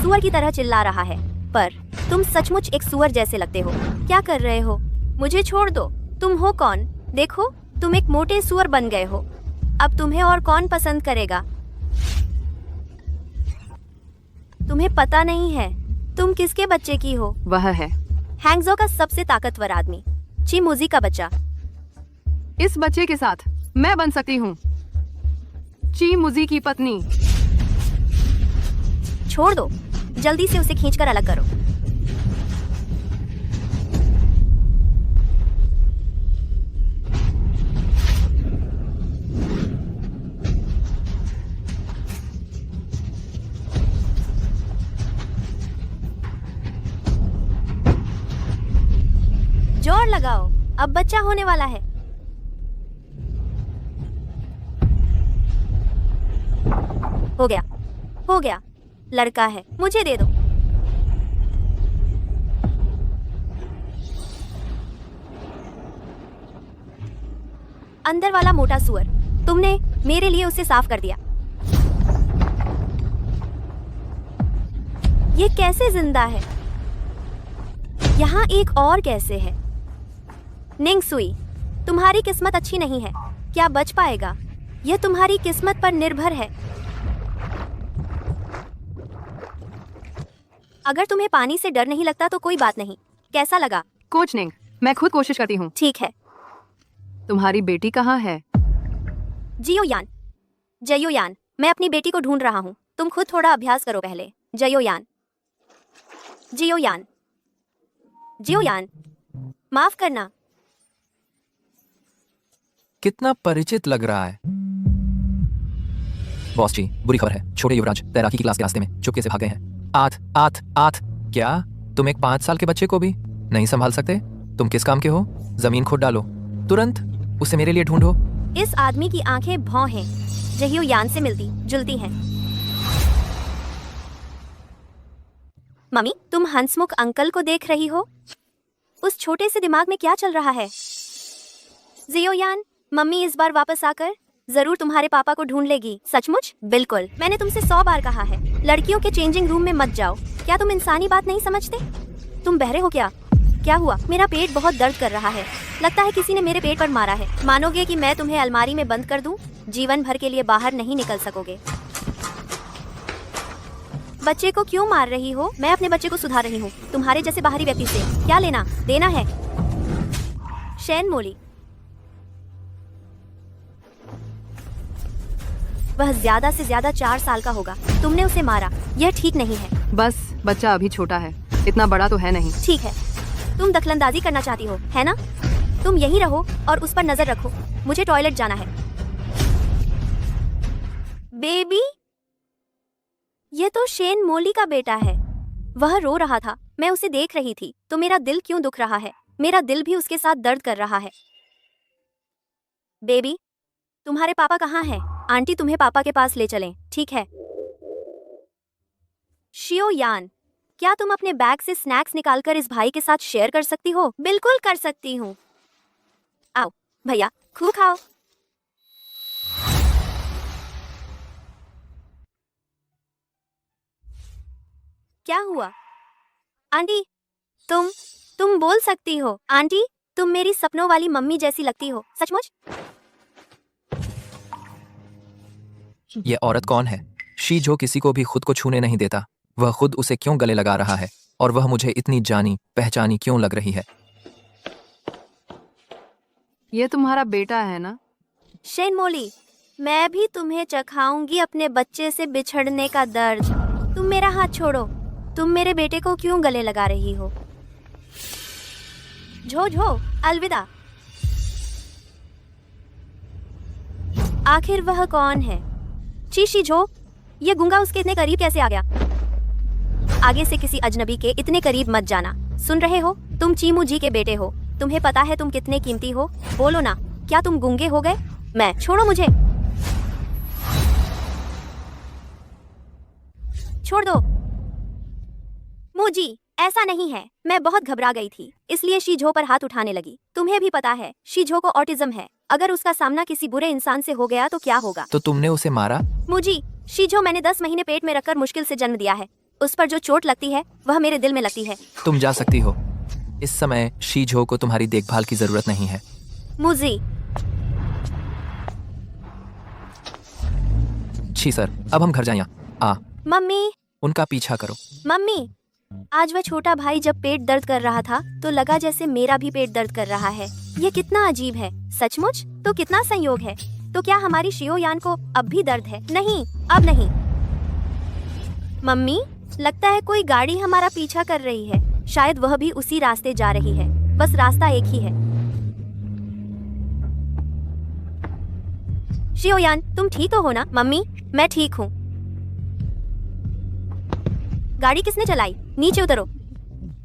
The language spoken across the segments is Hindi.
सुअर की तरह चिल्ला रहा है। पर तुम सचमुच एक सुअर जैसे लगते हो। क्या कर रहे हो? मुझे छोड़ दो। तुम हो कौन? देखो, तुम एक मोटे सुअर बन गए हो। अब तुम्हें और कौन पसंद करेगा? तुम्हें पता नहीं है तुम किसके बच्चे की हो? वह है हैंगजो का सबसे ताकतवर आदमी, चिमुजी का बच्चा। इस बच्चे के साथ मैं बन सकती हूँ, ची मुजी की पत्नी। छोड़ दो, जल्दी से उसे खींचकर अलग करो। जोर लगाओ, अब बच्चा होने वाला है। हो गया, हो गया। लड़का है, मुझे दे दो। अंदर वाला मोटा सुअर, तुमने मेरे लिए उसे साफ कर दिया। ये कैसे जिंदा है? यहाँ एक और कैसे है? निंग सुई, तुम्हारी किस्मत अच्छी नहीं है। क्या बच पाएगा? यह तुम्हारी किस्मत पर निर्भर है। अगर तुम्हें पानी से डर नहीं लगता तो कोई बात नहीं। कैसा लगा? कोच निंग, मैं खुद कोशिश करती हूँ। ठीक है। तुम्हारी बेटी कहाँ है? जियोयान, जयोयान, मैं अपनी बेटी को ढूंढ रहा हूँ। तुम खुद थोड़ा अभ्यास करो पहले। जयोयान, जियोयान, जियोयान, माफ करना। कितना परिचित लग रहा है। बॉस जी, बुरी खबर है। छोटे युवराज तैराकी की क्लास के रास्ते में चुपके से भाग गए हैं। आठ आठ आठ। क्या तुम एक 5 साल के बच्चे को भी नहीं संभाल सकते? तुम किस काम के हो? जमीन खोद डालो, तुरंत उसे मेरे लिए ढूंढो। इस आदमी की आंखें भौं हैं, जयोयान से मिलती जुलती हैं। मम्मी, तुम हंसमुख अंकल को देख रही हो? उस छोटे से दिमाग में क्या चल रहा है? जियोयान, मम्मी इस बार वापस आकर जरूर तुम्हारे पापा को ढूंढ लेगी। सचमुच? बिल्कुल। मैंने तुमसे 100 बार कहा है, लड़कियों के चेंजिंग रूम में मत जाओ। क्या तुम इंसानी बात नहीं समझते? तुम बहरे हो क्या? क्या हुआ? मेरा पेट बहुत दर्द कर रहा है। लगता है किसी ने मेरे पेट पर मारा है। मानोगे कि मैं तुम्हें अलमारी में बंद कर दूं? जीवन भर के लिए बाहर नहीं निकल सकोगे। बच्चे को क्यों मार रही हो? मैं अपने बच्चे को सुधार रही हूँ। तुम्हारे जैसे बाहरी व्यक्ति से क्या लेना देना है? शैन मोली, वह ज्यादा से ज्यादा 4 साल का होगा। तुमने उसे मारा, यह ठीक नहीं है। बस बच्चा अभी छोटा है, इतना बड़ा तो है नहीं। ठीक है, तुम दखलंदाजी करना चाहती हो, है ना? तुम यहीं रहो और उस पर नजर रखो। मुझे टॉयलेट जाना है। बेबी, ये तो शेन मोली का बेटा है। वह रो रहा था, मैं उसे देख रही थी। तो मेरा दिल क्यों दुख रहा है? मेरा दिल भी उसके साथ दर्द कर रहा है। बेबी, तुम्हारे पापा कहाँ हैं? आंटी तुम्हें पापा के पास ले चलें, ठीक है? शियोयान, क्या तुम अपने बैग से स्नैक्स निकालकर इस भाई के साथ शेयर कर सकती हो? बिल्कुल कर सकती हूँ। आओ भैया, खूब खाओ। क्या हुआ? आंटी, तुम बोल सकती हो। आंटी, तुम मेरी सपनों वाली मम्मी जैसी लगती हो। सचमुच? ये औरत कौन है? शी जो किसी को भी खुद को छूने नहीं देता। वह खुद उसे क्यों गले लगा रहा है? और वह मुझे इतनी जानी पहचानी क्यों लग रही है? ये तुम्हारा बेटा है ना? शेन मोली, मैं भी तुम्हें चखाऊंगी अपने बच्चे से बिछड़ने का दर्द। तुम मेरा हाथ छोड़ो। तुम मेरे बेटे को क्यों गले लगा रही हो? झो झो, अलविदा। आखिर वह कौन है? ची झो, ये गूंगा उसके इतने करीब कैसे आ गया? आगे से किसी अजनबी के इतने करीब मत जाना। सुन रहे हो? तुम चीमू जी के बेटे हो। तुम्हें पता है तुम कितने कीमती हो? बोलो ना, क्या तुम गूंगे हो गए? मैं छोड़ो मुझे। छोड़ दो मुझे। ऐसा नहीं है, मैं बहुत घबरा गई थी, इसलिए शीझो पर हाथ उठाने लगी। तुम्हें भी पता है शीझो को ऑटिज्म है। अगर उसका सामना किसी बुरे इंसान से हो गया तो क्या होगा? तो तुमने उसे मारा? मुझे शीझो मैंने 10 महीने पेट में रखकर मुश्किल से जन्म दिया है। उस पर जो चोट लगती है वह मेरे दिल में लगती है। तुम जा सकती हो। इस समय शीझो को तुम्हारी देखभाल की जरूरत नहीं है। मुझे छी सर, अब हम घर जाएं। मम्मी उनका पीछा करो। मम्मी, आज वह छोटा भाई जब पेट दर्द कर रहा था तो लगा जैसे मेरा भी पेट दर्द कर रहा है। ये कितना अजीब है। सचमुच तो कितना संयोग है। तो क्या हमारी शियोयान को अब भी दर्द है? नहीं, अब नहीं। मम्मी, लगता है कोई गाड़ी हमारा पीछा कर रही है। शायद वह भी उसी रास्ते जा रही है। बस रास्ता एक ही है। शियोयान, तुम ठीक तो हो ना? मम्मी, मैं ठीक हूँ। गाड़ी किसने चलाई? नीचे उतरो।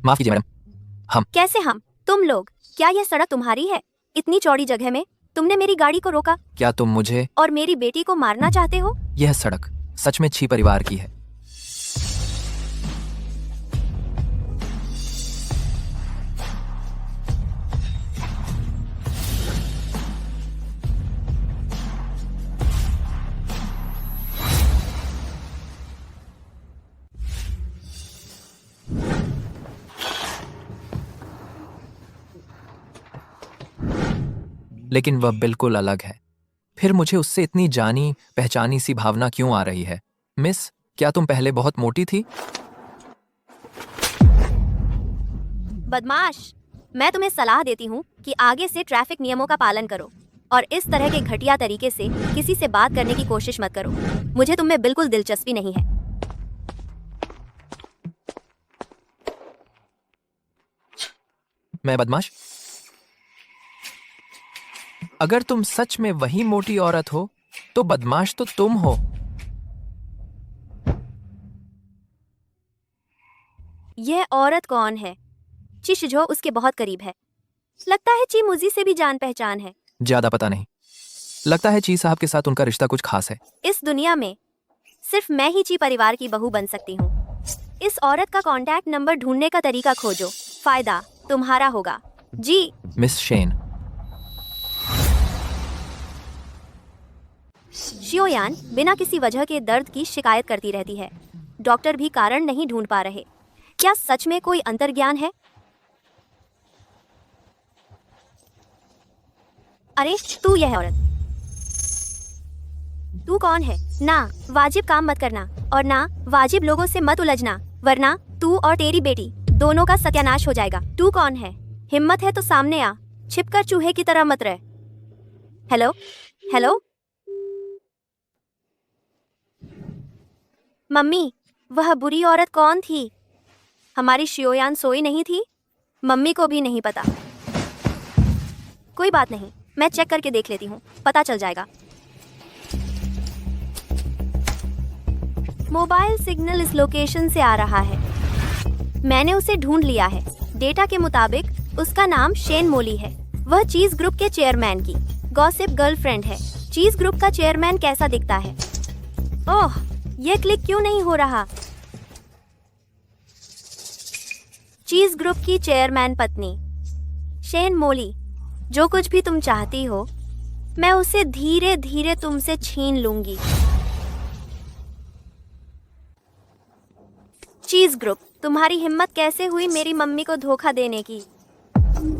माफ कीजिए मैडम। कैसे हम? तुम लोग? क्या यह सड़क तुम्हारी है? इतनी चौड़ी जगह में तुमने मेरी गाड़ी को रोका क्या तुम मुझे और मेरी बेटी को मारना चाहते हो? यह सड़क सच में छी परिवार की है। लेकिन वह बिल्कुल अलग है। फिर मुझे उससे इतनी जानी पहचानी सी भावना क्यों आ रही है? मिस, क्या तुम पहले बहुत मोटी थी? बदमाश, मैं तुम्हें सलाह देती हूँ कि आगे से ट्रैफिक नियमों का पालन करो और इस तरह के घटिया तरीके से किसी से बात करने की कोशिश मत करो। मुझे तुम में बिल्कुल दिलचस्पी नहीं है। मैं बदमाश? अगर तुम सच में वही मोटी औरत हो तो बदमाश तो तुम हो। यह औरत कौन है? ची शिजो उसके बहुत करीब है। लगता है ची मुजी से भी जान पहचान है। ज्यादा पता नहीं। लगता है ची साहब के साथ उनका रिश्ता कुछ खास है। इस दुनिया में सिर्फ मैं ही ची परिवार की बहू बन सकती हूँ। इस औरत का कांटेक्ट नंबर ढूंढने का तरीका खोजो। फायदा तुम्हारा होगा। जी। Miss Shen. शियोयान बिना किसी वजह के दर्द की शिकायत करती रहती है। डॉक्टर भी कारण नहीं ढूंढ पा रहे। क्या सच में कोई अंतर्ज्ञान है? अरे तू यह औरत, तू कौन है? ना वाजिब काम मत करना और ना वाजिब लोगों से मत उलझना, वरना तू और तेरी बेटी दोनों का सत्यानाश हो जाएगा। तू कौन है? हिम्मत है तो सामने आ, छिपकर चूहे की तरह मत रह। हेलो हेलो मम्मी, वह बुरी औरत कौन थी? हमारी शियोयान सोई नहीं थी? मम्मी को भी नहीं पता। कोई बात नहीं, मैं चेक करके देख लेती हूँ, पता चल जाएगा। मोबाइल सिग्नल इस लोकेशन से आ रहा है। मैंने उसे ढूंढ लिया है। डेटा के मुताबिक उसका नाम शेन मोली है। वह चीज ग्रुप के चेयरमैन की गॉसिप गर्लफ्रेंड है। चीज ग्रुप का चेयरमैन कैसा दिखता है? ओह, यह क्लिक क्यों नहीं हो रहा? चीज ग्रुप की चेयरमैन पत्नी शेन मोली, जो कुछ भी तुम चाहती हो मैं उसे धीरे धीरे तुमसे छीन लूंगी। चीज ग्रुप, तुम्हारी हिम्मत कैसे हुई मेरी मम्मी को धोखा देने की?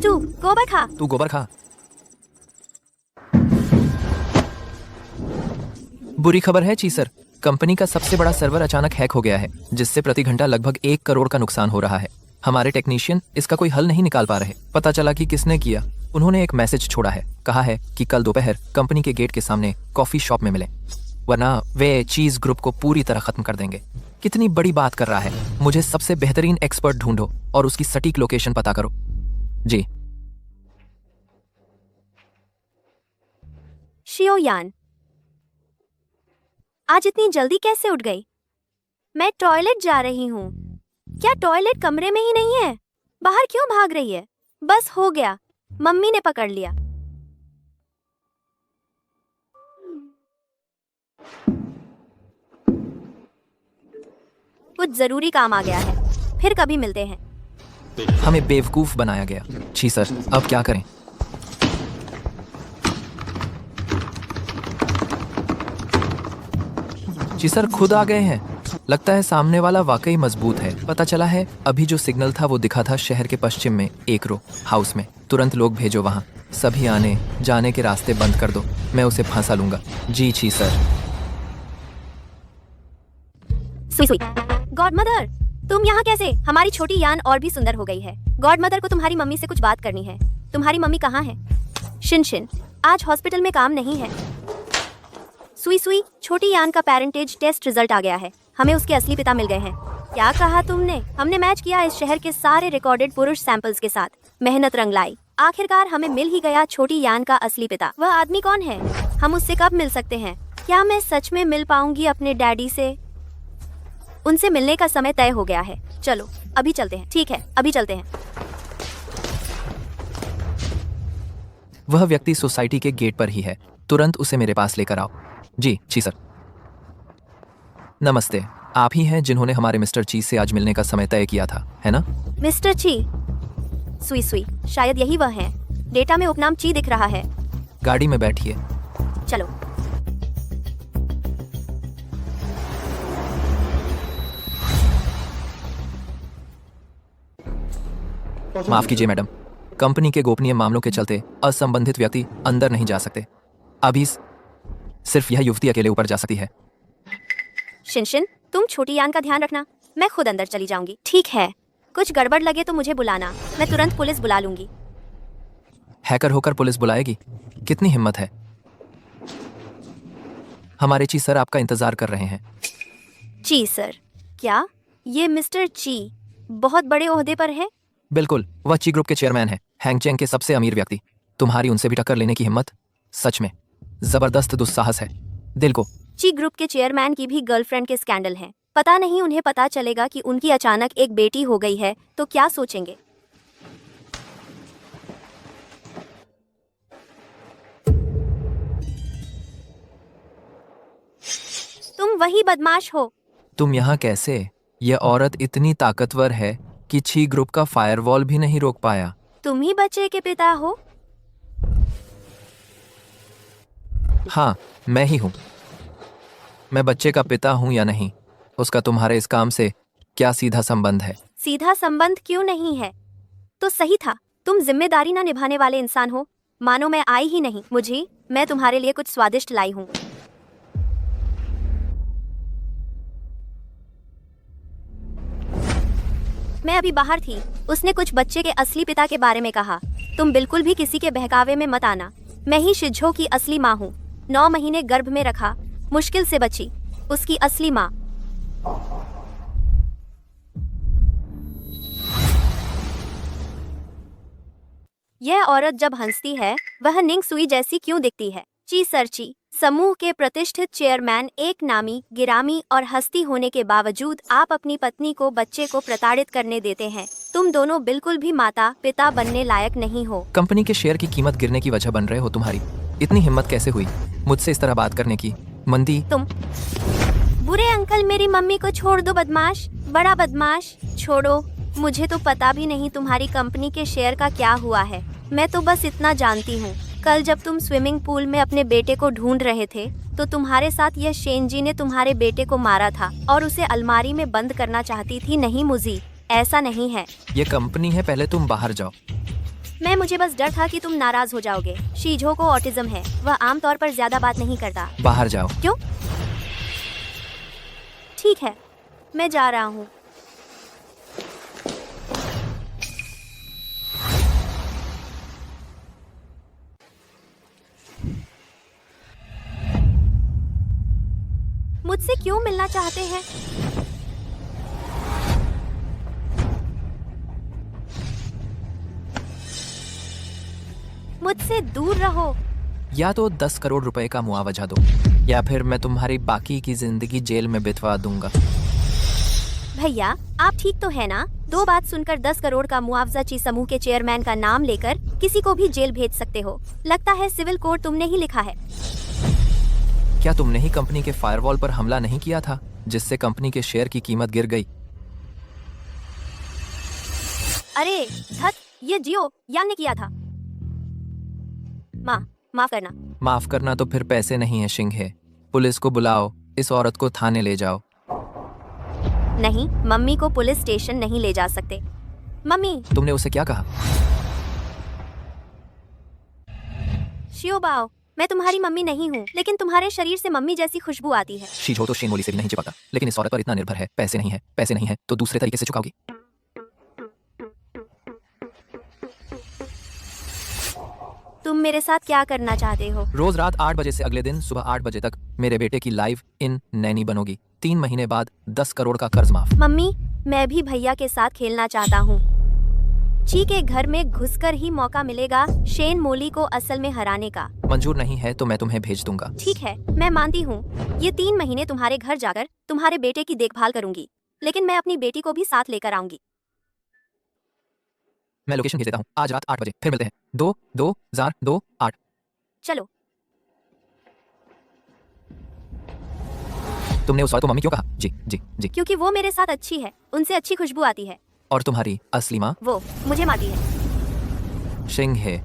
तू गोबर खा। तू गोबर खा। बुरी खबर है चीसर, कंपनी का सबसे बड़ा सर्वर अचानक हैक हो गया है, जिससे प्रति घंटा लगभग 1 करोड़ का नुकसान हो रहा है। हमारे टेक्नीशियन इसका कोई हल नहीं निकाल पा रहे। पता चला कि किसने किया। उन्होंने एक मैसेज छोड़ा है। कहा है कि कल दोपहर कंपनी के गेट के सामने कॉफी शॉप में मिले, वरना वे चीज ग्रुप को पूरी तरह खत्म कर देंगे। कितनी बड़ी बात कर रहा है। मुझे सबसे बेहतरीन एक्सपर्ट ढूंढो और उसकी सटीक लोकेशन पता करो। जी। शियोयान, आज इतनी जल्दी कैसे उठ गई? मैं टॉयलेट जा रही हूँ। क्या टॉयलेट कमरे में ही नहीं है? बाहर क्यों भाग रही है? बस हो गया, मम्मी ने पकड़ लिया। कुछ जरूरी काम आ गया है, फिर कभी मिलते हैं। हमें बेवकूफ बनाया गया। छी सर, अब क्या करें? जी सर, खुद आ गए हैं। लगता है सामने वाला वाकई मजबूत है। पता चला है अभी जो सिग्नल था वो दिखा था शहर के पश्चिम में एक रो हाउस में। तुरंत लोग भेजो वहाँ। सभी आने जाने के रास्ते बंद कर दो, मैं उसे फंसा लूंगा। जी सर। सुई सुई। गॉड मदर, तुम यहाँ कैसे? हमारी छोटी यान और भी सुंदर हो गई है। गॉड मदर को तुम्हारी मम्मी से कुछ बात करनी है। तुम्हारी मम्मी कहाँ है? शिन शिन, आज हॉस्पिटल में काम नहीं है। सुई सुई, छोटी यान का पेरेंटेज टेस्ट रिजल्ट आ गया है। हमें उसके असली पिता मिल गए हैं। क्या कहा तुमने? हमने मैच किया इस शहर के सारे रिकॉर्डेड पुरुष सैंपल्स के साथ। मेहनत रंग लाई। आखिरकार हमें मिल ही गया छोटी यान का असली पिता। वह आदमी कौन है? हम उससे कब मिल सकते हैं? क्या मैं सच में मिल पाऊंगी अपने डैडी से? उनसे मिलने का समय तय हो गया है। चलो अभी चलते हैं। ठीक है, अभी चलते हैं। वह व्यक्ति सोसाइटी के गेट पर ही है। तुरंत उसे मेरे पास लेकर आओ। जी सर। नमस्ते, आप ही हैं जिन्होंने हमारे मिस्टर ची से आज मिलने का समय तय किया था, है ना? मिस्टर ची? सुई सुई, शायद यही वह हैं। डेटा में उपनाम ची दिख रहा है। गाड़ी में बैठिए। चलो। माफ कीजिए मैडम, कंपनी के गोपनीय मामलों के चलते असंबंधित व्यक्ति अंदर नहीं जा सकते। अभी सिर्फ यह युवती अकेले ऊपर जा सकती है। शिनशिन, तुम छोटी यान का ध्यान रखना। मैं खुद अंदर चली जाऊंगी। ठीक है, कुछ गड़बड़ लगे तो मुझे बुलाना। मैं तुरंत पुलिस बुला लूंगी। हैकर होकर पुलिस बुलाएगी? कितनी हिम्मत है। हमारे ची सर आपका इंतजार कर रहे हैं। ची सर? क्या ये मिस्टर ची बहुत बड़े ओहदे पर है? बिल्कुल, वह ची ग्रुप के चेयरमैन है, हैंगचेंग के सबसे अमीर व्यक्ति। तुम्हारी उनसे भी टक्कर लेने की हिम्मत सच में जबरदस्त दुस्साहस है। दिल को। ची ग्रुप के चेयरमैन की भी गर्लफ्रेंड के स्कैंडल हैं। पता नहीं उन्हें पता चलेगा कि उनकी अचानक एक बेटी हो गई है तो क्या सोचेंगे। तुम वही बदमाश हो। तुम यहाँ कैसे? यह औरत इतनी ताकतवर है कि ची ग्रुप का फायरवॉल भी नहीं रोक पाया। तुम ही बच्चे के पिता हो? हाँ, मैं ही हूँ। मैं बच्चे का पिता हूँ या नहीं, उसका तुम्हारे इस काम से क्या सीधा संबंध है? सीधा संबंध क्यों नहीं है? तो सही था, तुम जिम्मेदारी ना निभाने वाले इंसान हो। मानो मैं आई ही नहीं। मैं तुम्हारे लिए कुछ स्वादिष्ट लाई हूँ। मैं अभी बाहर थी। उसने कुछ बच्चे के असली पिता के बारे में कहा। तुम बिल्कुल भी किसी के बहकावे में मत आना। मैं ही शिझो की असली माँ हूँ। 9 महीने गर्भ में रखा, मुश्किल से बची, उसकी असली माँ। यह औरत जब हंसती है वह निंग सुई जैसी क्यों दिखती है? ची सरची, समूह के प्रतिष्ठित चेयरमैन, एक नामी, गिरामी और हस्ती होने के बावजूद आप अपनी पत्नी को बच्चे को प्रताड़ित करने देते हैं। तुम दोनों बिल्कुल भी माता पिता बनने लायक नहीं हो। कंपनी के शेयर की कीमत गिरने की वजह बन रहे हो तुम्हारी। इतनी हिम्मत कैसे हुई मुझसे इस तरह बात करने की? मंदी तुम। बुरे अंकल, मेरी मम्मी को छोड़ दो। बदमाश, बड़ा बदमाश। छोड़ो। मुझे तो पता भी नहीं तुम्हारी कंपनी के शेयर का क्या हुआ है। मैं तो बस इतना जानती हूँ, कल जब तुम स्विमिंग पूल में अपने बेटे को ढूंढ रहे थे तो तुम्हारे साथ यह शेनजी ने तुम्हारे बेटे को मारा था और उसे अलमारी में बंद करना चाहती थी। नहीं मुझी, ऐसा नहीं है। ये कंपनी है, पहले तुम बाहर जाओ। मुझे बस डर था कि तुम नाराज हो जाओगे। शीझो को ऑटिज्म है, वह आमतौर पर ज्यादा बात नहीं करता। बाहर जाओ। क्यों? ठीक है, मैं जा रहा हूँ। मुझसे क्यों मिलना चाहते हैं? मुझसे दूर रहो। या तो 10 करोड़ रुपए का मुआवजा दो या फिर मैं तुम्हारी बाकी की जिंदगी जेल में बितवा दूंगा। भैया, आप ठीक तो है ना? 2 बात सुनकर 10 करोड़ का मुआवजा ची समूह के चेयरमैन का नाम लेकर किसी को भी जेल भेज सकते हो। लगता है सिविल कोड तुमने ही लिखा है। क्या तुमने ही कंपनी के फायरवॉल पर हमला नहीं किया था जिससे कंपनी के शेयर की कीमत गिर गई? अरे धत, ये जियो यान ने किया था। माफ करना। माफ करना तो फिर पैसे नहीं है शिंगे। पुलिस को बुलाओ, इस औरत को थाने ले जाओ। नहीं, मम्मी को पुलिस स्टेशन नहीं ले जा सकते। मम्मी। तुमने उसे क्या कहा? शियोबाओ, मैं तुम्हारी मम्मी नहीं हूँ, लेकिन तुम्हारे शरीर से मम्मी जैसी खुशबू आती है। शीझो तो शेनमोली से भी नहीं चिपकता, लेकिन इस औरत पर इतना निर्भर है। पैसे नहीं है, पैसे नहीं है तो दूसरे तरीके से चुकाओगी। तुम मेरे साथ क्या करना चाहते हो? रोज रात 8 बजे से अगले दिन सुबह 8 बजे तक मेरे बेटे की लाइव इन नैनी बनोगी। 3 महीने बाद 10 करोड़ का कर्ज माफ। मम्मी, मैं भी भैया के साथ खेलना चाहता हूँ। ची के घर में घुसकर ही मौका मिलेगा शेन मोली को असल में हराने का। मंजूर नहीं है तो मैं तुम्हें भेज दूंगा। ठीक है, मैं मानती हूँ। ये 3 महीने तुम्हारे घर जाकर तुम्हारे बेटे की देखभाल करूंगी, लेकिन मैं अपनी बेटी को भी साथ लेकर आऊंगी। मैं लोकेशन भेज देता हूँ। आज रात 8 बजे फिर मिलते हैं। 2-2-0-2-8। चलो। तुमने उस औरत को मम्मी क्यों कहा? जी जी जी। क्योंकि वो मेरे साथ अच्छी है, उनसे अच्छी खुशबू आती है। और तुम्हारी असली माँ? वो मुझे मारती है। शिंग है।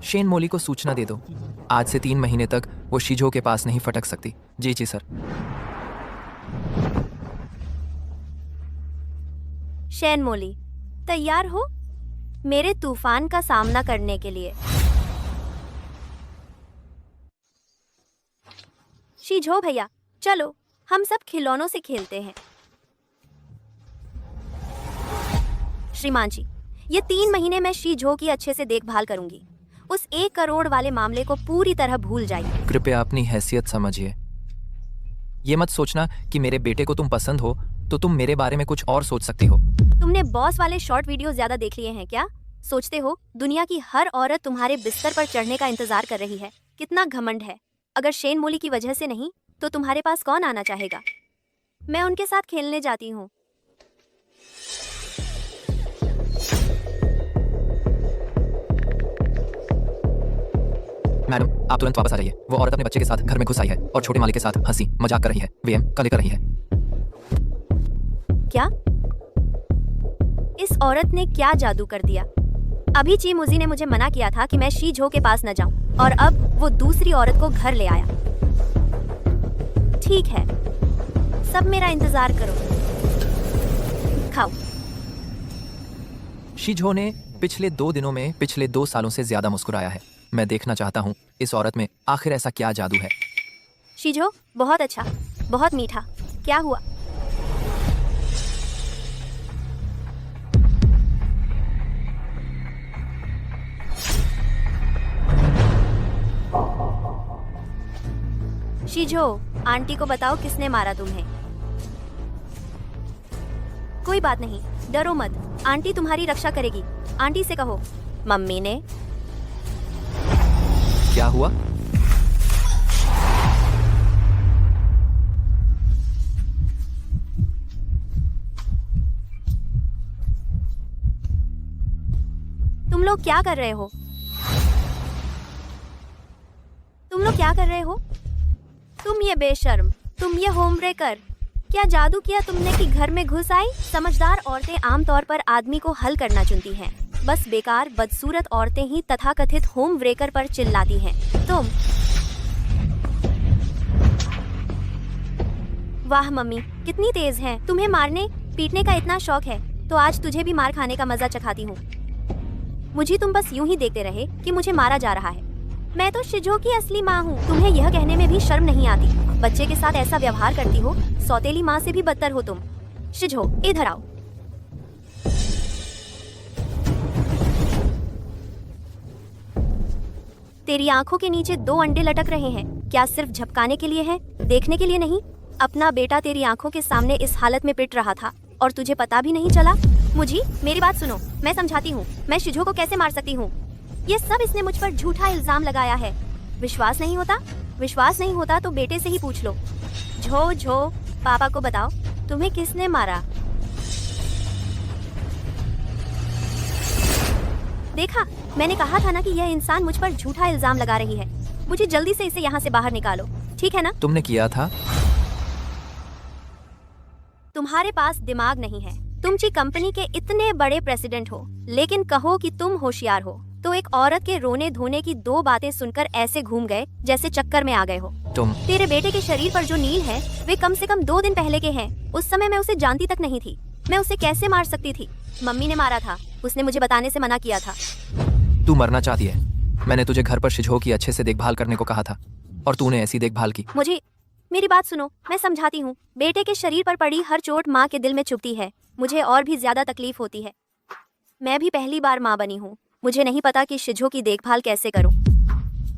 शेन मोली को सूचना दे दो। आज से 3 महीने तक वो शीझो के पास नहीं फटक सकती। जी जी सर। शेन मोली, तैयार हो मेरे तूफान का सामना करने के लिए? शीझो भैया, चलो हम सब खिलौनों से खेलते हैं। श्रीमान जी, ये 3 महीने मैं शीझो की अच्छे से देखभाल करूंगी। उस 1 करोड़ वाले मामले को पूरी तरह भूल जाइए। कृपया अपनी हैसियत समझिए। ये मत सोचना कि मेरे बेटे को तुम पसंद हो तो तुम मेरे बारे में कुछ और सोच सकती हो। तुमने बॉस वाले शॉर्ट वीडियो ज्यादा देख लिए हैं क्या? सोचते हो दुनिया की हर औरत तुम्हारे बिस्तर पर चढ़ने का इंतजार कर रही है? कितना घमंड है। अगर शेन मोली की वजह से नहीं तो तुम्हारे पास कौन आना चाहेगा? मैं उनके साथ खेलने जाती हूँ। मैडम, आप तुरंत वापस आ जाइए। वो औरत अपने बच्चे के साथ घर में घुस आई है और छोटे मालिक के साथ हंसी मजाक कर रही है। वीएम कल कर रही है। क्या? इस औरत ने क्या जादू कर दिया? अभी ची मुजी ने मुझे मना किया था कि मैं शीझो के पास न जाऊं, और अब वो दूसरी औरत को घर ले आया। ठीक है, सब मेरा इंतजार करो। खाओ। शीझो ने पिछले 2 दिनों में पिछले 2 सालों से ज्यादा मुस्कुराया है। मैं देखना चाहता हूँ इस औरत में आखिर ऐसा क्या जादू है। शीझो, बहुत अच्छा, बहुत मीठा। क्या हुआ? शीझो, आंटी को बताओ किसने मारा तुम्हें। कोई बात नहीं, डरो मत, आंटी तुम्हारी रक्षा करेगी। आंटी से कहो मम्मी ने। क्या हुआ? तुम लोग क्या कर रहे हो? तुम लोग क्या कर रहे हो? तुम ये बेशर्म, तुम ये होम ब्रेकर, क्या जादू किया तुमने कि घर में घुस आई? समझदार औरतें आमतौर पर आदमी को हल करना चुनती हैं। बस बेकार बदसूरत औरतें ही तथाकथित होम ब्रेकर पर चिल्लाती हैं। तुम। वाह मम्मी, कितनी तेज हैं। तुम्हें मारने पीटने का इतना शौक है तो आज तुझे भी मार खाने का मजा चखाती हूँ। मुझे तुम बस यूं ही देखते रहे कि मुझे मारा जा रहा है। मैं तो शीझो की असली माँ हूँ। तुम्हें यह कहने में भी शर्म नहीं आती? बच्चे के साथ ऐसा व्यवहार करती हो, सौतेली माँ से भी बदतर हो तुम। शीझो, इधर आओ। तेरी आंखों के नीचे 2 अंडे लटक रहे हैं। क्या सिर्फ झपकाने के लिए है, देखने के लिए नहीं? अपना बेटा तेरी आंखों के सामने इस हालत में पिट रहा था और तुझे पता भी नहीं चला? मुझे मेरी बात सुनो, मैं समझाती हूँ। मैं शीझो को कैसे मार सकती हूँ। ये सब इसने मुझ पर झूठा इल्जाम लगाया है। विश्वास नहीं होता? विश्वास नहीं होता तो बेटे से ही पूछ लो। झो, पापा को बताओ तुम्हें किसने मारा। देखा, मैंने कहा था ना कि यह इंसान मुझ पर झूठा इल्जाम लगा रही है। मुझे जल्दी से इसे यहाँ से बाहर निकालो, ठीक है ना? तुमने किया था? तुम्हारे पास दिमाग नहीं है। तुम ची कंपनी के इतने बड़े प्रेसिडेंट हो, लेकिन कहो कि तुम होशियार हो तो एक औरत के रोने धोने की 2 बातें सुनकर ऐसे घूम गए जैसे चक्कर में आ गए हो। तुम। तेरे बेटे के शरीर पर जो नील है वे कम से कम 2 दिन पहले के हैं। उस समय मैं उसे जानती तक नहीं थी। मैं उसे कैसे मार सकती थी? मम्मी ने मारा था। उसने मुझे बताने से मना किया था। तू मरना चाहती है। मैंने तुझे घर पर शिजो की अच्छे से देखभाल करने को कहा था और तूने ऐसी देखभाल की। मेरी बात सुनो, मैं समझाती हूँ। बेटे के शरीर पर पड़ी हर चोट माँ के दिल में चुभती है। मुझे और भी ज्यादा तकलीफ होती है। मैं भी पहली बार माँ बनी हूँ। मुझे नहीं पता कि शिजो की देखभाल कैसे करूँ।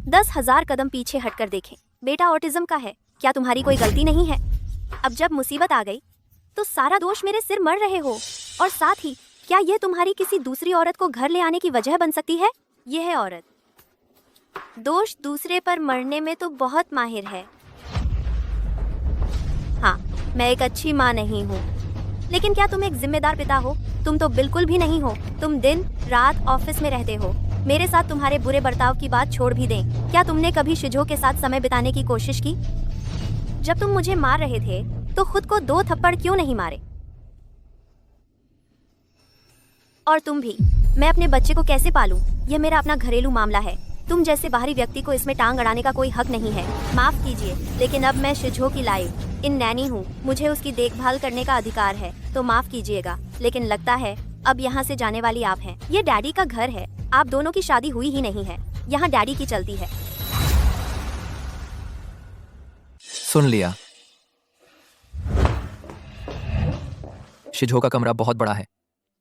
10,000 कदम पीछे हटकर देखें। बेटा ऑटिज्म का है। क्या तुम्हारी कोई गलती नहीं है? अब जब मुसीबत आ गई तो सारा दोष मेरे सिर मर रहे हो। और साथ ही क्या यह तुम्हारी किसी दूसरी औरत को घर ले आने की वजह बन सकती है? यह औरत दोष दूसरे पर मरने में तो बहुत माहिर है। हाँ, मैं एक अच्छी माँ नहीं हूँ, लेकिन क्या तुम एक जिम्मेदार पिता हो? तुम तो बिल्कुल भी नहीं हो। तुम दिन रात ऑफिस में रहते हो। मेरे साथ तुम्हारे बुरे बर्ताव की बात छोड़ भी दें। क्या तुमने कभी शिजो के साथ समय बिताने की कोशिश की? जब तुम मुझे मार रहे थे तो खुद को 2 थप्पड़ क्यों नहीं मारे? और तुम भी। मैं अपने बच्चे को कैसे पालूं? यह मेरा अपना घरेलू मामला है। तुम जैसे बाहरी व्यक्ति को इसमें टांग अड़ाने का कोई हक नहीं है। माफ कीजिए, लेकिन अब मैं शिजो की लाइव इन नैनी हूँ। मुझे उसकी देखभाल करने का अधिकार है, तो माफ कीजिएगा, लेकिन लगता है अब यहाँ से जाने वाली आप हैं। ये डैडी का घर है। आप दोनों की शादी हुई ही नहीं है। यहाँ डैडी की चलती है। सुन लिया। शिजो का कमरा बहुत बड़ा है।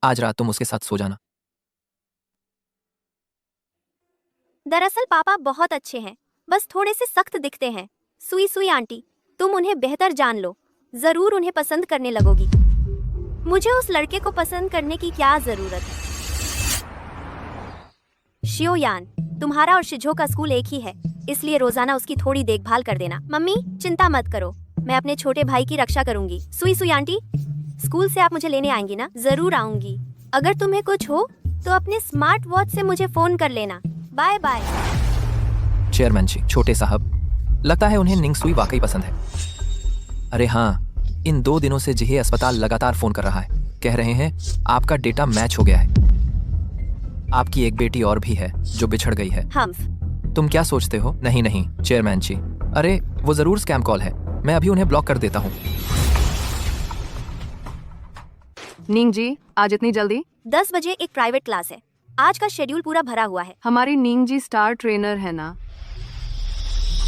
आज रात तुम उसके साथ सो जाना। दरअसल पापा बहुत अच्छे हैं, बस थोड़े से सख्त दिखते हैं। सुई सुई आंटी, तुम उन्हें बेहतर जान लो। जरूर उन्हें पसंद करने लगोगी। मुझे उस लड़के को पसंद करने की क्या जरूरत है? शियोयान, तुम्हारा और शिजो का स्कूल एक ही है, इसलिए रोजाना उसकी थोड़ी देखभाल कर देना। मम्मी चिंता मत करो, मैं अपने छोटे भाई की रक्षा करूंगी। सुई सुई आंटी, स्कूल से आप मुझे लेने आएंगी ना? जरूर आऊंगी। अगर तुम्हें कुछ हो तो अपने स्मार्ट वॉच से मुझे फोन कर लेना। Bye bye. चेयरमैन जी, छोटे साहब, लगता है उन्हें निंगसुई वाकई पसंद है। अरे हाँ, इन 2 दिनों से जिहे अस्पताल लगातार फोन कर रहा है। कह रहे हैं आपका डेटा मैच हो गया है। आपकी एक बेटी और भी है जो बिछड़ गई है। तुम क्या सोचते हो? नहीं नहीं चेयरमैन जी, अरे वो जरूर स्कैम कॉल है। मैं अभी उन्हें ब्लॉक कर देता हूँ। नींग जी, आज इतनी जल्दी? 10 बजे एक प्राइवेट क्लास है। आज का शेड्यूल पूरा भरा हुआ है। हमारी नींग जी स्टार ट्रेनर है ना?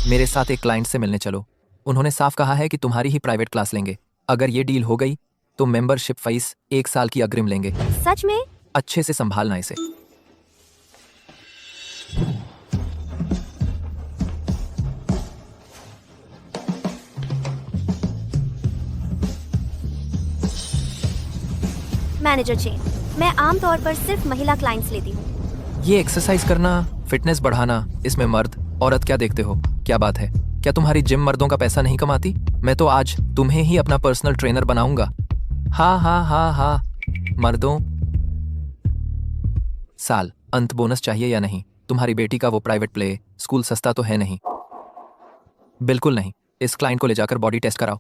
मेरे साथ एक क्लाइंट से मिलने चलो। उन्होंने साफ कहा है कि तुम्हारी ही प्राइवेट क्लास लेंगे। अगर ये डील हो गई तो मेंबरशिप फीस 1 साल की अग्रिम लेंगे। सच में? अच्छे से संभालना इसे। मैनेजर चेन, मैं आमतौर पर सिर्फ महिला क्लाइंट्स लेती हूँ। ये एक्सरसाइज करना, फिटनेस बढ़ाना, इसमें मर्द औरत क्या देखते हो? क्या बात है? क्या तुम्हारी जिम मर्दों का पैसा नहीं कमाती? मैं तो आज तुम्हें ही अपना पर्सनल ट्रेनर बनाऊंगा। हाँ हाँ हाँ हाँ, मर्दों। साल अंत बोनस चाहिए या नहीं? तुम्हारी बेटी का वो प्राइवेट प्ले स्कूल सस्ता तो है नहीं। बिल्कुल नहीं। इस क्लाइंट को ले जाकर बॉडी टेस्ट कराओ।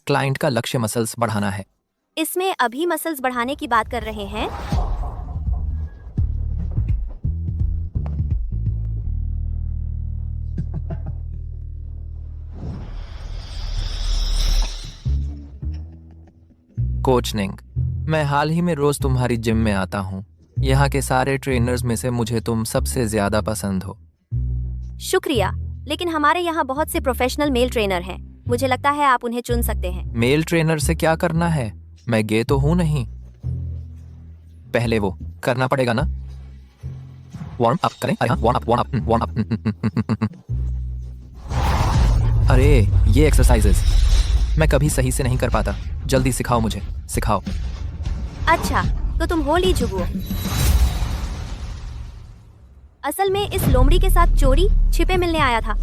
क्लाइंट का लक्ष्य मसल्स बढ़ाना है। इसमें अभी मसल्स बढ़ाने की बात कर रहे हैं? कोच निंग, मैं हाल ही में रोज तुम्हारी जिम में आता हूँ। यहाँ के सारे ट्रेनर्स में से मुझे तुम सबसे ज्यादा पसंद हो। शुक्रिया, लेकिन हमारे यहाँ बहुत से प्रोफेशनल मेल ट्रेनर हैं। मुझे लगता है आप उन्हें चुन सकते हैं। मेल ट्रेनर से क्या करना है? मैं गे तो हूं नहीं। पहले वो करना पड़ेगा ना। वार्म अप करें। अरे हाँ, वार्म अप। अरे ये एक्सरसाइजेस मैं कभी सही से नहीं कर पाता। जल्दी सिखाओ मुझे, सिखाओ। अच्छा, तो तुम हो ली जुगुओ। असल में इस लोमड़ी के साथ चोरी छिपे मिलने आया था।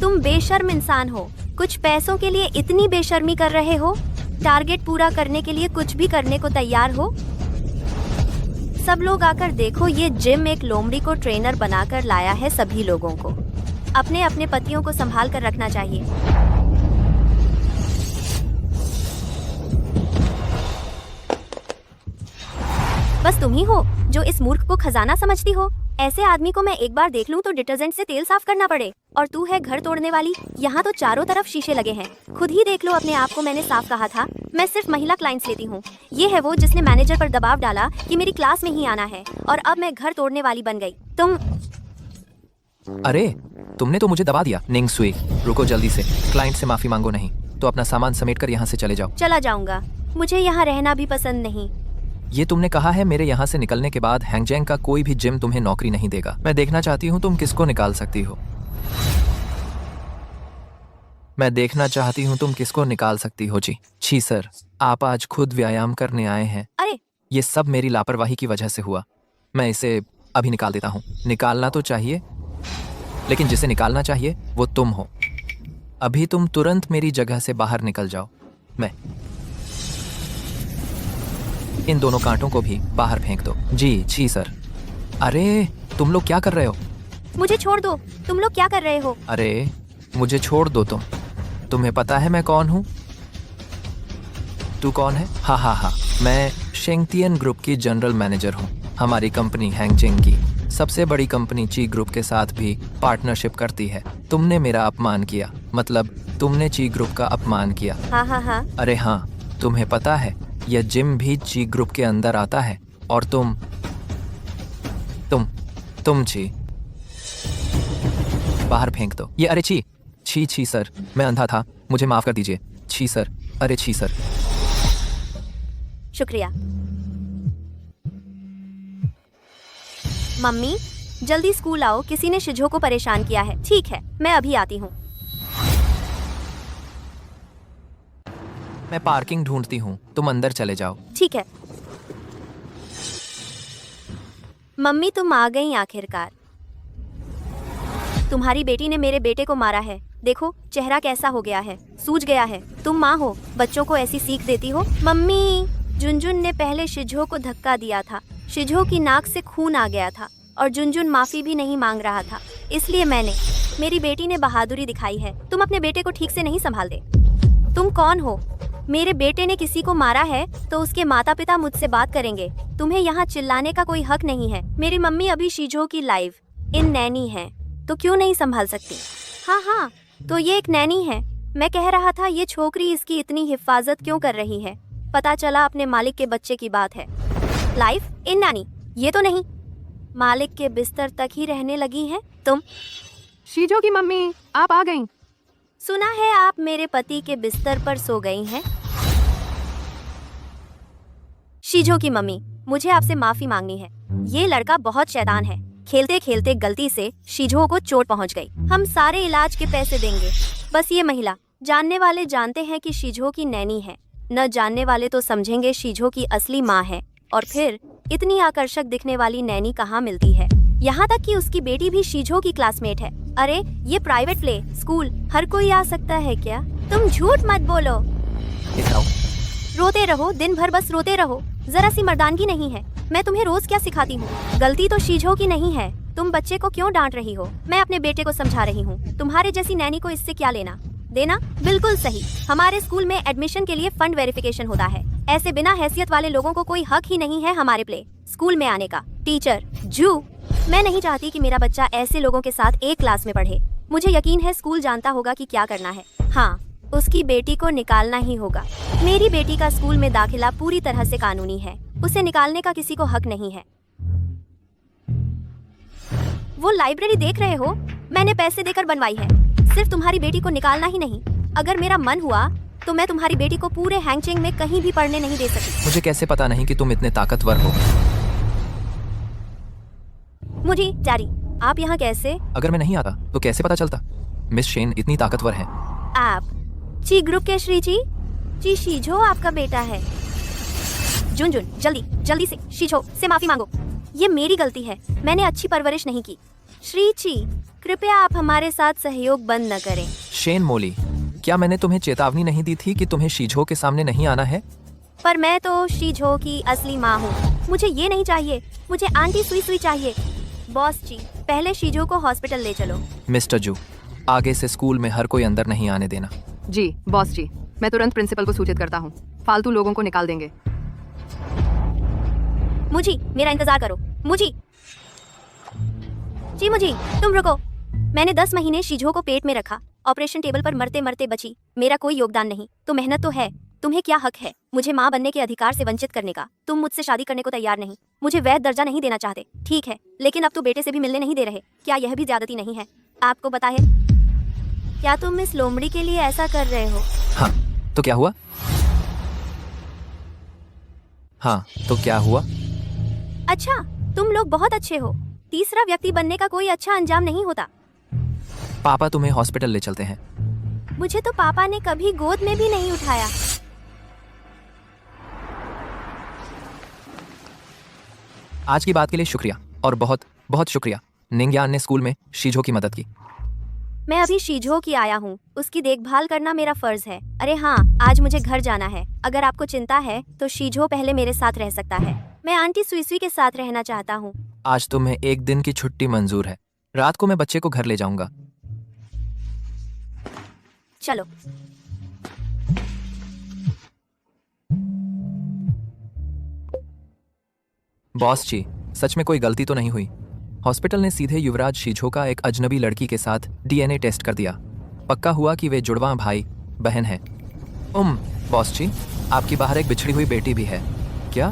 तुम बेशर्म इंसान हो। कुछ पैसों के लिए इतनी बेशर्मी कर रहे हो। टारगेट पूरा करने के लिए कुछ भी करने को तैयार हो। सब लोग आकर देखो, ये जिम एक लोमड़ी को ट्रेनर बनाकर लाया है। सभी लोगों को अपने अपने पतियों को संभाल कर रखना चाहिए। बस तुम ही हो जो इस मूर्ख को खजाना समझती हो। ऐसे आदमी को मैं एक बार देख लूं तो डिटर्जेंट से तेल साफ करना पड़े, और तू है घर तोड़ने वाली। यहाँ तो चारों तरफ शीशे लगे हैं, खुद ही देख लो अपने आप को। मैंने साफ कहा था मैं सिर्फ महिला क्लाइंट्स लेती हूँ। ये है वो जिसने मैनेजर पर दबाव डाला कि मेरी क्लास में ही आना है, और अब मैं घर तोड़ने वाली बन गई। तुम अरे तुमने तो मुझे दबा दिया। निंग सुई, रुको जल्दी से। क्लाइंट से माफी मांगो, नहीं तो अपना सामान समेट कर यहाँ से चले जाओ। चला जाऊंगा, मुझे यहाँ रहना भी पसंद नहीं। ये तुमने कहा है। मेरे यहाँ से निकलने के बाद हैंगजेंग का कोई भी जिम तुम्हें नौकरी नहीं देगा। मैं देखना चाहती हूँ तुम किसको निकाल सकती हो। मैं देखना चाहती हूँ तुम किसको निकाल सकती हो। जी सर, आप आज खुद व्यायाम करने आए हैं। अरे ये सब मेरी लापरवाही की वजह से हुआ। मैं इसे अभी निकाल देता हूँ। निकालना तो चाहिए, लेकिन जिसे निकालना चाहिए वो तुम हो। अभी तुम तुरंत मेरी जगह से बाहर निकल जाओ। मैं इन दोनों कांटों को भी बाहर फेंक दो। जी सर। अरे तुम लोग क्या कर रहे हो? मुझे छोड़ दो। तुम लोग क्या कर रहे हो? अरे मुझे छोड़ दो। तुम्हें पता है मैं कौन हूँ? तू कौन है? हाँ, मैं शेंगतियन ग्रुप की जनरल मैनेजर हूँ। हमारी कंपनी हैंगजेंग की सबसे बड़ी कंपनी ची ग्रुप के साथ भी पार्टनरशिप करती है। तुमने मेरा अपमान किया, मतलब तुमने ची ग्रुप का अपमान किया। हाँ। अरे हाँ, तुम्हें पता है यह जिम भी ची ग्रुप के अंदर आता है, और तुम ची बाहर फेंक दो ये। अरे छी सर, मैं अंधा था, मुझे माफ कर दीजिए। छी सर, अरे छी सर। शुक्रिया। मम्मी जल्दी स्कूल आओ, किसी ने शिजो को परेशान किया है। ठीक है, मैं अभी आती हूँ। मैं पार्किंग ढूंढती हूँ, तुम अंदर चले जाओ। ठीक है। मम्मी तुम आ गई आखिरकार। तुम्हारी बेटी ने मेरे बेटे को मारा है। देखो चेहरा कैसा हो गया है, सूज गया है। तुम माँ हो, बच्चों को ऐसी सीख देती हो। मम्मी जुनजुन ने पहले शिजो को धक्का दिया था। शिजो की नाक से खून आ गया था, और जुनजुन माफी भी नहीं मांग रहा था, इसलिए मेरी बेटी ने बहादुरी दिखाई है। तुम अपने बेटे को ठीक से नहीं संभालते। तुम कौन हो? मेरे बेटे ने किसी को मारा है तो उसके माता पिता मुझसे बात करेंगे। तुम्हें यहाँ चिल्लाने का कोई हक नहीं है। मेरी मम्मी अभी शिजो की लाइव इन नैनी है, तो क्यों नहीं संभाल सकती? हाँ, तो ये एक नैनी है। मैं कह रहा था ये छोकरी इसकी इतनी हिफाजत क्यों कर रही है। पता चला अपने मालिक के बच्चे की बात है। लाइफ इन नानी, ये तो नहीं। मालिक के बिस्तर तक ही रहने लगी हैं तुम। शीजो की मम्मी आप आ गईं। सुना है आप मेरे पति के बिस्तर पर सो गई हैं। शीजो की मम्मी, मुझे आपसे माफी मांगनी है। ये लड़का बहुत शैतान है। खेलते खेलते गलती से शीजो को चोट पहुंच गई। हम सारे इलाज के पैसे देंगे। बस ये महिला, जानने वाले जानते हैं कि शीजो की नैनी है, न जानने वाले तो समझेंगे शीजो की असली माँ है। और फिर इतनी आकर्षक दिखने वाली नैनी कहाँ मिलती है? यहाँ तक कि उसकी बेटी भी शीजो की क्लासमेट है। अरे ये प्राइवेट प्ले स्कूल, हर कोई आ सकता है क्या? तुम झूठ मत बोलो। रोते रहो दिन भर, बस रोते रहो। जरा सी मर्दानगी नहीं है। मैं तुम्हें रोज क्या सिखाती हूँ? गलती तो शीजो की नहीं है। तुम बच्चे को क्यों डांट रही हो? मैं अपने बेटे को समझा रही हूँ। तुम्हारे जैसी नैनी को इससे क्या लेना देना? बिल्कुल सही। हमारे स्कूल में एडमिशन के लिए फंड वेरिफिकेशन होता है। ऐसे बिना हैसियत वाले लोगों को कोई हक ही नहीं है हमारे प्ले स्कूल में आने का। टीचर जू, मैं नहीं चाहती कि मेरा बच्चा ऐसे लोगों के साथ एक क्लास में पढ़े। मुझे यकीन है स्कूल जानता होगा कि क्या करना है। हाँ, उसकी बेटी को निकालना ही होगा। मेरी बेटी का स्कूल में दाखिला पूरी तरह से कानूनी है। उसे निकालने का किसी को हक नहीं है। वो लाइब्रेरी देख रहे हो? मैंने पैसे देकर बनवाई है। सिर्फ तुम्हारी बेटी को निकालना ही नहीं, अगर मेरा मन हुआ तो मैं तुम्हारी बेटी को पूरे हैंगचेंग में कहीं भी पढ़ने नहीं दे सकती। मुझे कैसे पता नहीं कि तुम इतने ताकतवर हो? मुझे जारी, आप यहाँ कैसे? अगर मैं नहीं आता तो कैसे पता चलता? मिस शेन इतनी ताकतवर है। आप ची ग्रुप के श्री जी शीजो आपका बेटा है। जुनजुन जल्दी से शीजो से माफी मांगो। ये मेरी गलती है, मैंने अच्छी परवरिश नहीं की। श्री ची, कृपया आप हमारे साथ सहयोग बंद न करें। शेन मोली, क्या मैंने तुम्हें चेतावनी नहीं दी थी कि तुम्हें शीजो के सामने नहीं आना है? पर मैं तो शीजो की असली माँ हूँ। मुझे ये नहीं चाहिए, मुझे आंटी सुई चाहिए। बॉस जी, पहले शीजो को हॉस्पिटल ले चलो। मिस्टर जू, आगे से स्कूल में हर कोई अंदर नहीं आने देना। जी बॉस जी, मैं तुरंत प्रिंसिपल को सूचित करता हूँ। फालतू लोगों को निकाल देंगे। मुझे मेरा इंतजार करो। मुझे जी मुझे, तुम रुको। मैंने 10 महीने शीजो को पेट में रखा, ऑपरेशन टेबल पर मरते मरते बची। मेरा कोई योगदान नहीं, तो मेहनत तो है। तुम्हें क्या हक है मुझे माँ बनने के अधिकार से वंचित करने का? तुम मुझसे शादी करने को तैयार नहीं, मुझे वैध दर्जा नहीं देना चाहते, ठीक है, लेकिन अब तो बेटे से भी मिलने नहीं दे रहे। क्या यह भी ज्यादती नहीं है? आपको पता है क्या तुम इस लोमड़ी के लिए ऐसा कर रहे हो? हाँ तो क्या हुआ? हाँ तो क्या हुआ? अच्छा, तुम लोग बहुत अच्छे हो। तीसरा व्यक्ति बनने का कोई अच्छा अंजाम नहीं होता। पापा तुम्हें हॉस्पिटल ले चलते हैं। मुझे तो पापा ने कभी गोद में भी नहीं उठाया। आज की बात के लिए शुक्रिया, और बहुत बहुत शुक्रिया। निंगयान ने स्कूल में शीजो की मदद की। मैं अभी शीजो की आया हूँ, उसकी देखभाल करना मेरा फर्ज है। अरे हाँ, आज मुझे घर जाना है। अगर आपको चिंता है तो शीजो पहले मेरे साथ रह सकता है। मैं आंटी सुई के साथ रहना चाहता हूँ। आज तुम्हें एक दिन की छुट्टी मंजूर है। रात को मैं बच्चे को घर ले जाऊंगा। चलो। बॉस जी, सच में कोई गलती तो नहीं हुई? हॉस्पिटल ने सीधे युवराज शीजो का एक अजनबी लड़की के साथ डीएनए टेस्ट कर दिया। पक्का हुआ कि वे जुड़वां भाई बहन हैं। बॉस जी, आपकी बाहर एक बिछड़ी हुई बेटी भी है क्या?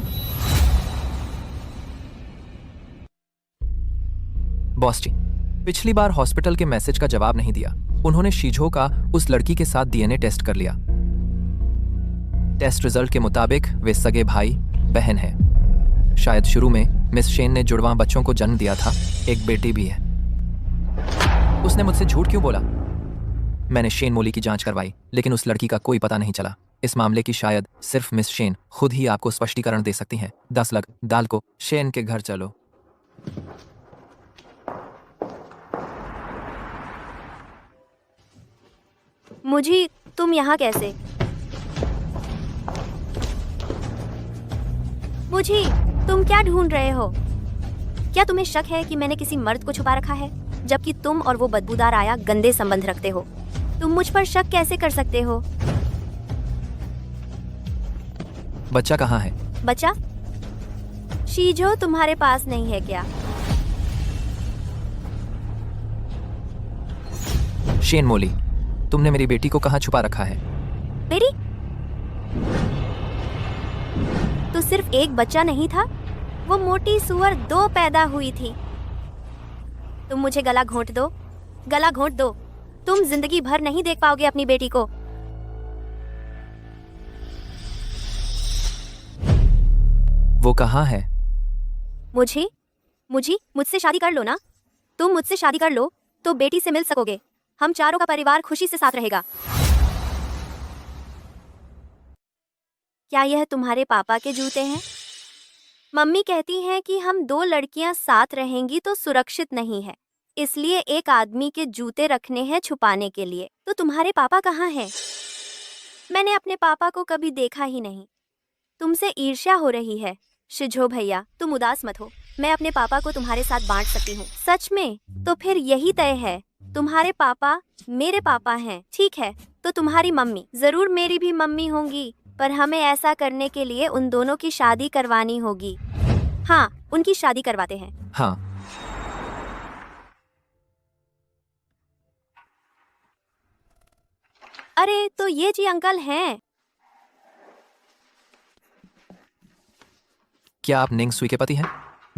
बॉस जी, पिछली बार हॉस्पिटल के मैसेज का जवाब नहीं दिया। उन्होंने शीजो का उस लड़की के साथ डीएनए टेस्ट कर लिया। टेस्ट रिजल्ट के मुताबिक वे सगे भाई बहन हैं। शायद शुरू में मिस शेन ने जुड़वां बच्चों को जन्म दिया था, एक बेटी भी है। उसने मुझसे झूठ क्यों बोला? मैंने शेन मोली की जांच करवाई, लेकिन उस लड़की का कोई पता नहीं चला। इस मामले की शायद सिर्फ मिस शेन खुद ही आपको स्पष्टीकरण दे सकती हैं। 10 लाख दाल को शेन के घर चलो। मुझे, तुम यहाँ कैसे? मुझे, तुम क्या ढूंढ रहे हो? क्या तुम्हें शक है कि मैंने किसी मर्द को छुपा रखा है, जबकि तुम और वो बदबूदार आया गंदे संबंध रखते हो? तुम मुझ पर शक कैसे कर सकते हो? बच्चा कहाँ है? बच्चा? शीजो तुम्हारे पास नहीं है क्या? शेन मोली, तुमने मेरी बेटी को कहाँ छुपा रखा है? मेरी? तो सिर्फ एक बच्चा नहीं था, वो मोटी सुअर 2 पैदा हुई थी। तुम मुझे गला घोंट दो, गला घोंट दो। तुम जिंदगी भर नहीं देख पाओगे अपनी बेटी को। वो कहाँ है? मुझसे शादी कर लो ना। तुम मुझसे शादी कर लो तो बेटी से मिल सकोगे। हम चारों का परिवार खुशी से साथ रहेगा। क्या यह तुम्हारे पापा के जूते हैं? मम्मी कहती हैं कि हम 2 लड़कियां साथ रहेंगी तो सुरक्षित नहीं है, इसलिए एक आदमी के जूते रखने हैं छुपाने के लिए। तो तुम्हारे पापा कहाँ हैं? मैंने अपने पापा को कभी देखा ही नहीं। तुमसे ईर्ष्या हो रही है। शिजो भैया, तुम उदास मत हो। मैं अपने पापा को तुम्हारे साथ बांट सकती हूँ। सच में? तो फिर यही तय है, तुम्हारे पापा मेरे पापा हैं। ठीक है, तो तुम्हारी मम्मी जरूर मेरी भी मम्मी होंगी, पर हमें ऐसा करने के लिए उन दोनों की शादी करवानी होगी। हाँ, उनकी शादी करवाते हैं। हाँ। अरे तो ये जी अंकल हैं। क्या आप निंग सुई के पति हैं?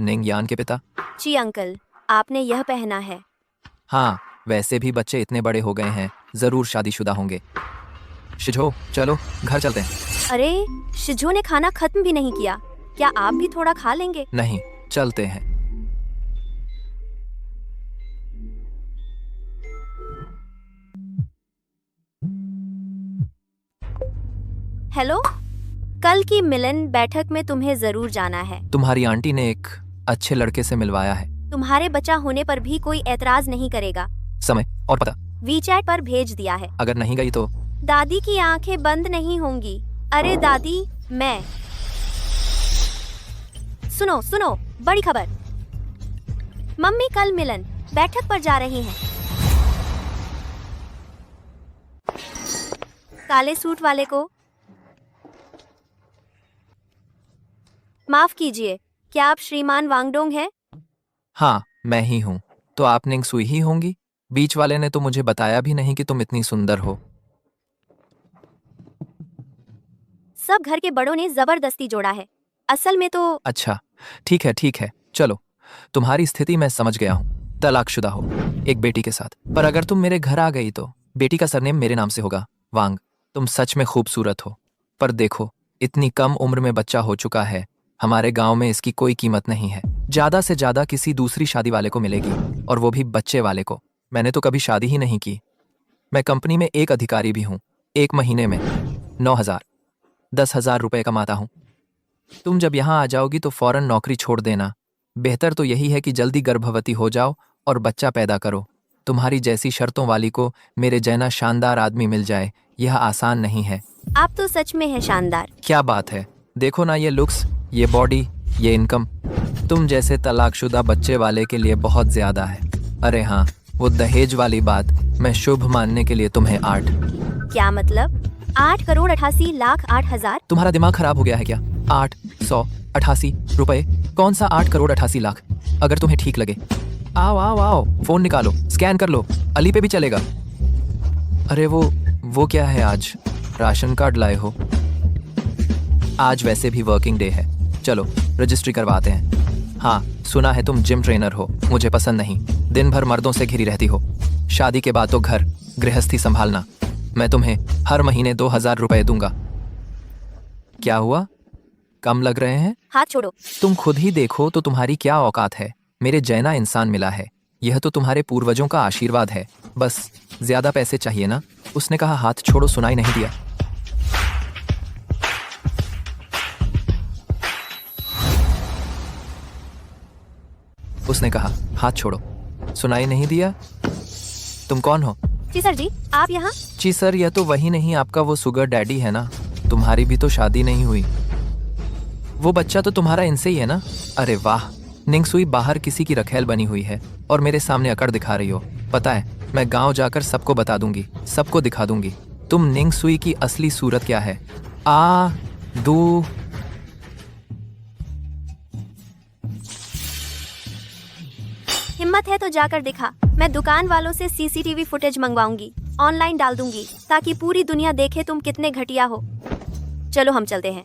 निंग यान के पिता? जी अंकल, आपने यह पहना है। हाँ, वैसे भी बच्चे इतने बड़े हो गए हैं, जरूर शादीशुदा होंगे। शिजो, चलो घर चलते हैं। अरे, शिजो ने खाना खत्म भी नहीं किया। क्या आप भी थोड़ा खा लेंगे? नहीं, चलते हैं। हेलो, कल की मिलन बैठक में तुम्हें जरूर जाना है। तुम्हारी आंटी ने एक अच्छे लड़के से मिलवाया है। तुम्हारे बच्चा होने पर भी कोई एतराज नहीं करेगा। समय और पता वीचैट पर भेज दिया है। अगर नहीं गई तो? दादी की आंखें बंद नहीं होंगी। अरे दादी, मैं सुनो सुनो, बड़ी खबर। मम्मी कल मिलन बैठक पर जा रही हैं। काले सूट वाले को माफ कीजिए, क्या आप श्रीमान वांगडोंग हैं? हाँ, मैं ही हूँ। तो आप निंग सुई ही होंगी। बीच वाले ने तो मुझे बताया भी नहीं कि तुम इतनी सुंदर हो। सब घर के बड़ों ने जबरदस्ती जोड़ा है। असल में तो अच्छा, ठीक है, चलो। तुम्हारी स्थिति मैं समझ गया हूँ। तलाकशुदा हो, एक बेटी के साथ। पर अगर तुम मेरे घर आ गई तो बेटी का सरनेम मेरे नाम से होगा, वांग। तुम सच में खूबसूरत हो, पर देखो, इतनी कम उम्र में बच्चा हो चुका है। हमारे गांव में इसकी कोई कीमत नहीं है। ज्यादा से ज्यादा किसी दूसरी शादी वाले को मिलेगी, और वो भी बच्चे वाले को। मैंने तो कभी शादी ही नहीं की। मैं कंपनी में एक अधिकारी भी हूँ। एक महीने में 9,000 10,000 रुपए कमाता हूँ। तुम जब यहाँ आ जाओगी तो फौरन नौकरी छोड़ देना। बेहतर तो यही है कि जल्दी गर्भवती हो जाओ और बच्चा पैदा करो। तुम्हारी जैसी शर्तों वाली को मेरे जैना शानदार आदमी मिल जाए, यह आसान नहीं है। आप तो सच में है शानदार। क्या बात है, देखो ना, ये लुक्स, ये बॉडी, ये इनकम। तुम जैसे तलाकशुदा बच्चे वाले के लिए बहुत ज्यादा है। अरे हाँ, वो दहेज वाली बात, मैं शुभ मानने के लिए तुम्हें 8। क्या मतलब? 8,88,08,000? तुम्हारा दिमाग खराब हो गया है क्या? 888 रुपए? कौन सा 8,88,00,000? अगर तुम्हें ठीक लगे। आओ आओ आओ, फोन निकालो, स्कैन कर लो, अली पे भी चलेगा। अरे वो क्या है, आज राशन कार्ड लाए हो? आज वैसे भी वर्किंग डे है, चलो रजिस्ट्री करवाते हैं। हाँ, सुना है तुम जिम ट्रेनर हो, मुझे पसंद नहीं। दिन भर मर्दों से घिरी रहती हो। शादी के बाद तो घर गृहस्थी संभालना। मैं तुम्हें हर महीने 2,000 रुपए दूंगा। क्या हुआ, कम लग रहे हैं? हाथ छोड़ो। तुम खुद ही देखो तो तुम्हारी क्या औकात है। मेरे जैना इंसान मिला है, यह तो तुम्हारे पूर्वजों का आशीर्वाद है। बस ज्यादा पैसे चाहिए ना? उसने कहा हाथ छोड़ो, सुनाई नहीं दिया? उसने कहा हाथ छोड़ो, सुनाई नहीं दिया? तुम कौन हो? जी सर जी, आप यहाँ? जी सर, यह तो वही नहीं, आपका वो सुगर डैडी है ना? तुम्हारी भी तो शादी नहीं हुई। वो बच्चा तो तुम्हारा इनसे ही है ना? अरे वाह, निंगसुई बाहर किसी की रखेल बनी हुई है और मेरे सामने अकड़ दिखा रही हो। पता है, मैं गांव जाकर सबको बता दूंगी, सबको दिखा दूंगी तुम निंगसुई की असली सूरत क्या है। आ दू हिम्मत है तो जाकर दिखा। मैं दुकान वालों से सीसीटीवी फुटेज मंगवाऊंगी, ऑनलाइन डाल दूंगी, ताकि पूरी दुनिया देखे तुम कितने घटिया हो। चलो हम चलते हैं।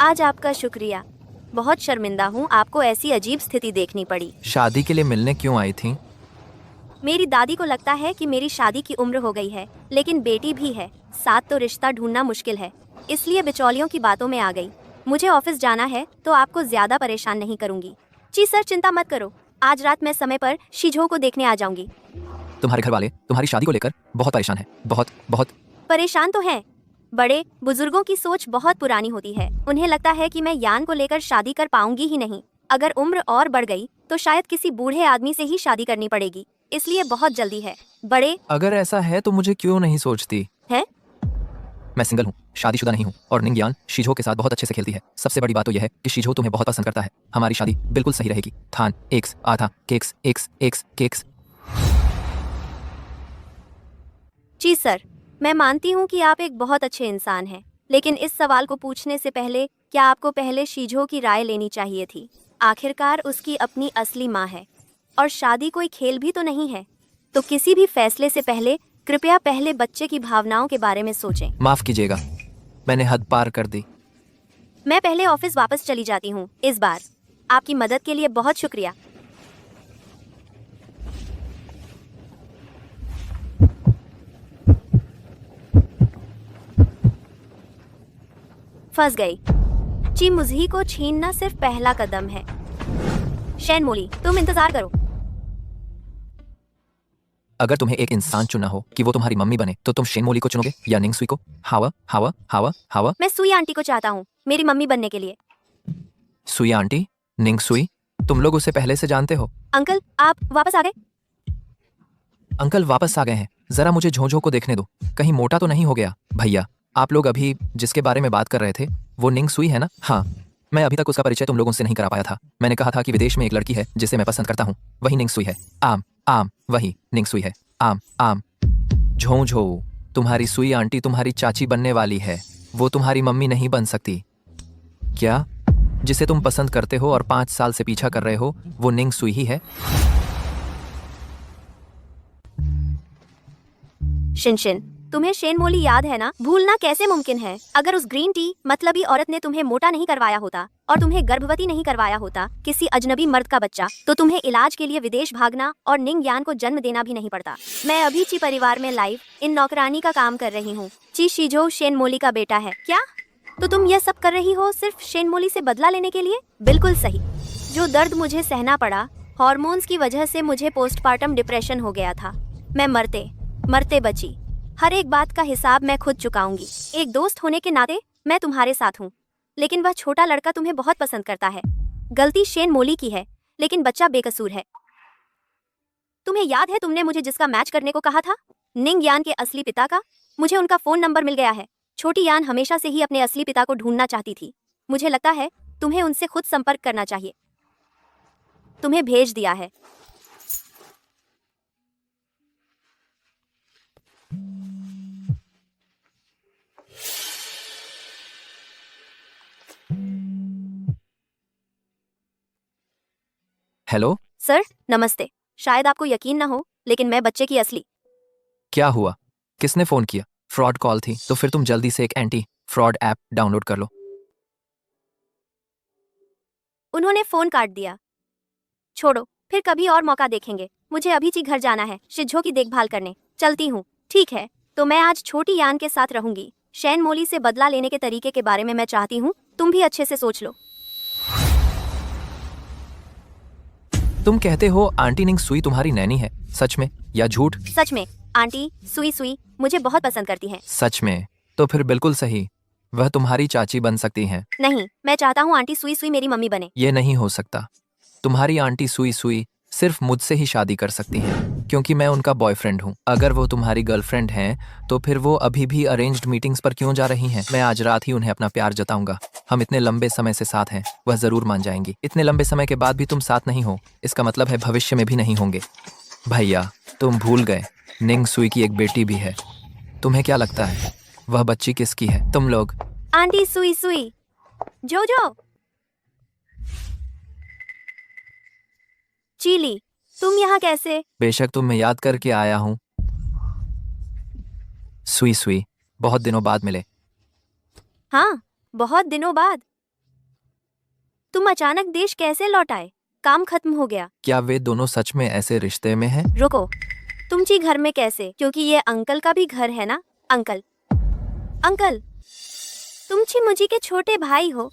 आज आपका शुक्रिया। बहुत शर्मिंदा हूँ आपको ऐसी अजीब स्थिति देखनी पड़ी। शादी के लिए मिलने क्यों आई थी? मेरी दादी को लगता है कि मेरी शादी की उम्र हो गई है, लेकिन बेटी भी है साथ, तो रिश्ता ढूंढना मुश्किल है, इसलिए बिचौलियों की बातों में आ गई। मुझे ऑफिस जाना है तो आपको ज्यादा परेशान नहीं करूंगी। जी सर, चिंता मत करो, आज रात मैं समय पर शीझो को देखने आ जाऊंगी। तुम्हारे घर वाले तुम्हारी शादी को लेकर बहुत परेशान है। बहुत बहुत परेशान तो हैं। बड़े बुजुर्गों की सोच बहुत पुरानी होती है। उन्हें लगता है कि मैं यान को लेकर शादी कर पाऊंगी ही नहीं। अगर उम्र और बढ़ गई तो शायद किसी बूढ़े आदमी से ही शादी करनी पड़ेगी, इसलिए बहुत जल्दी है। बड़े, अगर ऐसा है तो मुझे क्यों नहीं सोचती? है? मैं सिंगल हूँ, शादीशुदा नहीं हूँ, और निंगयान शीझो के साथ बहुत अच्छे से खेलती है। सबसे बड़ी बात तो यह है कि शीझो तुम्हें बहुत पसंद करता है। हमारी शादी बिल्कुल सही रहेगी। थान एक्स आधा केक्स एक्स एक्स केक्स। जी सर, मैं मानती हूँ कि आप एक बहुत अच्छे इंसान हैं, लेकिन इस सवाल को पूछने से पहले क्या आपको पहले शीझो की राय लेनी चाहिए थी? आखिरकार उसकी अपनी असली माँ है, और शादी कोई खेल भी तो नहीं है। तो किसी भी फैसले से पहले कृपया पहले बच्चे की भावनाओं के बारे में सोचें। माफ कीजिएगा, मैंने हद पार कर दी। मैं पहले ऑफिस वापस चली जाती हूँ इस बार। आपकी मदद के लिए बहुत शुक्रिया। फंस गई। जी, मुझी को छीनना सिर्फ पहला कदम है। शैनमोली, तुम इंतजार करो। अगर तुम्हें एक इंसान चुनना हो कि वो तुम्हारी मम्मी बने तो तुम शेनमोली को चुनोगे या निंगसुई को? हावा हावा हावा हावा। मैं सुई आंटी को चाहता हूँ मेरी मम्मी बनने के लिए। सुई आंटी? निंगसुई? तुम लोग उसे पहले से जानते हो? अंकल, आप वापस आ गए? अंकल वापस आ गए हैं। जरा मुझे झोंझो को देखने दो, कहीं मोटा तो नहीं हो गया। भैया, आप लोग अभी जिसके बारे में बात कर रहे थे वो निंगसुई है ना? हाँ, मैं अभी तक उसका परिचय तुम लोगों से नहीं करा पाया था। मैंने कहा था कि विदेश में एक लड़की है जिसे मैं पसंद करता हूँ, वही निंगसुई है। आम आम, वही निंगसुई है। आम आम। झोंझो, तुम्हारी सुई आंटी तुम्हारी चाची बनने वाली है। वो तुम्हारी मम्मी नहीं बन सकती। क्या? जिसे तुम पसंद करते हो और 5 साल से पीछा कर रहे हो, वो निंग सुई ही है? शिनशिन, तुम्हें शेन मोली याद है ना? भूलना कैसे मुमकिन है? अगर उस ग्रीन टी मतलबी औरत ने तुम्हें मोटा नहीं करवाया होता और तुम्हें गर्भवती नहीं करवाया होता, किसी अजनबी मर्द का बच्चा, तो तुम्हें इलाज के लिए विदेश भागना और निंग यान को जन्म देना भी नहीं पड़ता। मैं अभी ची परिवार में लाइव इन नौकरानी का काम कर रही हूँ। ची शिजो शेन मोली का बेटा है। क्या? तो तुम यह सब कर रही हो सिर्फ शेन मोली से बदला लेने के लिए? बिल्कुल सही। जो दर्द मुझे सहना पड़ा हॉर्मोन्स की वजह से, मुझे पोस्टपार्टम डिप्रेशन हो गया था। मैं मरते मरते बची। हर एक बात का हिसाब मैं खुद चुकाऊंगी। एक दोस्त होने के नाते मैं तुम्हारे साथ हूँ, लेकिन वह छोटा लड़का तुम्हें बहुत पसंद करता है। गलती शेन मोली की है, लेकिन बच्चा बेकसूर है। तुम्हें याद है तुमने मुझे जिसका मैच करने को कहा था? निंग यान के असली पिता का। मुझे उनका फोन नंबर मिल गया है। छोटी यान हमेशा से ही अपने असली पिता को ढूंढना चाहती थी। मुझे लगता है तुम्हें उनसे खुद संपर्क करना चाहिए। तुम्हें भेज दिया है। हेलो? सर नमस्ते। शायद आपको यकीन न हो, लेकिन मैं बच्चे की असली। क्या हुआ? किसने फोन किया? फ्रॉड कॉल थी। तो फिर तुम जल्दी से एक एंटी फ्रॉड ऐप डाउनलोड कर लो। उन्होंने फोन काट दिया। छोड़ो, फिर कभी और मौका देखेंगे। मुझे अभी ची घर जाना है, शिज्जो की देखभाल करने। चलती हूँ। ठीक है, तो मैं आज छोटी यान के साथ रहूंगी। शेन मोली से बदला लेने के तरीके के बारे में मैं चाहती हूँ तुम भी अच्छे से सोच लो। तुम कहते हो आंटी निंग सुई तुम्हारी नैनी है? सच में या झूठ? सच में। आंटी सुई सुई मुझे बहुत पसंद करती हैं। सच में? तो फिर बिल्कुल सही, वह तुम्हारी चाची बन सकती हैं। नहीं, मैं चाहता हूँ आंटी सुई सुई मेरी मम्मी बने। ये नहीं हो सकता। तुम्हारी आंटी सुई सुई सिर्फ मुझसे ही शादी कर सकती हैं, क्योंकि मैं उनका बॉयफ्रेंड हूँ। अगर वो तुम्हारी गर्लफ्रेंड हैं, तो फिर वो अभी भी अरेंज्ड मीटिंग्स पर क्यों जा रही हैं? मैं आज रात ही उन्हें अपना प्यार जताऊंगा। हम इतने लंबे समय से साथ हैं, वह जरूर मान जाएंगी। इतने लंबे समय के बाद भी तुम साथ नहीं हो, इसका मतलब है भविष्य में भी नहीं होंगे। भैया, तुम भूल गए, निंग सुई की एक बेटी भी है। तुम्हें क्या लगता है वह बच्ची किसकी है? तुम लोग। आंटी सुई सुई। जोजो। चीली, तुम यहाँ कैसे? बेशक तुम्हें याद करके आया हूँ। सुई सुई, बहुत दिनों बाद मिले। हाँ, बहुत दिनों बाद। तुम अचानक देश कैसे लौट आए? काम खत्म हो गया? क्या वे दोनों सच में ऐसे रिश्ते में हैं? रुको, तुम ची घर में कैसे? क्योंकि ये अंकल का भी घर है ना? अंकल, अंकल, तुम ची मुझी के छोटे भाई हो।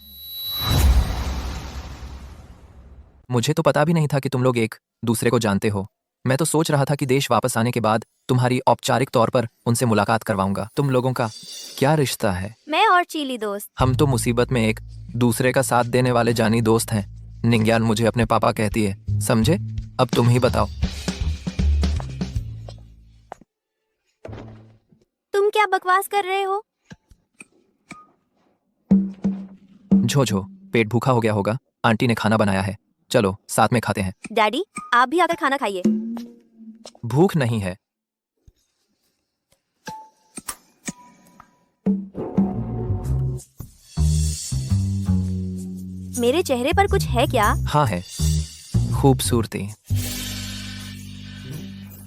मुझे तो पता भी नहीं था कि तुम लोग एक दूसरे को जानते हो। मैं तो सोच रहा था कि देश वापस आने के बाद तुम्हारी औपचारिक तौर पर उनसे मुलाकात करवाऊंगा। तुम लोगों का क्या रिश्ता है? मैं और चीली दोस्त। हम तो मुसीबत में एक दूसरे का साथ देने वाले जानी दोस्त हैं। निंग्यान मुझे अपने पापा कहती है, समझे? अब तुम ही बताओ। तुम क्या बकवास कर रहे हो? झोझो, पेट भूखा हो गया होगा। आंटी ने खाना बनाया है, चलो साथ में खाते हैं। डैडी, आप भी आकर खाना खाइए। भूख नहीं है। मेरे चेहरे पर कुछ है क्या? हाँ है, खूबसूरती।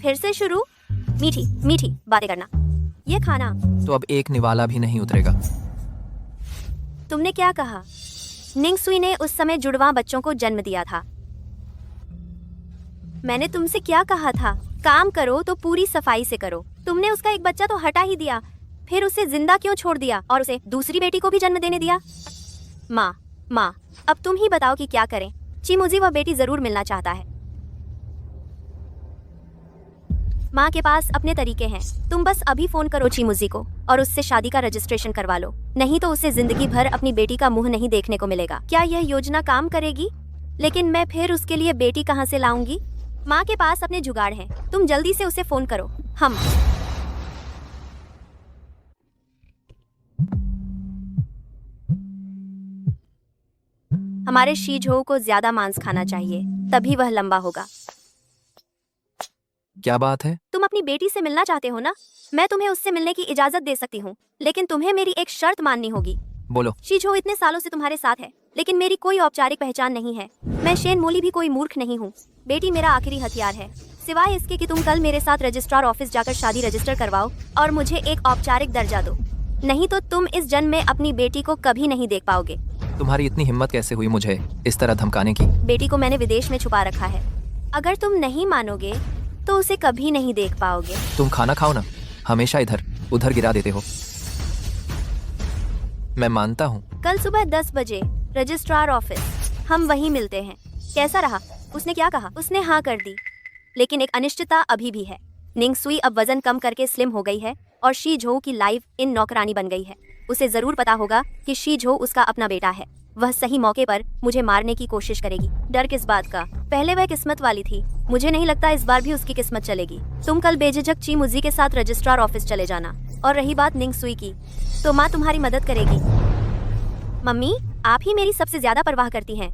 फिर से शुरू? मीठी मीठी बातें करना। ये खाना। तो अब एक निवाला भी नहीं उतरेगा। तुमने क्या कहा? निंग सुई ने उस समय जुड़वा बच्चों को जन्म दिया था। मैंने तुमसे क्या कहा था? काम करो तो पूरी सफाई से करो। तुमने उसका एक बच्चा तो हटा ही दिया, फिर उसे जिंदा क्यों छोड़ दिया और उसे दूसरी बेटी को भी जन्म देने दिया? माँ, अब तुम ही बताओ कि क्या करें। चिमुजी वह बेटी जरूर मिलना चाहता है। माँ के पास अपने तरीके हैं। तुम बस अभी फोन करो चिमुजी को और उससे शादी का रजिस्ट्रेशन करवा लो, नहीं तो उसे जिंदगी भर अपनी बेटी का मुंह नहीं देखने को मिलेगा। क्या यह योजना काम करेगी? लेकिन मैं फिर उसके लिए बेटी कहाँ से लाऊंगी? माँ के पास अपने जुगाड़ हैं। तुम जल्दी से उसे फोन करो। हमारे शीझो को ज्यादा मांस खाना चाहिए, तभी वह लंबा होगा। क्या बात है? तुम अपनी अपनी बेटी से मिलना चाहते हो ना? मैं तुम्हें उससे मिलने की इजाजत दे सकती हूँ, लेकिन तुम्हें मेरी एक शर्त माननी होगी। बोलो। शीजो इतने सालों से तुम्हारे साथ है, लेकिन मेरी कोई औपचारिक पहचान नहीं है। मैं शेन मोली भी कोई मूर्ख नहीं हूँ। बेटी मेरा आखिरी हथियार है, सिवाय इसके कि तुम कल मेरे साथ रजिस्ट्रार ऑफिस जाकर शादी रजिस्टर करवाओ और मुझे एक औपचारिक दर्जा दो, नहीं तो तुम इस जन्म में अपनी बेटी को कभी नहीं देख पाओगे। तुम्हारी इतनी हिम्मत कैसे हुई मुझे इस तरह धमकाने की? बेटी को मैंने विदेश में छुपा रखा है। अगर तुम नहीं मानोगे तो उसे कभी नहीं देख पाओगे। तुम खाना खाओ ना, हमेशा इधर उधर गिरा देते हो। मैं मानता हूँ। कल सुबह 10 बजे रजिस्ट्रार ऑफिस, हम वहीं मिलते हैं। कैसा रहा? उसने क्या कहा? उसने हाँ कर दी, लेकिन एक अनिश्चितता अभी भी है। निंग सुई अब वजन कम करके स्लिम हो गई है और शी झो की लाइफ इन नौकरानी बन गई है। उसे जरूर पता होगा कि शी झो उसका अपना बेटा है। वह सही मौके पर मुझे मारने की कोशिश करेगी। डर किस बात का? पहले वह किस्मत वाली थी, मुझे नहीं लगता इस बार भी उसकी किस्मत चलेगी। तुम कल बेझिझक ची मुजी के साथ रजिस्ट्रार ऑफिस चले जाना। और रही बात निंग सुई की, तो माँ तुम्हारी मदद करेगी। मम्मी, आप ही मेरी सबसे ज्यादा परवाह करती हैं।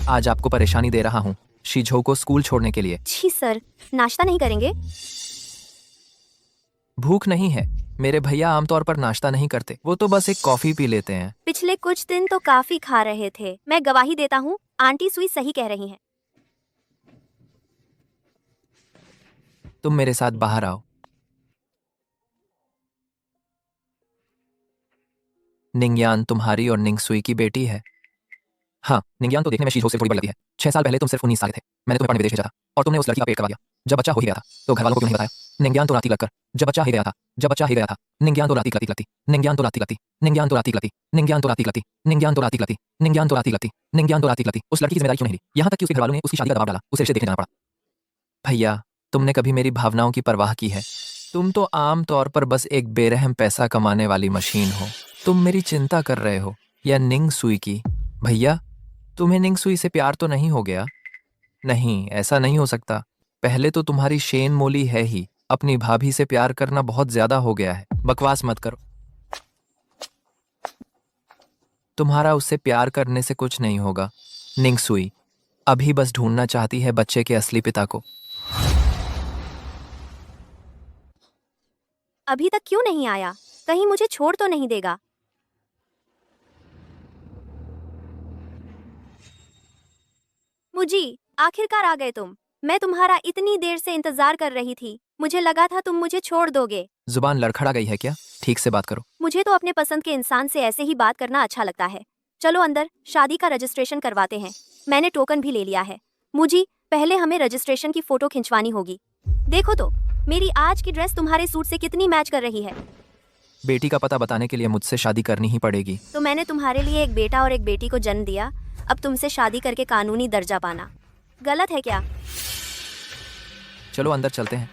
आज आपको परेशानी दे रहा हूँ शीझो को स्कूल छोड़ने के लिए। छी सर, नाश्ता नहीं करेंगे? भूख नहीं है। मेरे भैया आमतौर पर नाश्ता नहीं करते, वो तो बस एक कॉफी पी लेते हैं। पिछले कुछ दिन तो काफी खा रहे थे। मैं गवाही देता हूँ, आंटी सुई सही कह रही हैं। तुम मेरे साथ बाहर आओ। निंगयान तुम्हारी और निंग सुई की बेटी है। हाँ, निंगयान तो देखने में शीझो से थोड़ी बड़ी लगती है। 6 साल पहले तुम सिर्फ 19 साल थे। मैंने तुम्हें पढ़ने विदेश भेजा था और तुमने उस लड़की का पेट करवा दिया। जब बच्चा हो ही गया था तो घर वालों को क्यों नहीं बताया? निंगयान तो राती लगकर जब बच्चा ही गया था। निंगयान तो राती लगती। निंगयान तो राती लगती। निंगयान तो राती लगती। निंगयान तो राती लगती। निंगयान तो राती लगती। निंगयान तो राती लगती। निंगयान तो राती लगती। उस लड़की की जिम्मेदारी क्यों नहीं ली? यहाँ तक कि उसके घर वालों ने उसकी शादी का दबाव डाला, उसे रिश्ते देखने जाना पड़ा। भैया, तुमने कभी मेरी भावनाओं की परवाह की है? तुम तो आम तौर पर बस एक बेरहम पैसा कमाने वाली मशीन हो। तुम मेरी चिंता कर रहे हो या निंग सुई की? भैया, तुम्हें निंग सुई से प्यार तो नहीं हो गया? नहीं, ऐसा नहीं हो सकता। पहले तो तुम्हारी शेन मोली है ही, अपनी भाभी से प्यार करना बहुत ज्यादा हो गया है। बकवास मत करो। तुम्हारा उससे प्यार करने से कुछ नहीं होगा। निंग सुई अभी बस ढूंढना चाहती है बच्चे के असली पिता को। अभी तक क्यों नहीं आया? कहीं मुझे छोड़ तो नहीं देगा? मुझी, आखिरकार आ गए तुम। मैं तुम्हारा इतनी देर से इंतजार कर रही थी। मुझे लगा था तुम मुझे छोड़ दोगे। जुबान लड़खड़ा गई है क्या? ठीक से बात करो। मुझे तो अपने पसंद के इंसान से ऐसे ही बात करना अच्छा लगता है। चलो अंदर, शादी का रजिस्ट्रेशन करवाते हैं। मैंने टोकन भी ले लिया है। मुझी, पहले हमें रजिस्ट्रेशन की फोटो खिंचवानी होगी। देखो तो, मेरी आज की ड्रेस तुम्हारे सूट से कितनी मैच कर रही है। बेटी का पता बताने के लिए मुझसे शादी करनी ही पड़ेगी। तो मैंने तुम्हारे लिए एक बेटा और एक बेटी को जन्म दिया, अब तुमसे शादी करके कानूनी दर्जा पाना गलत है क्या? चलो अंदर चलते हैं।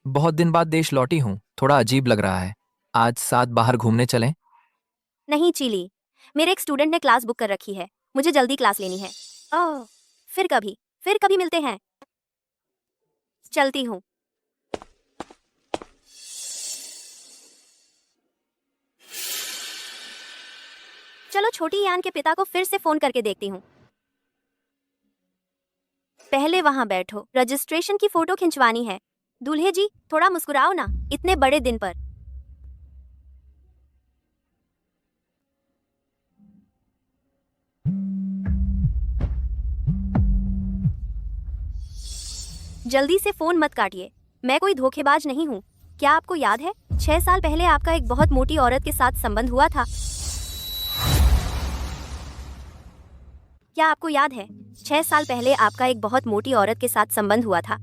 बहुत दिन बाद देश लौटी हूँ, थोड़ा अजीब लग रहा है। आज साथ बाहर घूमने चलें? नहीं चीली, मेरे एक स्टूडेंट ने क्लास बुक कर रखी है, मुझे जल्दी क्लास लेनी है। ओह, फिर कभी मिलते हैं। चलती हूँ। चलो छोटी यान के पिता को फिर से फोन करके देखती हूँ। पहले वहां बैठो, रजिस्ट्रेशन की फोटो खिंचवानी है। दूल्हे जी, थोड़ा मुस्कुराओ ना, इतने बड़े दिन पर। जल्दी से फोन मत काटिए, मैं कोई धोखेबाज नहीं हूँ। क्या आपको याद है 6 साल पहले आपका एक बहुत मोटी औरत के साथ संबंध हुआ था? क्या आपको याद है 6 साल पहले आपका एक बहुत मोटी औरत के साथ संबंध हुआ था?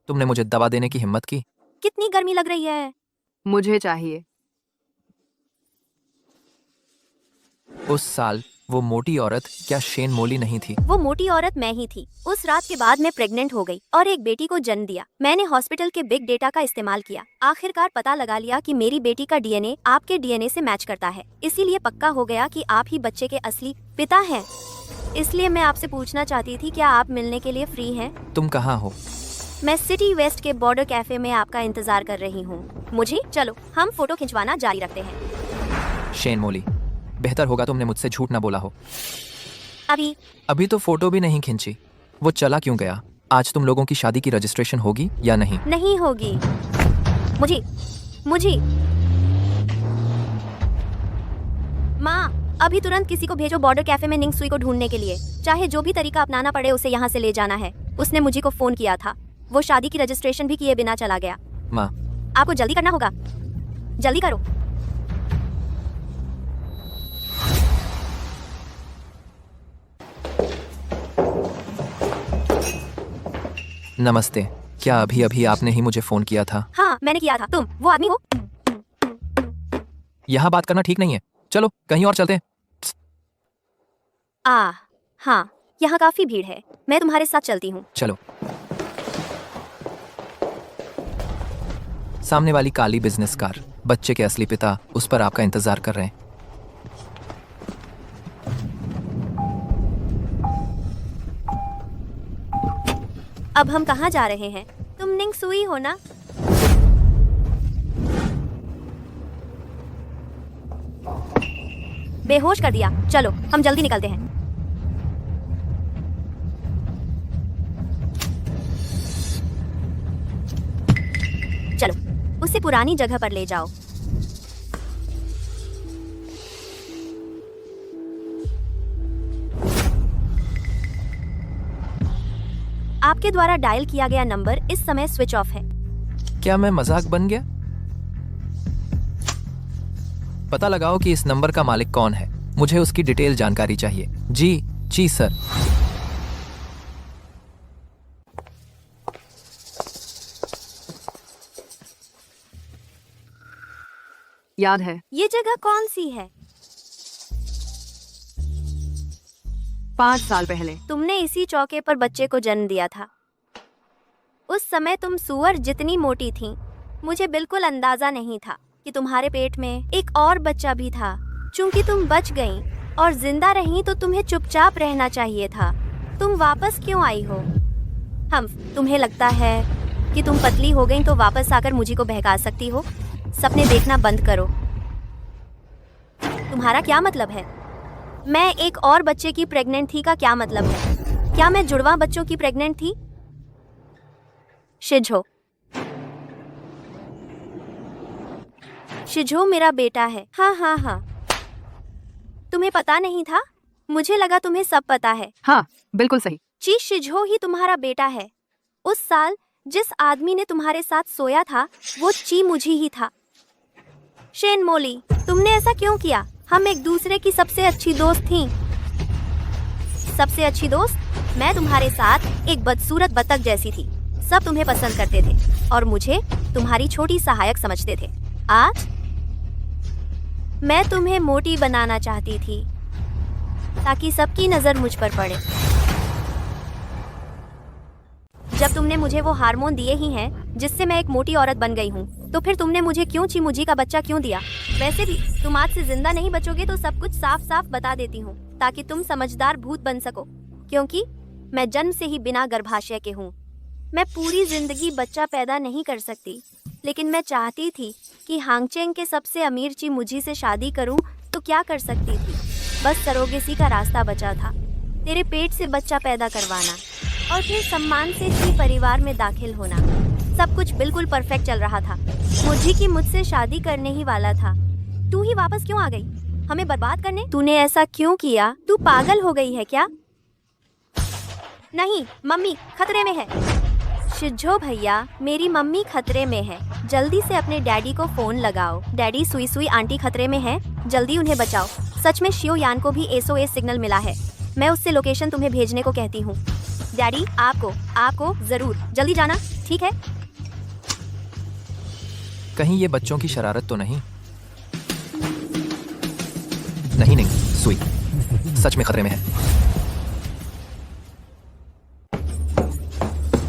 तुमने मुझे दवा देने की हिम्मत की? कितनी गर्मी लग रही है। मुझे चाहिए। उस साल वो मोटी औरत क्या शेन मोली नहीं थी? वो मोटी औरत मैं ही थी। उस रात के बाद मैं प्रेग्नेंट हो गई और एक बेटी को जन्म दिया। मैंने हॉस्पिटल के बिग डेटा का इस्तेमाल किया। आखिरकार पता लगा लिया कि मेरी बेटी का डीएनए आपके डीएनए से मैच करता है। इसीलिए पक्का हो गया कि आप ही बच्चे के असली पिता हैं। इसलिए मैं आपसे पूछना चाहती थी, क्या आप मिलने के लिए फ्री हैं? तुम कहाँ हो? मैं सिटी वेस्ट के बॉर्डर कैफे में आपका इंतजार कर रही हूँ। मुझे चलो हम फोटो खिंचवाना जारी रखते हैं। शेन मोली, बेहतर होगा तुमने मुझसे झूठ ना बोला हो। अभी तो फोटो भी नहीं खींची। वो चला क्यों गया? आज तुम लोगों की शादी की रजिस्ट्रेशन होगी या नहीं? नहीं होगी। मुझे माँ, अभी तुरंत किसी को भेजो बॉर्डर कैफे में निंग सुई को ढूंढने के लिए। चाहे जो भी तरीका अपनाना पड़े उसे यहाँ से ले जाना है। उसने मुझे को फोन किया था। वो शादी की रजिस्ट्रेशन भी किए बिना चला गया। माँ, आपको जल्दी करना होगा। जल्दी करो। नमस्ते। क्या अभी अभी आपने ही मुझे फोन किया था? हाँ, मैंने किया था। तुम वो आदमी हो? यहाँ बात करना ठीक नहीं है। चलो कहीं और चलते हैं। हाँ, यहाँ काफी भीड़ है। मैं तुम्हारे साथ चलती हूँ। चलो। सामने वाली काली बिजनेस कार, बच्चे के असली पिता उस पर आपका इंतजार कर रहे हैं। अब हम कहाँ जा रहे हैं? तुम निंग सुई हो ना? बेहोश कर दिया। चलो हम जल्दी निकलते हैं। चलो उसे पुरानी जगह पर ले जाओ। आपके द्वारा डायल किया गया नंबर इस समय स्विच ऑफ है। क्या मैं मजाक बन गया? पता लगाओ कि इस नंबर का मालिक कौन है। मुझे उसकी डिटेल जानकारी चाहिए। जी सर। याद है? ये जगह कौन सी है? 5 साल पहले तुमने इसी चौके पर बच्चे को जन्म दिया था। उस समय तुम सुअर जितनी मोटी थी। मुझे बिल्कुल अंदाजा नहीं था कि तुम्हारे पेट में एक और बच्चा भी था। चूंकि तुम बच गईं और जिंदा रही तो तुम्हें चुपचाप रहना चाहिए था। तुम वापस क्यों आई हो? तुम्हें लगता है कि तुम पतली हो गई तो वापस आकर मुझे को बहका सकती हो? सपने देखना बंद करो। तुम्हारा क्या मतलब है? मैं एक और बच्चे की प्रेग्नेंट थी का क्या मतलब है? क्या मैं जुड़वा बच्चों की प्रेग्नेंट थी? शिजो मेरा बेटा है। हाँ। तुम्हें पता नहीं था? मुझे लगा तुम्हें सब पता है। हाँ, बिल्कुल सही। शिजो ही तुम्हारा बेटा है। उस साल जिस आदमी ने तुम्हारे साथ सोया था वो मुझे ही था। शेन मोली, तुमने ऐसा क्यों किया? हम एक दूसरे की सबसे अच्छी दोस्त थीं। सबसे अच्छी दोस्त? मैं तुम्हारे साथ एक बदसूरत बतख जैसी थी। सब तुम्हें पसंद करते थे और मुझे तुम्हारी छोटी सहायक समझते थे। आज मैं तुम्हें मोटी बनाना चाहती थी ताकि सबकी नजर मुझ पर पड़े। जब तुमने मुझे वो हार्मोन दिए ही हैं जिससे मैं एक मोटी औरत बन गई हूँ, तो फिर तुमने मुझे क्यों चिमुजी का बच्चा क्यों दिया? वैसे भी तुम आज से जिंदा नहीं बचोगे तो सब कुछ साफ साफ बता देती हूँ ताकि तुम समझदार भूत बन सको। क्योंकि मैं जन्म से ही बिना गर्भाशय के हूँ। मैं पूरी जिंदगी बच्चा पैदा नहीं कर सकती, लेकिन मैं चाहती थी कि हांगचेंग के सबसे अमीर चिमुजी से शादी करूं तो क्या कर सकती थी? बस सरोगेसी का रास्ता बचा था। तेरे पेट से बच्चा पैदा करवाना और फिर सम्मान से ही परिवार में दाखिल होना। सब कुछ बिल्कुल परफेक्ट चल रहा था। मुझे की मुझसे शादी करने ही वाला था। तू ही वापस क्यों आ गई? हमें बर्बाद करने? तूने ऐसा क्यों किया? तू पागल हो गई है क्या? नहीं, मम्मी खतरे में है। शिजो भैया, मेरी मम्मी खतरे में है। जल्दी से अपने डैडी को फोन लगाओ। डैडी, सुई सुई आंटी खतरे में है, जल्दी उन्हें बचाओ। सच में शियो यान को भी SOS सिग्नल मिला है। मैं उससे लोकेशन तुम्हें भेजने को कहती हूँ। डैडी, आपको जरूर जल्दी जाना, ठीक है? कहीं ये बच्चों की शरारत तो नहीं? नहीं, सुई सच में खतरे में है।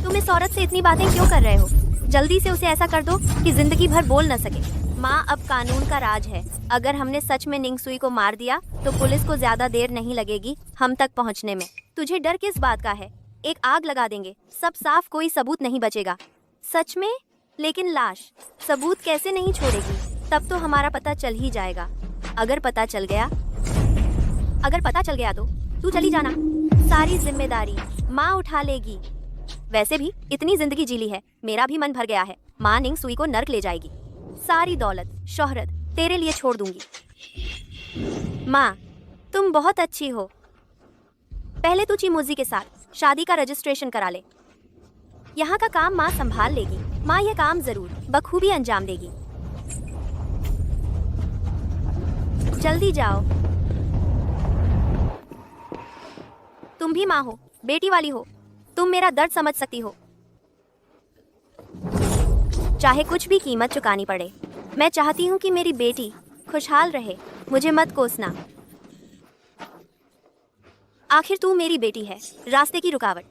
तुम इस औरत से इतनी बातें क्यों कर रहे हो? जल्दी से उसे ऐसा कर दो कि जिंदगी भर बोल न सके। माँ, अब कानून का राज है। अगर हमने सच में निंग सुई को मार दिया तो पुलिस को ज्यादा देर नहीं लगेगी हम तक पहुँचने में। तुझे डर किस बात का है? एक आग लगा देंगे, सब साफ, कोई सबूत नहीं बचेगा। सच में? लेकिन लाश सबूत कैसे नहीं छोड़ेगी? तब तो हमारा पता चल ही जाएगा। अगर पता चल गया तो तू चली जाना, सारी जिम्मेदारी माँ उठा लेगी। वैसे भी इतनी जिंदगी जी ली है, मेरा भी मन भर गया है। माँ निंग सुई को नर्क ले जाएगी, सारी दौलत शोहरत तेरे लिए छोड़ दूंगी। माँ तुम बहुत अच्छी हो। पहले तू चीमुजी के साथ शादी का रजिस्ट्रेशन करा ले। यहाँ का काम माँ संभाल लेगी। माँ ये काम जरूर बखूबी अंजाम देगी। जल्दी जाओ। तुम भी माँ हो, बेटी वाली हो, तुम मेरा दर्द समझ सकती हो। चाहे कुछ भी कीमत चुकानी पड़े, मैं चाहती हूँ कि मेरी बेटी खुशहाल रहे। मुझे मत कोसना। आखिर तू मेरी बेटी है, रास्ते की रुकावट।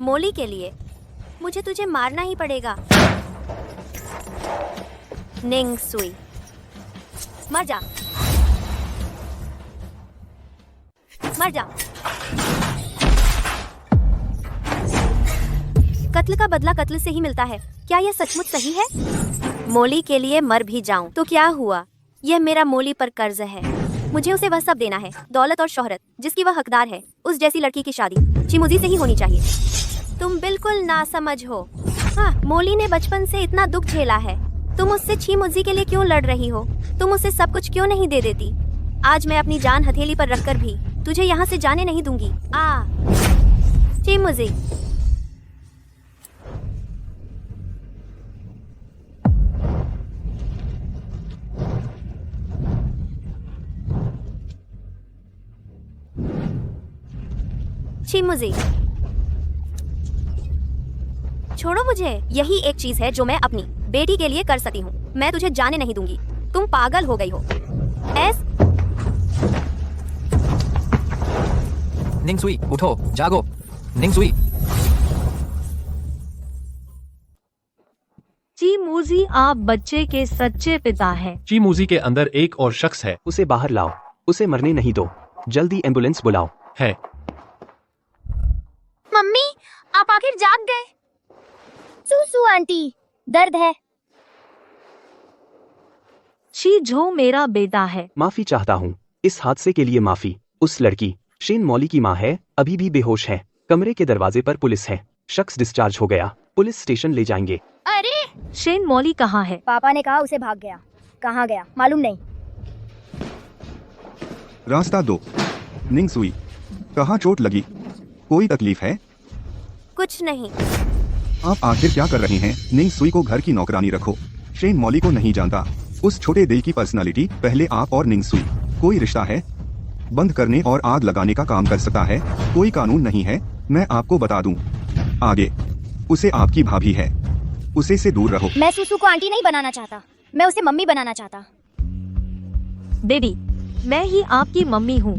मोली के लिए मुझे तुझे मारना ही पड़ेगा। निंग सुई, मर जा, मर जा। कत्ल का बदला कत्ल से ही मिलता है। क्या यह सचमुच सही है? मोली के लिए मर भी जाऊं तो क्या हुआ? यह मेरा मोली पर कर्ज है। मुझे उसे वह सब देना है, दौलत और शोहरत जिसकी वह हकदार है। उस जैसी लड़की की शादी चिमुजी से ही होनी चाहिए। तुम बिल्कुल नासमझ हो। हाँ, मोली ने बचपन से इतना दुख झेला है। तुम उससे चिमुजी के लिए क्यों लड़ रही हो? तुम उसे सब कुछ क्यों नहीं दे देती? आज मैं अपनी जान हथेली पर रखकर भी तुझे यहाँ से जाने नहीं दूंगी। चिमुजी। चिमुजी, छोड़ो मुझे। यही एक चीज है जो मैं अपनी बेटी के लिए कर सकती हूँ। मैं तुझे जाने नहीं दूंगी। तुम पागल हो गई हो। निंग सुई, उठो, जागो। निंग सुई। चिमुजी, आप बच्चे के सच्चे पिता हैं। चिमुजी के अंदर एक और शख्स है। उसे बाहर लाओ, उसे मरने नहीं दो। जल्दी एम्बुलेंस बुलाओ। है। मम्मी, आप आखिर जाग गए। सूसू आंटी, दर्द है। शीझो मेरा बेटा है। माफी चाहता हूँ, इस हादसे के लिए माफी। उस लड़की शेन मॉली की माँ है, अभी भी बेहोश है। कमरे के दरवाजे पर पुलिस है। शख्स डिस्चार्ज हो गया, पुलिस स्टेशन ले जाएंगे। अरे, शेन मॉली कहाँ है? पापा ने कहा उसे भाग गया। कहाँ गया मालूम नहीं। रास्ता 2। निंग सुई, कहाँ चोट लगी? कोई तकलीफ है? कुछ नहीं। आप आखिर क्या कर रहे हैं? निंग सुई को घर की नौकरानी रखो। शेन मॉली को नहीं जानता। उस छोटे दिल की पर्सनालिटी। पहले आप और निंग सुई कोई रिश्ता है? बंद करने और आग लगाने का काम कर सकता है, कोई कानून नहीं है। मैं आपको बता दूं। आगे, उसे आपकी भाभी है, उसे से दूर रहो। मैं सूसू को आंटी नहीं बनाना चाहता, मैं उसे मम्मी बनाना चाहता। डैडी, मैं ही आपकी मम्मी हूँ।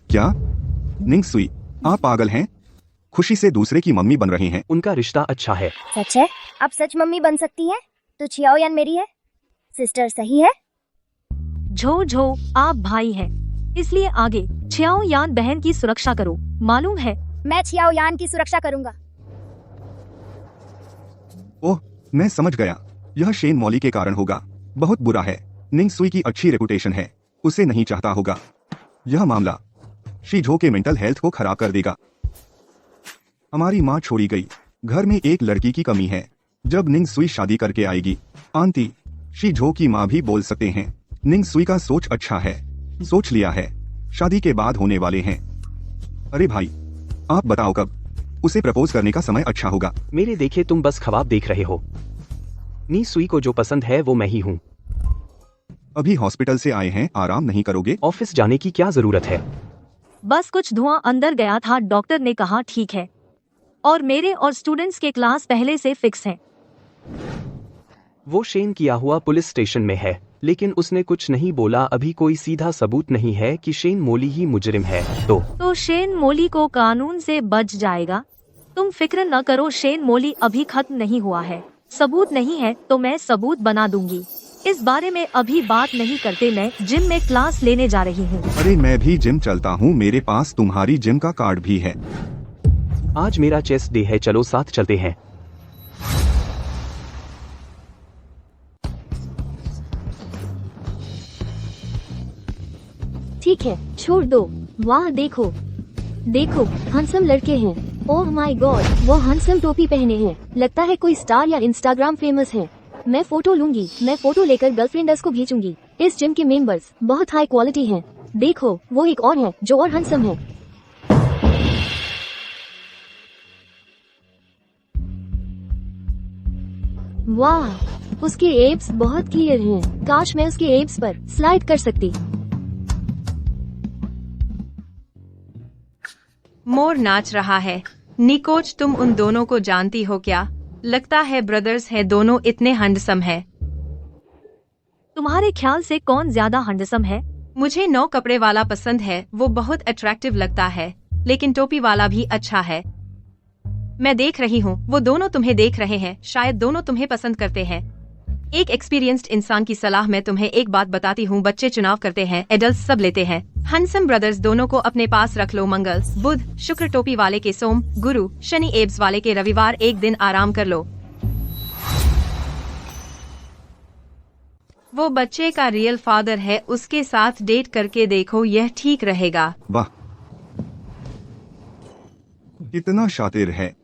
क्या? निंग सुई, आप पागल हैं? खुशी से दूसरे की मम्मी बन रहे हैं। उनका रिश्ता अच्छा है। सच है? अब सच मम्मी बन सकती है? तो छियाओ यान मेरी है, सिस्टर सही है? झो झो, आप भाई हैं, इसलिए आगे छियाओ यान बहन की सुरक्षा करो। मालूम है? मैं छियाओ यान की सुरक्षा करूंगा। ओह, मैं समझ गया। यह शेन मॉली के कारण होगा। बहुत बुरा है। निंग सुई की अच्छी रेपुटेशन है, उसे नहीं चाहता होगा। यह मामला शीझो के मेंटल हेल्थ को खराब कर देगा। हमारी माँ छोड़ी गई, घर में एक लड़की की कमी है। जब निंग सुई शादी करके आएगी, आंटी शीझो की माँ भी बोल सकते हैं। निंग सुई का सोच अच्छा है, सोच लिया है, शादी के बाद होने वाले हैं। अरे भाई, आप बताओ कब उसे प्रपोज करने का समय अच्छा होगा? मेरे देखे तुम बस ख्वाब देख रहे हो। नी सुई को जो पसंद है वो मैं ही हूँ। अभी हॉस्पिटल से आए हैं, आराम नहीं करोगे? ऑफिस जाने की क्या जरूरत है? बस कुछ धुआं अंदर गया था, डॉक्टर ने कहा ठीक है। और मेरे और स्टूडेंट्स के क्लास पहले से फिक्स हैं। वो शेन किया हुआ पुलिस स्टेशन में है, लेकिन उसने कुछ नहीं बोला। अभी कोई सीधा सबूत नहीं है कि शेन मोली ही मुजरिम है। तो शेन मोली को कानून से बच जाएगा। तुम फिक्र न करो, शेन मोली अभी खत्म नहीं हुआ है। सबूत नहीं है तो मैं सबूत बना दूंगी। इस बारे में अभी बात नहीं करते, मैं जिम में क्लास लेने जा रही हूँ। अरे मैं भी जिम चलता हूँ, मेरे पास तुम्हारी जिम का कार्ड भी है। आज मेरा चेस्ट डे है, चलो साथ चलते हैं। ठीक है, छोड़ दो। वाह देखो देखो, हंसम लड़के हैं। ओह माय गॉड, वो हंसम टोपी पहने हैं। लगता है कोई स्टार या इंस्टाग्राम फेमस है। मैं फोटो लूंगी। मैं फोटो लेकर गर्लफ्रेंड्स को भेजूंगी। इस जिम के मेंबर्स बहुत हाई क्वालिटी हैं। देखो वो एक और है जो और हंसम है। वाह, उसके एब्स बहुत क्लियर हैं। काश मैं उसके एब्स पर स्लाइड कर सकती। मोर नाच रहा है। निकोच, तुम उन दोनों को जानती हो क्या? लगता है ब्रदर्स है, दोनों इतने हैंडसम है। तुम्हारे ख्याल से कौन ज्यादा हैंडसम है? मुझे 9 कपड़े वाला पसंद है, वो बहुत अट्रैक्टिव लगता है, लेकिन टोपी वाला भी अच्छा है। मैं देख रही हूँ, वो दोनों तुम्हें देख रहे हैं, शायद दोनों तुम्हें पसंद करते हैं। एक एक्सपीरियंस्ड इंसान की सलाह मैं तुम्हें एक बात बताती हूँ, बच्चे चुनाव करते हैं, एडल्ट सब लेते हैं। हंसम ब्रदर्स दोनों को अपने पास रख लो। मंगल, बुध, शुक्र टोपी वाले के सोम, गुरु, शनि एब्स वाले के रविवार, एक दिन आराम कर लो। वो बच्चे का रियल फादर है, उसके साथ डेट करके देखो, यह ठीक रहेगा। वाह, कितना शातिर है।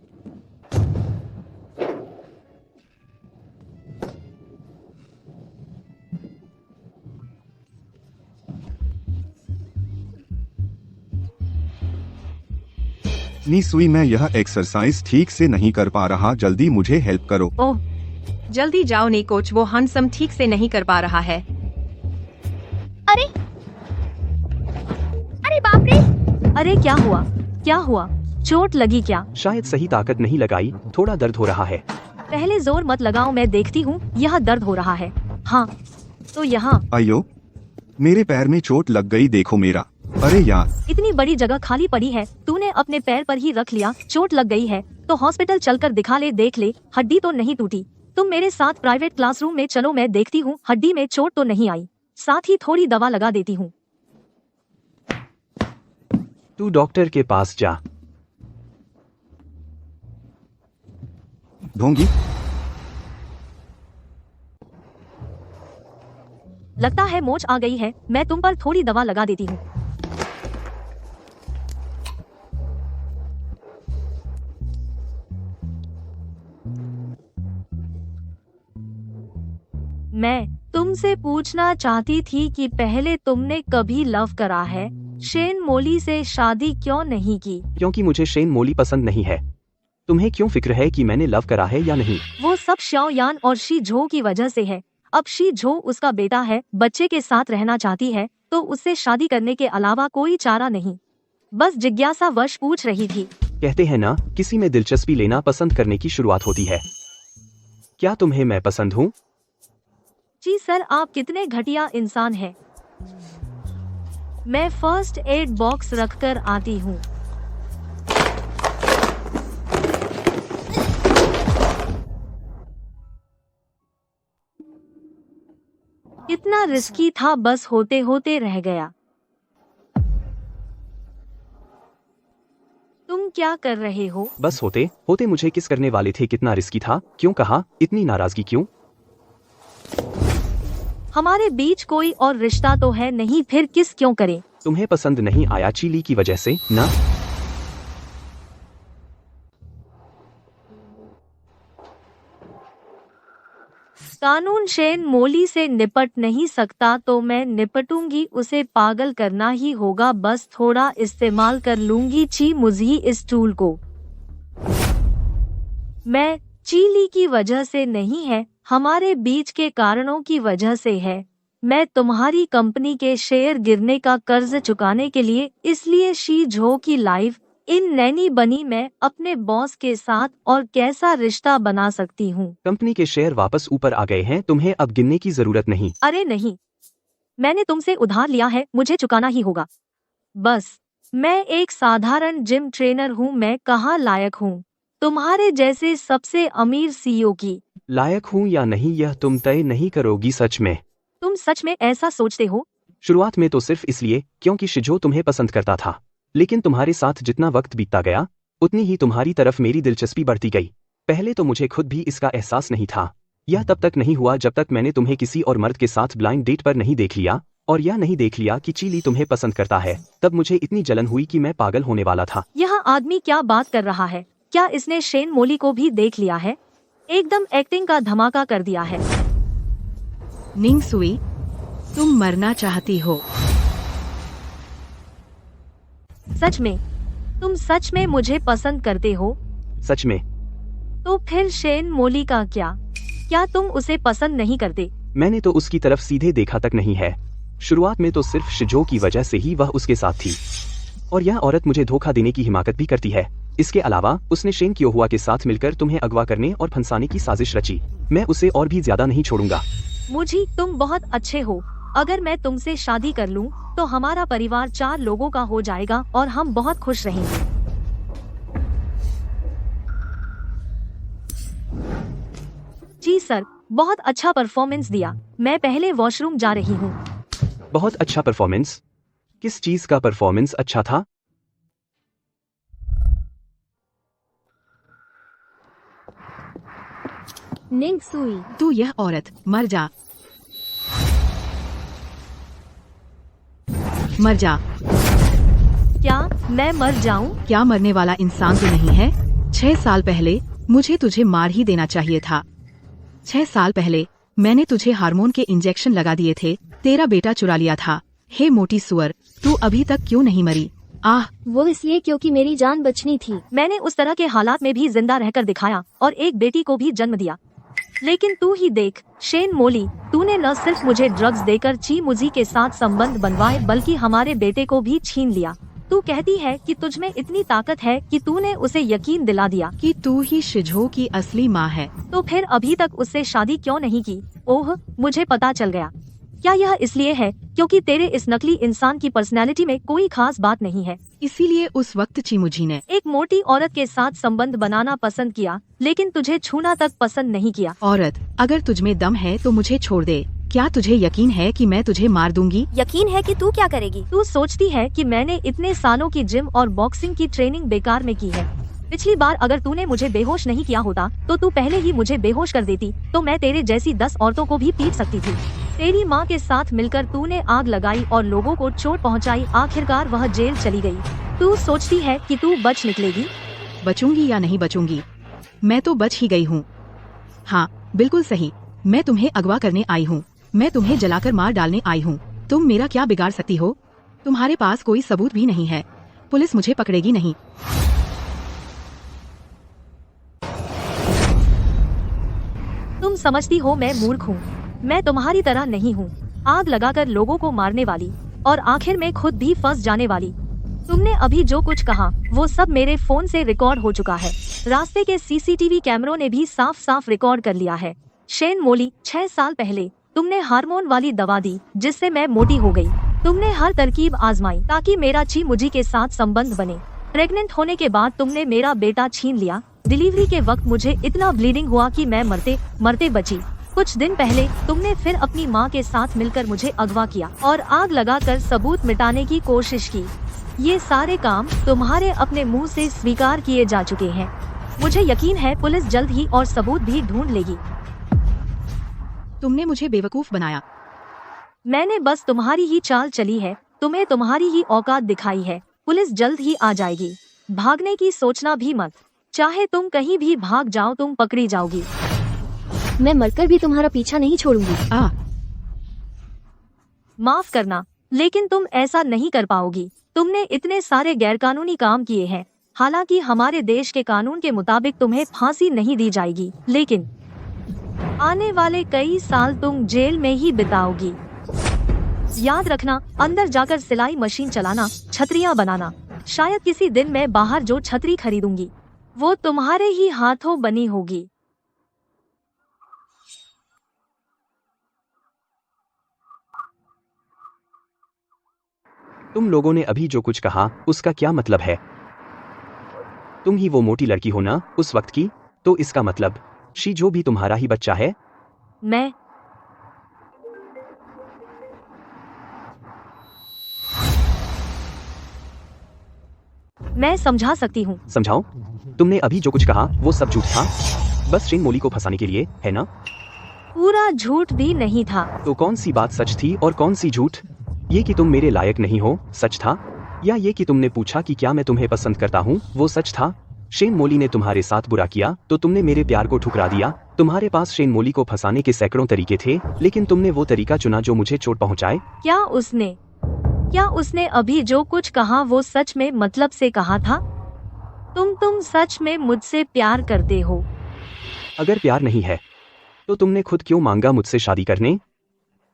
निसुई, मैं यह एक्सरसाइज ठीक से नहीं कर पा रहा, जल्दी मुझे हेल्प करो। ओह, जल्दी जाओ निकोच, वो हंसम ठीक से नहीं कर पा रहा है। अरे अरे बाप रे, अरे क्या हुआ? क्या हुआ? चोट लगी क्या? शायद सही ताकत नहीं लगाई, थोड़ा दर्द हो रहा है। पहले जोर मत लगाओ, मैं देखती हूँ। यहाँ दर्द हो रहा है। हाँ तो यहाँ। अयो, मेरे पैर में चोट लग गई, देखो मेरा। अरे यार, इतनी बड़ी जगह खाली पड़ी है, तूने अपने पैर पर ही रख लिया। चोट लग गई है तो हॉस्पिटल चलकर दिखा ले, देख ले हड्डी तो नहीं टूटी। तुम मेरे साथ प्राइवेट क्लासरूम में चलो, मैं देखती हूँ हड्डी में चोट तो नहीं आई, साथ ही थोड़ी दवा लगा देती हूँ। तू डॉक्टर के पास जा। ढोंगी, लगता है मोच आ गई है, मैं तुम पर थोड़ी दवा लगा देती हूँ। मैं तुमसे पूछना चाहती थी कि पहले तुमने कभी लव करा है? शेन मोली से शादी क्यों नहीं की? क्योंकि मुझे शेन मोली पसंद नहीं है। तुम्हें क्यों फिक्र है कि मैंने लव करा है या नहीं? वो सब श्याओ यान और शी झो की वजह से है। अब शी झो उसका बेटा है, बच्चे के साथ रहना चाहती है, तो उससे शादी करने के अलावा कोई चारा नहीं। बस जिज्ञासा वश पूछ रही थी। कहते हैं ना, किसी में दिलचस्पी लेना पसंद करने की शुरुआत होती है। क्या तुम्हें मैं पसंद हूँ? जी सर, आप कितने घटिया इंसान हैं। मैं फर्स्ट एड बॉक्स रखकर आती हूँ। इतना रिस्की था, बस होते होते रह गया। तुम क्या कर रहे हो? बस होते होते मुझे किस करने वाले थे, कितना रिस्की था, क्यों कहा, इतनी नाराजगी क्यों? हमारे बीच कोई और रिश्ता तो है नहीं, फिर किस क्यों करें? तुम्हें पसंद नहीं आया चीली की वजह से ना? कानून शेन मोली से निपट नहीं सकता तो मैं निपटूंगी, उसे पागल करना ही होगा, बस थोड़ा इस्तेमाल कर लूंगी ची मुझी इस टूल को। मैं चीली की वजह से नहीं है, हमारे बीच के कारणों की वजह से है। मैं तुम्हारी कंपनी के शेयर गिरने का कर्ज चुकाने के लिए, इसलिए शी झो की लाइफ इन नैनी बनी मैं अपने बॉस के साथ और कैसा रिश्ता बना सकती हूँ। कंपनी के शेयर वापस ऊपर आ गए हैं, तुम्हें अब गिनने की जरूरत नहीं। अरे नहीं, मैंने तुमसे उधार लिया है, मुझे चुकाना ही होगा। बस मैं एक साधारण जिम ट्रेनर हूँ, मैं कहाँ लायक हूँ तुम्हारे जैसे सबसे अमीर सीईओ की। लायक हूँ या नहीं यह तुम तय नहीं करोगी सच में। तुम सच में ऐसा सोचते हो? शुरुआत में तो सिर्फ इसलिए क्योंकि शिजो तुम्हें पसंद करता था, लेकिन तुम्हारे साथ जितना वक्त बीतता गया उतनी ही तुम्हारी तरफ मेरी दिलचस्पी बढ़ती गई। पहले तो मुझे खुद भी इसका एहसास नहीं था। यह तब तक नहीं हुआ जब तक मैंने तुम्हें किसी और मर्द के साथ ब्लाइंड डेट पर नहीं देख लिया, और यह नहीं देख लिया कि चीली तुम्हें पसंद करता है। तब मुझे इतनी जलन हुई कि मैं पागल होने वाला था। यह आदमी क्या बात कर रहा है? क्या इसने शेन मोली को भी देख लिया है? एकदम एक्टिंग का धमाका कर दिया है। निंग सुई, तुम मरना चाहती हो? सच में? तुम सच में मुझे पसंद करते हो? सच में। तो फिर शेन मोली का क्या? क्या तुम उसे पसंद नहीं करते? मैंने तो उसकी तरफ सीधे देखा तक नहीं है। शुरुआत में तो सिर्फ शिजो की वजह से ही वह उसके साथ थी, और यह औरत मुझे धोखा देने की हिमाकत भी करती है। इसके अलावा उसने शेन कियोहुआ के साथ मिलकर तुम्हें अगवा करने और फंसाने की साजिश रची। मैं उसे और भी ज्यादा नहीं छोड़ूंगा। मुझे तुम बहुत अच्छे हो। अगर मैं तुमसे शादी कर लूं, तो हमारा परिवार 4 लोगों का हो जाएगा और हम बहुत खुश रहेंगे। जी सर, बहुत अच्छा परफॉर्मेंस दिया। मैं पहले वॉशरूम जा रही हूँ। बहुत अच्छा परफॉर्मेंस? किस चीज का परफॉर्मेंस अच्छा था? निंग सुई, तू यह औरत, मर जा। मर जा। क्या मैं मर जाऊं? क्या मरने वाला इंसान तो नहीं है? 6 साल पहले मुझे तुझे मार ही देना चाहिए था। 6 साल पहले मैंने तुझे हार्मोन के इंजेक्शन लगा दिए थे, तेरा बेटा चुरा लिया था। हे मोटी सुअर, तू अभी तक क्यों नहीं मरी? आह! वो इसलिए क्योंकि मेरी जान बचनी थी। मैंने उस तरह के हालात में भी जिंदा रहकर दिखाया और एक बेटी को भी जन्म दिया। लेकिन तू ही देख शेन मोली, तूने न सिर्फ मुझे ड्रग्स देकर ची मुजी के साथ संबंध बनवाए बल्कि हमारे बेटे को भी छीन लिया। तू कहती है कि तुझ में इतनी ताकत है कि तूने उसे यकीन दिला दिया कि तू ही शिजो की असली माँ है। तो फिर अभी तक उससे शादी क्यों नहीं की? ओह, मुझे पता चल गया। क्या यह इसलिए है क्योंकि तेरे इस नकली इंसान की पर्सनैलिटी में कोई खास बात नहीं है? इसीलिए उस वक्त चीमुजी ने एक मोटी औरत के साथ संबंध बनाना पसंद किया, लेकिन तुझे छूना तक पसंद नहीं किया। औरत, अगर तुझमें दम है तो मुझे छोड़ दे। क्या तुझे यकीन है कि मैं तुझे मार दूंगी? यकीन है कि तू क्या करेगी? तू सोचती है कि मैंने इतने सालों की जिम और बॉक्सिंग की ट्रेनिंग बेकार में की है। पिछली बार अगर तूने मुझे बेहोश नहीं किया होता तो तू पहले ही मुझे बेहोश कर देती, तो मैं तेरे जैसी 10 औरतों को भी पीट सकती थी। तेरी माँ के साथ मिलकर तूने आग लगाई और लोगों को चोट पहुँचाई। आखिरकार वह जेल चली गई। तू सोचती है कि तू बच निकलेगी? बचूंगी या नहीं बचूंगी? मैं तो बच ही गई हूँ। हाँ, बिल्कुल सही। मैं तुम्हें अगवा करने आई हूँ। मैं तुम्हें जलाकर मार डालने आई हूँ। तुम मेरा क्या बिगाड़ सकती हो? तुम्हारे पास कोई सबूत भी नहीं है। पुलिस मुझे पकड़ेगी नहीं। तुम समझती हो मैं मूर्ख हूँ। मैं तुम्हारी तरह नहीं हूँ, आग लगाकर लोगों को मारने वाली और आखिर में खुद भी फंस जाने वाली। तुमने अभी जो कुछ कहा वो सब मेरे फोन से रिकॉर्ड हो चुका है। रास्ते के सीसीटीवी कैमरों ने भी साफ साफ रिकॉर्ड कर लिया है। शेन मोली, 6 साल पहले तुमने हार्मोन वाली दवा दी जिससे मैं मोटी हो गई। तुमने हर तरकीब आजमाई ताकि मेरा ची मुजी के साथ संबंध बने। प्रेग्नेंट होने के बाद तुमने मेरा बेटा छीन लिया। डिलीवरी के वक्त मुझे इतना ब्लीडिंग हुआ कि मैं मरते मरते बची। कुछ दिन पहले तुमने फिर अपनी माँ के साथ मिलकर मुझे अगवा किया और आग लगाकर सबूत मिटाने की कोशिश की। ये सारे काम तुम्हारे अपने मुंह से स्वीकार किए जा चुके हैं। मुझे यकीन है पुलिस जल्द ही और सबूत भी ढूंढ लेगी। तुमने मुझे बेवकूफ बनाया। मैंने बस तुम्हारी ही चाल चली है, तुम्हें तुम्हारी ही औकात दिखाई है। पुलिस जल्द ही आ जाएगी। भागने की सोचना भी मत। चाहे तुम कहीं भी भाग जाओ, तुम पकड़ी जाओगी। मैं मरकर भी तुम्हारा पीछा नहीं छोड़ूंगी। माफ करना, लेकिन तुम ऐसा नहीं कर पाओगी। तुमने इतने सारे गैरकानूनी काम किए हैं। हालांकि हमारे देश के कानून के मुताबिक तुम्हें फांसी नहीं दी जाएगी, लेकिन आने वाले कई साल तुम जेल में ही बिताओगी। याद रखना, अंदर जाकर सिलाई मशीन चलाना, छतरियां बनाना। शायद किसी दिन मैं बाहर जो छतरी खरीदूंगी वो तुम्हारे ही हाथों बनी होगी। तुम लोगों ने अभी जो कुछ कहा उसका क्या मतलब है? तुम ही वो मोटी लड़की हो ना उस वक्त की? तो इसका मतलब शीजो भी तुम्हारा ही बच्चा है? मैं समझा सकती हूँ। समझाओ? तुमने अभी जो कुछ कहा वो सब झूठ था, बस शेन मोली को फंसाने के लिए, है ना? पूरा झूठ भी नहीं था। तो कौन सी बात सच थी और कौन सी झूठ? ये कि तुम मेरे लायक नहीं हो, सच था? या ये कि तुमने पूछा कि क्या मैं तुम्हें पसंद करता हूँ, वो सच था? शेन मोली ने तुम्हारे साथ बुरा किया तो तुमने मेरे प्यार को ठुकरा दिया। तुम्हारे पास शेन मोली को फंसाने के सैकड़ों तरीके थे, लेकिन तुमने वो तरीका चुना जो मुझे चोट पहुँचाए। क्या उसने अभी जो कुछ कहा वो सच में मतलब से कहा था? तुम सच में मुझसे प्यार करते हो? अगर प्यार नहीं है तो तुमने खुद क्यों मांगा मुझसे शादी करने?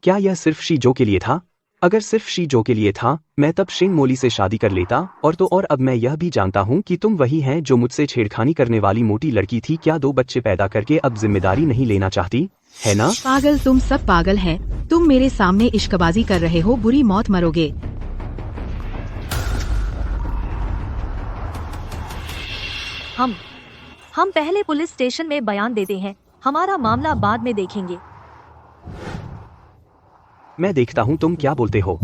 क्या यह सिर्फ शीजो के लिए था? अगर सिर्फ शीजो के लिए था, मैं तब शेन मोली से शादी कर लेता। और अब मैं यह भी जानता हूँ कि तुम वही हैं जो मुझसे छेड़खानी करने वाली मोटी लड़की थी। क्या 2 बच्चे पैदा करके अब जिम्मेदारी नहीं लेना चाहती, है ना? पागल, तुम सब पागल हैं। तुम मेरे सामने इश्कबाजी कर रहे हो, बुरी मौत मरोगे। हम पहले पुलिस स्टेशन में बयान देते हैं, हमारा मामला बाद में देखेंगे। मैं देखता हूँ तुम क्या बोलते हो।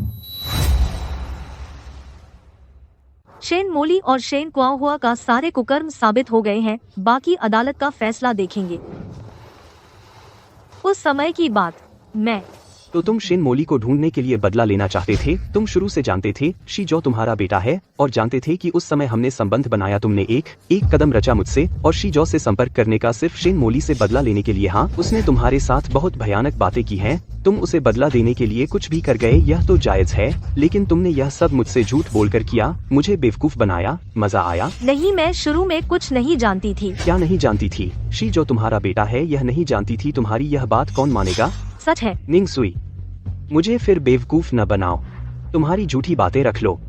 शेन मोली और शेन क्वाओहुआ का सारे कुकर्म साबित हो गए हैं, बाकी अदालत का फैसला देखेंगे। उस समय की बात तो तुम शेन मोली को ढूंढने के लिए बदला लेना चाहते थे। तुम शुरू से जानते थे शीजो तुम्हारा बेटा है और जानते थे कि उस समय हमने संबंध बनाया। तुमने एक कदम रचा मुझसे और शीजो से संपर्क करने का, सिर्फ शेन मोली से बदला लेने के लिए। हाँ, उसने तुम्हारे साथ बहुत भयानक बातें की हैं। तुम उसे बदला देने के लिए कुछ भी कर गए, यह तो जायज है, लेकिन तुमने यह सब मुझसे झूठ बोलकर किया, मुझे बेवकूफ बनाया। मजा आया? नहीं, मैं शुरू में कुछ नहीं जानती थी। क्या नहीं जानती थी? शीजो तुम्हारा बेटा है, यह नहीं जानती थी? तुम्हारी यह बात कौन मानेगा? सच है। निंग सुई, मुझे फिर बेवकूफ न बनाओ, तुम्हारी झूठी बातें रख लो।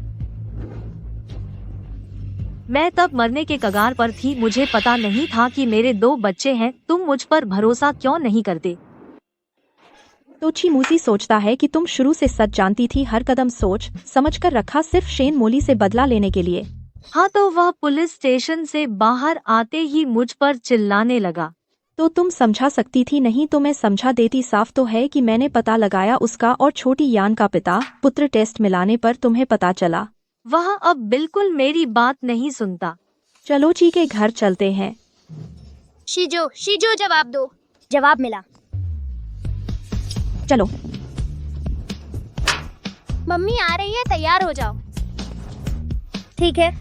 मैं तब मरने के कगार पर थी, मुझे पता नहीं था कि मेरे 2 बच्चे हैं। तुम मुझ पर भरोसा क्यों नहीं करते? तो चीमूसी सोचता है कि तुम शुरू से सच जानती थी, हर कदम सोच समझ कर रखा, सिर्फ शेन मोली से बदला लेने के लिए। हाँ, तो वह पुलिस स्टेशन से बाहर आते ही मुझ पर चिल्लाने लगा। तो तुम समझा सकती थी, नहीं तो मैं समझा देती। साफ तो है कि मैंने पता लगाया उसका और छोटी यान का पिता पुत्र टेस्ट मिलाने पर तुम्हें पता चला। वह अब बिल्कुल मेरी बात नहीं सुनता। चलो ची के घर चलते हैं। शीजो जवाब दो। जवाब मिला। चलो। मम्मी आ रही है, तैयार हो जाओ। ठीक है।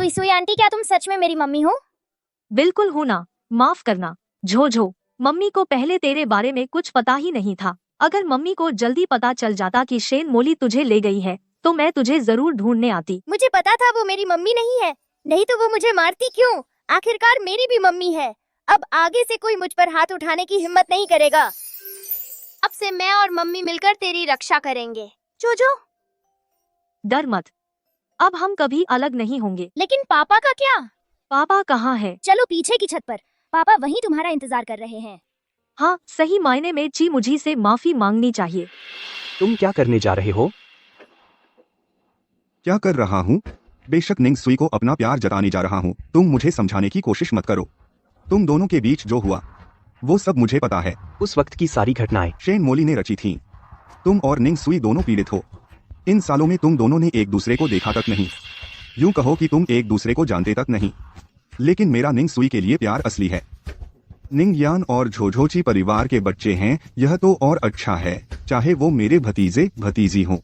सुई आंटी, क्या तुम सच में मेरी मम्मी हो? बिल्कुल हूँ ना, माफ करना। झो, मम्मी को पहले तेरे बारे में कुछ पता ही नहीं था। अगर मम्मी को जल्दी पता चल जाता कि शेन मोली तुझे ले गई है, तो मैं तुझे जरूर ढूंढने आती। मुझे पता था वो मेरी मम्मी नहीं है, नहीं तो वो मुझे मारती क्यों? आखिरकार मेरी भी मम्मी है। अब आगे से कोई मुझ पर हाथ उठाने की हिम्मत नहीं करेगा। अब से मैं और मम्मी मिलकर तेरी रक्षा करेंगे। जोजो, डर मत, अब हम कभी अलग नहीं होंगे। लेकिन पापा का क्या? पापा कहाँ है? चलो पीछे की छत पर, पापा वहीं तुम्हारा इंतजार कर रहे हैं। हाँ, सही मायने में ची मुझी से माफी मांगनी चाहिए। तुम क्या करने जा रहे हो? क्या कर रहा हूँ? बेशक निंग सुई को अपना प्यार जताने जा रहा हूँ। तुम मुझे समझाने की कोशिश मत करो। तुम दोनों के बीच जो हुआ वो सब मुझे पता है। उस वक्त की सारी घटनाएं शेन मोली ने रची थी। तुम और निंग सुई दोनों पीड़ित हो। इन सालों में तुम दोनों ने एक दूसरे को देखा तक नहीं, यूं कहो कि तुम एक दूसरे को जानते तक नहीं। लेकिन मेरा निंग सुई के लिए प्यार असली है। निंग यान और झोझोची परिवार के बच्चे हैं, यह तो और अच्छा है। चाहे वो मेरे भतीजे भतीजी हों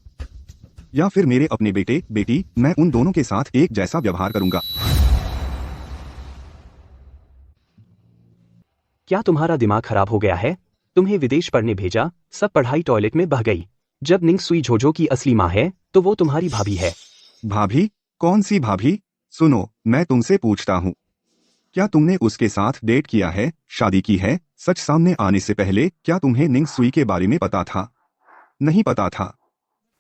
या फिर मेरे अपने बेटे बेटी, मैं उन दोनों के साथ एक जैसा व्यवहार करूंगा। क्या तुम्हारा दिमाग खराब हो गया है? तुम्हें विदेश पढ़ने भेजा, सब पढ़ाई टॉयलेट में बह गई। जब निंग सुई झोझो की असली माँ है तो वो तुम्हारी भाभी है। भाभी? कौन सी भाभी? सुनो, मैं तुमसे पूछता हूँ, क्या तुमने उसके साथ डेट किया है, शादी की है? सच सामने आने से पहले क्या तुम्हें निंग सुई के बारे में पता था? नहीं पता था।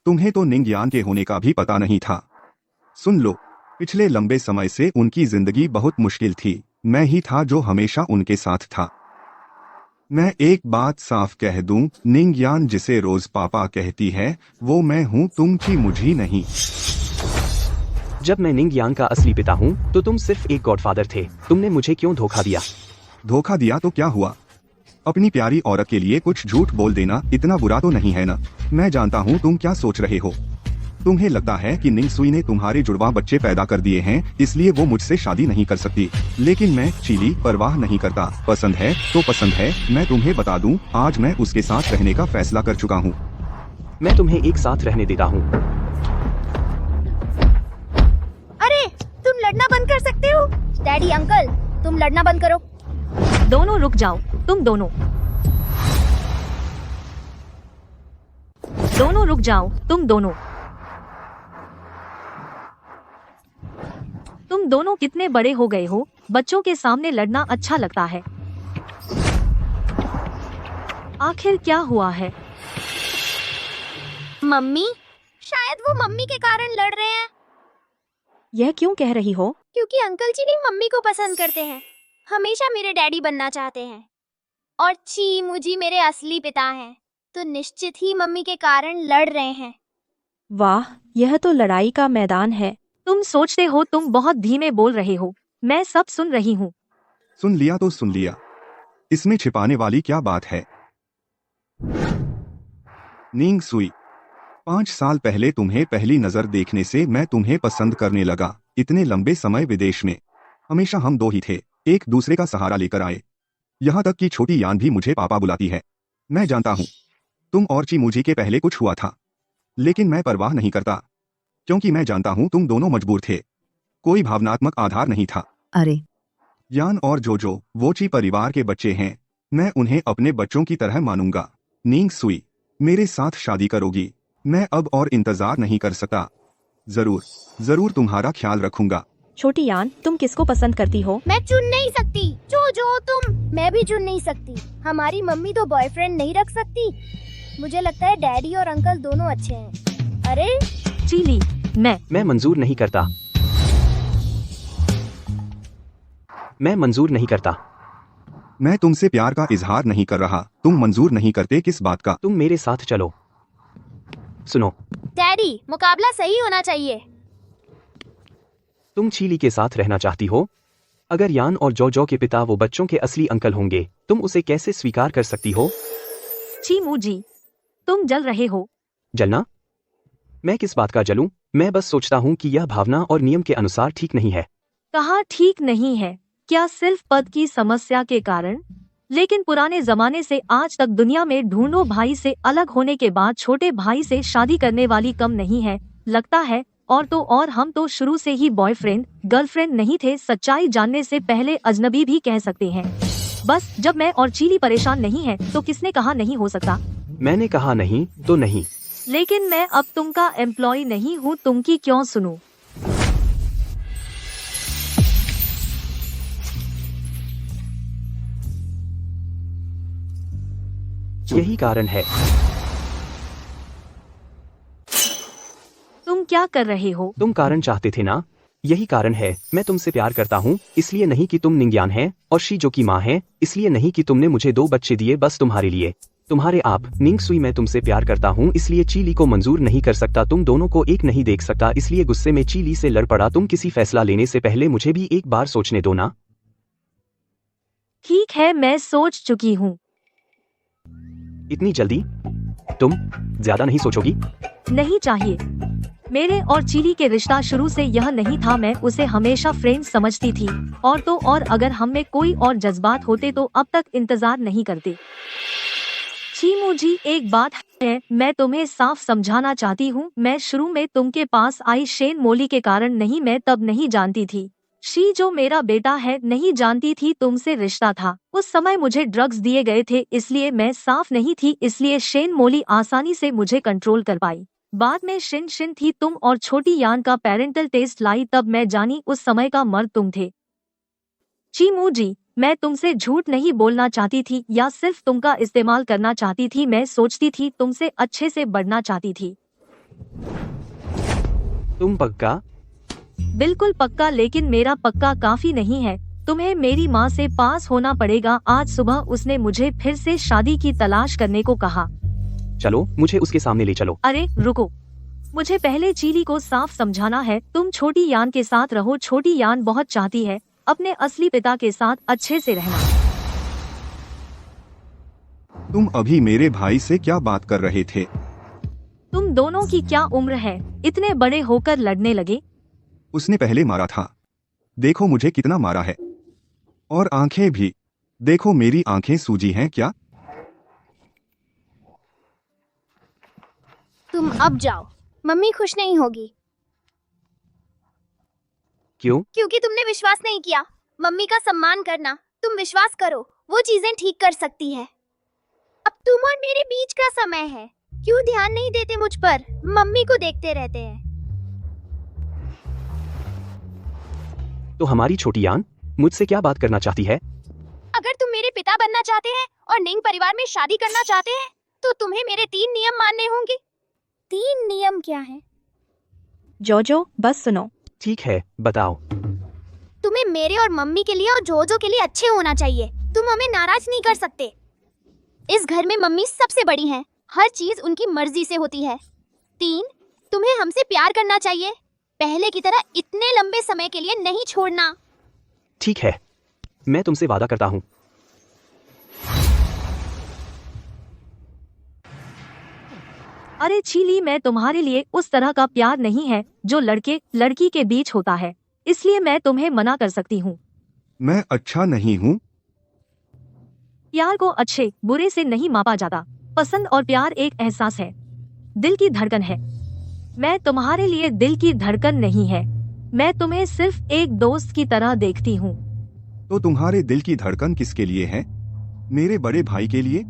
तुम्हें तो निंग यान के होने का भी पता नहीं था। सुन लो, पिछले लंबे समय से उनकी जिंदगी बहुत मुश्किल थी। मैं ही था जो हमेशा उनके साथ था। मैं एक बात साफ कह दूं, निंग यान जिसे रोज पापा कहती है वो मैं हूं, तुम ची मुझी नहीं। जब मैं निंग यान का असली पिता हूँ तो तुम सिर्फ एक गॉडफादर थे। तुमने मुझे क्यों धोखा दिया? धोखा दिया तो क्या हुआ? अपनी प्यारी औरत के लिए कुछ झूठ बोल देना इतना बुरा तो नहीं है ना। मैं जानता हूँ तुम क्या सोच रहे हो। तुम्हें लगता है कि निंग सुई ने तुम्हारे जुड़वा बच्चे पैदा कर दिए हैं, इसलिए वो मुझसे शादी नहीं कर सकती। लेकिन मैं चीली परवाह नहीं करता। पसंद है तो पसंद है। मैं तुम्हें बता दूं, आज मैं उसके साथ रहने का फैसला कर चुका हूँ। मैं तुम्हें एक साथ रहने देता हूँ। अरे तुम लड़ना बंद कर सकते हो? डैडी अंकल तुम लड़ना बंद करो। दोनों रुक जाओ। तुम दोनों रुक जाओ। तुम दोनों कितने बड़े हो गए हो? बच्चों के सामने लड़ना अच्छा लगता है। आखिर क्या हुआ है? मम्मी, शायद वो मम्मी के कारण लड़ रहे हैं। यह क्यों कह रही हो? क्योंकि अंकल जी ने मम्मी को पसंद करते हैं, हमेशा मेरे डैडी बनना चाहते हैं, और ची मुझी मेरे असली पिता हैं, तो निश्चित ही मम्मी के कारण लड़ रहे हैं। वाह, यह तो लड़ाई का मैदान है। तुम सोचते हो तुम बहुत धीमे बोल रहे हो। मैं सब सुन रही हूँ। सुन लिया तो सुन लिया, इसमें छिपाने वाली क्या बात है? निंग सुई, 5 साल पहले तुम्हें पहली नजर देखने से मैं तुम्हें पसंद करने लगा। इतने लंबे समय विदेश में हमेशा हम दो ही थे, एक दूसरे का सहारा लेकर आए। यहाँ तक कि छोटी यान भी मुझे पापा बुलाती है। मैं जानता हूँ तुम और ची मुझी के पहले कुछ हुआ था, लेकिन मैं परवाह नहीं करता, क्योंकि मैं जानता हूँ तुम दोनों मजबूर थे। कोई भावनात्मक आधार नहीं था। अरे यान और जोजो वो ची परिवार के बच्चे हैं। मैं उन्हें अपने बच्चों की तरह मानूंगा। निंग सुई, मेरे साथ शादी करोगी? मैं अब और इंतजार नहीं कर सकता। जरूर तुम्हारा ख्याल रखूंगा। छोटी यान, तुम किसको पसंद करती हो? मैं चुन नहीं सकती। जो तुम। मैं भी चुन नहीं सकती। हमारी मम्मी तो बॉयफ्रेंड नहीं रख सकती। मुझे लगता है डैडी और अंकल दोनों अच्छे हैं। अरे चीली, मैं मंजूर नहीं करता। मैं तुमसे प्यार का इजहार नहीं कर रहा। तुम मंजूर नहीं करते किस बात का? तुम मेरे साथ चलो। सुनो डैडी, मुकाबला सही होना चाहिए। तुम चीली के साथ रहना चाहती हो? अगर यान और जोजो के पिता वो बच्चों के असली अंकल होंगे, तुम उसे कैसे स्वीकार कर सकती हो? ची मुजी, तुम जल रहे हो। जलना? मैं किस बात का जलूं? मैं बस सोचता हूँ कि यह भावना और नियम के अनुसार ठीक नहीं है। कहाँ ठीक नहीं है? क्या सिर्फ पद की समस्या के कारण? लेकिन पुराने जमाने से आज तक दुनिया में ढूंढो भाई से अलग होने के बाद छोटे भाई से शादी करने वाली कम नहीं है, लगता है। और तो और हम तो शुरू से ही बॉयफ्रेंड गर्लफ्रेंड नहीं थे। सच्चाई जानने से पहले अजनबी भी कह सकते हैं। बस जब मैं और चीली परेशान नहीं है तो किसने कहा नहीं हो सकता? मैंने कहा नहीं तो नहीं। लेकिन मैं अब तुम का एम्प्लॉय नहीं हूँ, तुम की क्यों सुनूं? यही कारण है। तुम क्या कर रहे हो? तुम कारण चाहते थे ना? यही कारण है। मैं तुमसे प्यार करता हूँ, इसलिए नहीं कि तुम निंग्यान हैं और शीजो की माँ हैं, इसलिए नहीं कि तुमने मुझे 2 बच्चे दिए बस तुम्हारे लिए, तुम्हारे आप। निंग सुई, मैं तुमसे प्यार करता हूँ, इसलिए चीली को मंजूर नहीं कर सकता। तुम दोनों को एक नहीं देख सकता, इसलिए गुस्से में चीली से लड़ पड़ा। तुम किसी फैसला लेने से पहले मुझे भी एक बार सोचने दो ना। ठीक है, मैं सोच चुकी हूँ। इतनी जल्दी? तुम ज्यादा नहीं सोचोगी? नहीं चाहिए। मेरे और चीली के रिश्ता शुरू से यह नहीं था। मैं उसे हमेशा फ्रेंड समझती थी, और तो और अगर हम में कोई और जज्बात होते तो अब तक इंतजार नहीं करते। चीमुजी, एक बात है, मैं तुम्हें साफ समझाना चाहती हूँ। मैं शुरू में तुमके पास आई शेन मोली के कारण नहीं, मैं तब नहीं जानती थी शी जो मेरा बेटा है, नहीं जानती थी तुमसे रिश्ता था। उस समय मुझे ड्रग्स दिए गए थे, इसलिए मैं साफ नहीं थी, इसलिए शेन मोली आसानी से मुझे कंट्रोल कर पाई। बाद में शिन थी तुम और छोटी यान का पेरेंटल टेस्ट लाई, तब मैं जानी उस समय का मर्द तुम थे। चीमुजी, मैं तुमसे झूठ नहीं बोलना चाहती थी या सिर्फ तुमका इस्तेमाल करना चाहती थी। मैं सोचती थी तुमसे अच्छे से बढ़ना चाहती थी। तुम पक्का? बिल्कुल पक्का, लेकिन मेरा पक्का काफी नहीं है। तुम्हें मेरी माँ से पास होना पड़ेगा। आज सुबह उसने मुझे फिर से शादी की तलाश करने को कहा। चलो, मुझे उसके सामने ले चलो। अरे रुको, मुझे पहले चीली को साफ समझाना है। तुम छोटी यान के साथ रहो। छोटी यान बहुत चाहती है अपने असली पिता के साथ अच्छे से रहना। तुम अभी मेरे भाई से क्या बात कर रहे थे? तुम दोनों की क्या उम्र है, इतने बड़े होकर लड़ने लगे? उसने पहले मारा था। देखो मुझे कितना मारा है। और आंखें भी। देखो मेरी आंखें सूजी हैं क्या? तुम अब जाओ, मम्मी खुश नहीं होगी। क्यों? क्योंकि तुमने विश्वास नहीं किया। मम्मी का सम्मान करना। तुम विश्वास करो, वो चीजें ठीक कर सकती है। अब तुम और मेरे बीच का समय है। क्यों ध्यान नहीं देते मुझ पर? मम्मी को देखते रहते हैं। तो हमारी छोटी यान मुझसे क्या बात करना चाहती है? अगर तुम मेरे पिता बनना चाहते हैं और निंग परिवार में शादी करना चाहते हैं तो तुम्हें मेरे 3 नियम मानने होंगे। 3 नियम क्या हैं? जोजो बस सुनो। ठीक है, बताओ। तुम्हें मेरे और मम्मी के लिए और जोजो के लिए अच्छे होना चाहिए। तुम हमें नाराज नहीं कर सकते। इस घर में मम्मी सबसे बड़ी हैं। हर चीज उनकी मर्जी से होती है। 3, तुम्हें हमसे प्यार करना चाहिए। पहले की तरह इतने लंबे समय के लिए नहीं छोड़ना। ठीक है, मैं तुमसे वादा करता हूँ। अरे चीली, मैं तुम्हारे लिए उस तरह का प्यार नहीं है जो लड़के लड़की के बीच होता है, इसलिए मैं तुम्हें मना कर सकती हूँ। मैं अच्छा नहीं हूँ। प्यार को अच्छे बुरे से नहीं मापा जाता। पसंद और प्यार एक एहसास है, दिल की धड़कन है। मैं तुम्हारे लिए दिल की धड़कन नहीं है। मैं तुम्हें सिर्फ एक दोस्त की तरह देखती हूँ। तो तुम्हारे दिल की धड़कन किसके लिए है? मेरे बड़े भाई के लिए?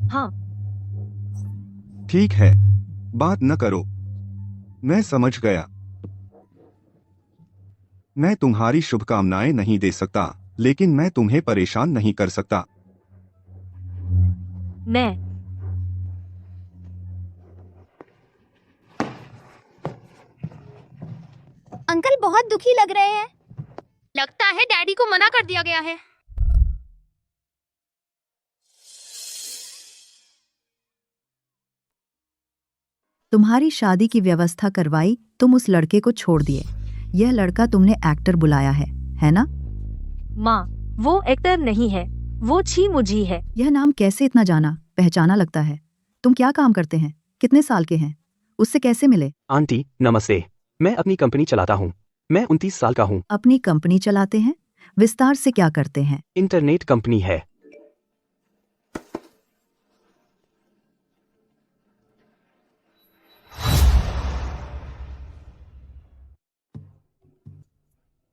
हाँ। ठीक है, बात न करो। मैं समझ गया। मैं तुम्हारी शुभकामनाएं नहीं दे सकता, लेकिन मैं तुम्हें परेशान नहीं कर सकता। मैं अंकल बहुत दुखी लग रहे हैं। लगता है डैडी को मना कर दिया गया है। तुम्हारी शादी की व्यवस्था करवाई, तुम उस लड़के को छोड़ दिए। यह लड़का तुमने एक्टर बुलाया है ना? माँ, वो एक्टर नहीं है, वो छी मुझी है। यह नाम कैसे इतना जाना पहचाना लगता है? तुम क्या काम करते हैं? कितने साल के हैं? उससे कैसे मिले? आंटी नमस्ते, मैं अपनी कंपनी चलाता हूँ। मैं 29 साल का हूँ। अपनी कंपनी चलाते हैं? विस्तार से क्या करते हैं? इंटरनेट कंपनी है।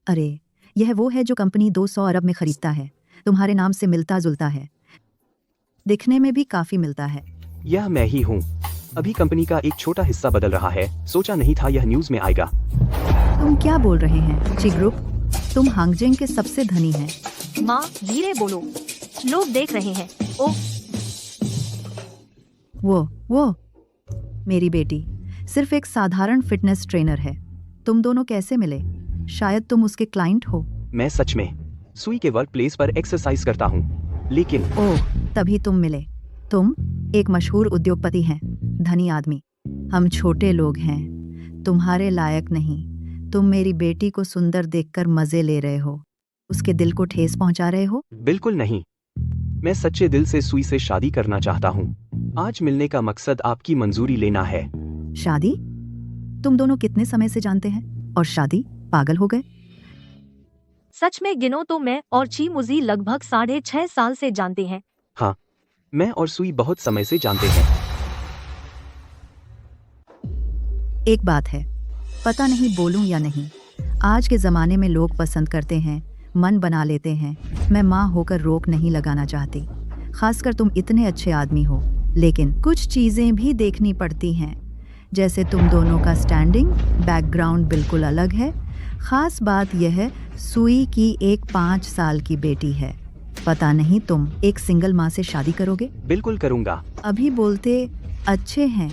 अरे, यह वो है जो कंपनी 200 अरब में खरीदता है। तुम्हारे नाम से मिलता जुलता है, दिखने में भी काफी मिलता है। यह मैं ही हूँ। अभी कंपनी का एक छोटा हिस्सा बदल रहा है। सोचा नहीं था यह न्यूज़ में आएगा। तुम क्या बोल रहे हैं ची ग्रुप? तुम हांगजेंग के सबसे धनी हैं। माँ धीरे बोलो, लोग देख रहे हैं। ओ वो मेरी बेटी सिर्फ एक साधारण फिटनेस ट्रेनर है। तुम दोनों कैसे मिले? शायद तुम उसके क्लाइंट हो। मैं सच में सुई के वर्क प्लेस पर एक्सरसाइज करता हूँ, लेकिन ओह, तभी तुम मिले। तुम एक मशहूर उद्योगपति हैं, धनी आदमी। हम छोटे लोग हैं, तुम्हारे लायक नहीं। तुम मेरी बेटी को सुंदर देखकर मजे ले रहे हो, उसके दिल को ठेस पहुंचा रहे हो। बिल्कुल नहीं, मैं सच्चे दिल से सुई से शादी करना चाहता हूँ। आज मिलने का मकसद आपकी मंजूरी लेना है। शादी? तुम दोनों कितने समय से जानते हैं? और शादी? पागल हो गए? सच में गिनो तो मैं और ची मुजी लगभग 6.5 साल से जानते हैं। हाँ, मैं और सुई बहुत समय से जानते हैं। एक बात है, पता नहीं बोलूं या नहीं। आज के जमाने में लोग पसंद करते हैं, मन बना लेते हैं। मैं माँ होकर रोक नहीं लगाना चाहती, खासकर तुम इतने अच्छे आदमी हो। लेकिन कुछ चीजें भी देखनी पड़ती हैं, जैसे तुम दोनों का स्टैंडिंग बैकग्राउंड बिल्कुल अलग है। खास बात यह है, सुई की एक 5 साल की बेटी है। पता नहीं तुम एक सिंगल माँ से शादी करोगे? बिल्कुल करूँगा। अभी बोलते अच्छे हैं,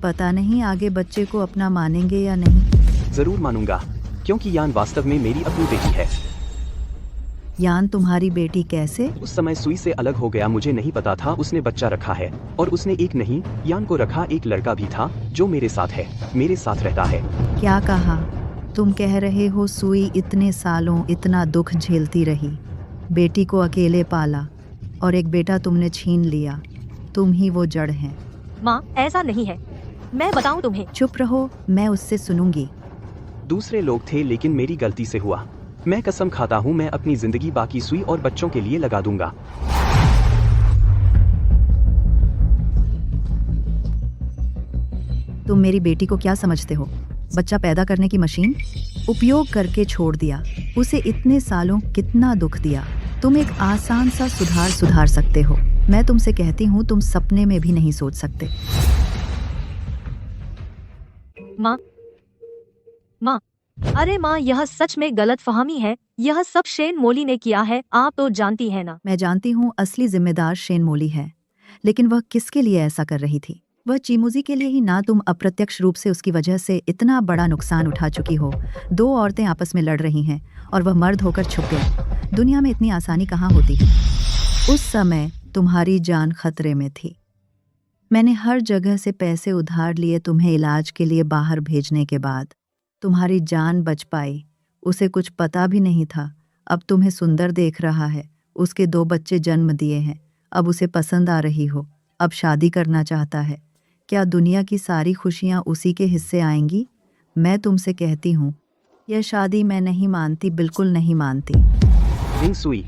पता नहीं आगे बच्चे को अपना मानेंगे या नहीं। जरूर मानूंगा, क्योंकि यान वास्तव में मेरी अपनी बेटी है। यान तुम्हारी बेटी कैसे? उस समय सुई से अलग हो गया, मुझे नहीं पता था उसने बच्चा रखा है। और उसने एक नहीं, यान को रखा एक लड़का भी था जो मेरे साथ है, मेरे साथ रहता है। क्या कहा? तुम कह रहे हो सुई इतने सालों इतना दुख झेलती रही, बेटी को अकेले पाला और एक बेटा तुमने छीन लिया। तुम ही वो जड़ हैं। माँ ऐसा नहीं है, मैं बताऊँ तुम्हें। चुप रहो, मैं उससे सुनूंगी। दूसरे लोग थे लेकिन मेरी गलती से हुआ। मैं कसम खाता हूँ मैं अपनी जिंदगी बाकी सुई और बच्चों के लिए लगा दूंगा। तुम मेरी बेटी को क्या समझते हो? बच्चा पैदा करने की मशीन? उपयोग करके छोड़ दिया। उसे इतने सालों कितना दुख दिया। तुम एक आसान सा सुधार सकते हो। मैं तुमसे कहती हूँ तुम सपने में भी नहीं सोच सकते। माँ, अरे माँ, यह सच में गलतफहमी है। यह सब शेन मोली ने किया है, आप तो जानती है ना। मैं जानती हूँ असली जिम्मेदार शेन मोली है, लेकिन वह किसके लिए ऐसा कर रही थी? वह चीमुजी के लिए ही ना? तुम अप्रत्यक्ष रूप से उसकी वजह से इतना बड़ा नुकसान उठा चुकी हो। 2 औरतें आपस में लड़ रही हैं और वह मर्द होकर छुप गया। दुनिया में इतनी आसानी कहाँ होती है? उस समय तुम्हारी जान खतरे में थी। मैंने हर जगह से पैसे उधार लिए तुम्हें इलाज के लिए बाहर भेजने के बाद तुम्हारी जान बच पाई। उसे कुछ पता भी नहीं था। अब तुम्हें सुंदर देख रहा है, उसके 2 बच्चे जन्म दिए हैं। अब उसे पसंद आ रही हो, अब शादी करना चाहता है। क्या दुनिया की सारी खुशियाँ उसी के हिस्से आएंगी? मैं तुमसे कहती हूँ यह शादी मैं नहीं मानती, बिल्कुल नहीं मानती। निंग सुई,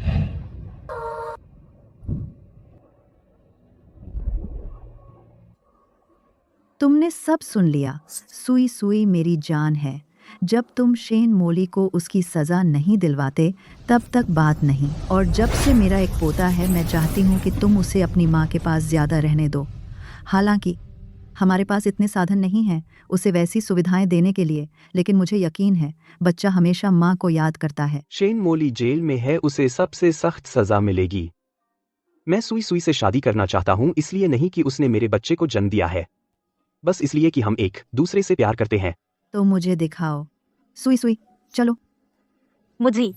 तुमने सब सुन लिया। सुई सुई मेरी जान है। जब तुम शेन मोली को उसकी सज़ा नहीं दिलवाते तब तक बात नहीं। और जब से मेरा एक पोता है, मैं चाहती हूँ कि तुम उसे अपनी माँ के पास ज़्यादा रहने दो। हालांकि हमारे पास इतने साधन नहीं हैं उसे वैसी सुविधाएं देने के लिए, लेकिन मुझे यकीन है बच्चा हमेशा माँ को याद करता है। शेन मोली जेल में है, उसे सबसे सख्त सजा मिलेगी। मैं सुई सुई से शादी करना चाहता हूँ, इसलिए नहीं कि उसने मेरे बच्चे को जन्म दिया है, बस इसलिए कि हम एक दूसरे से प्यार करते हैं। तो मुझे दिखाओ। सुई सुई, चलो। मुझे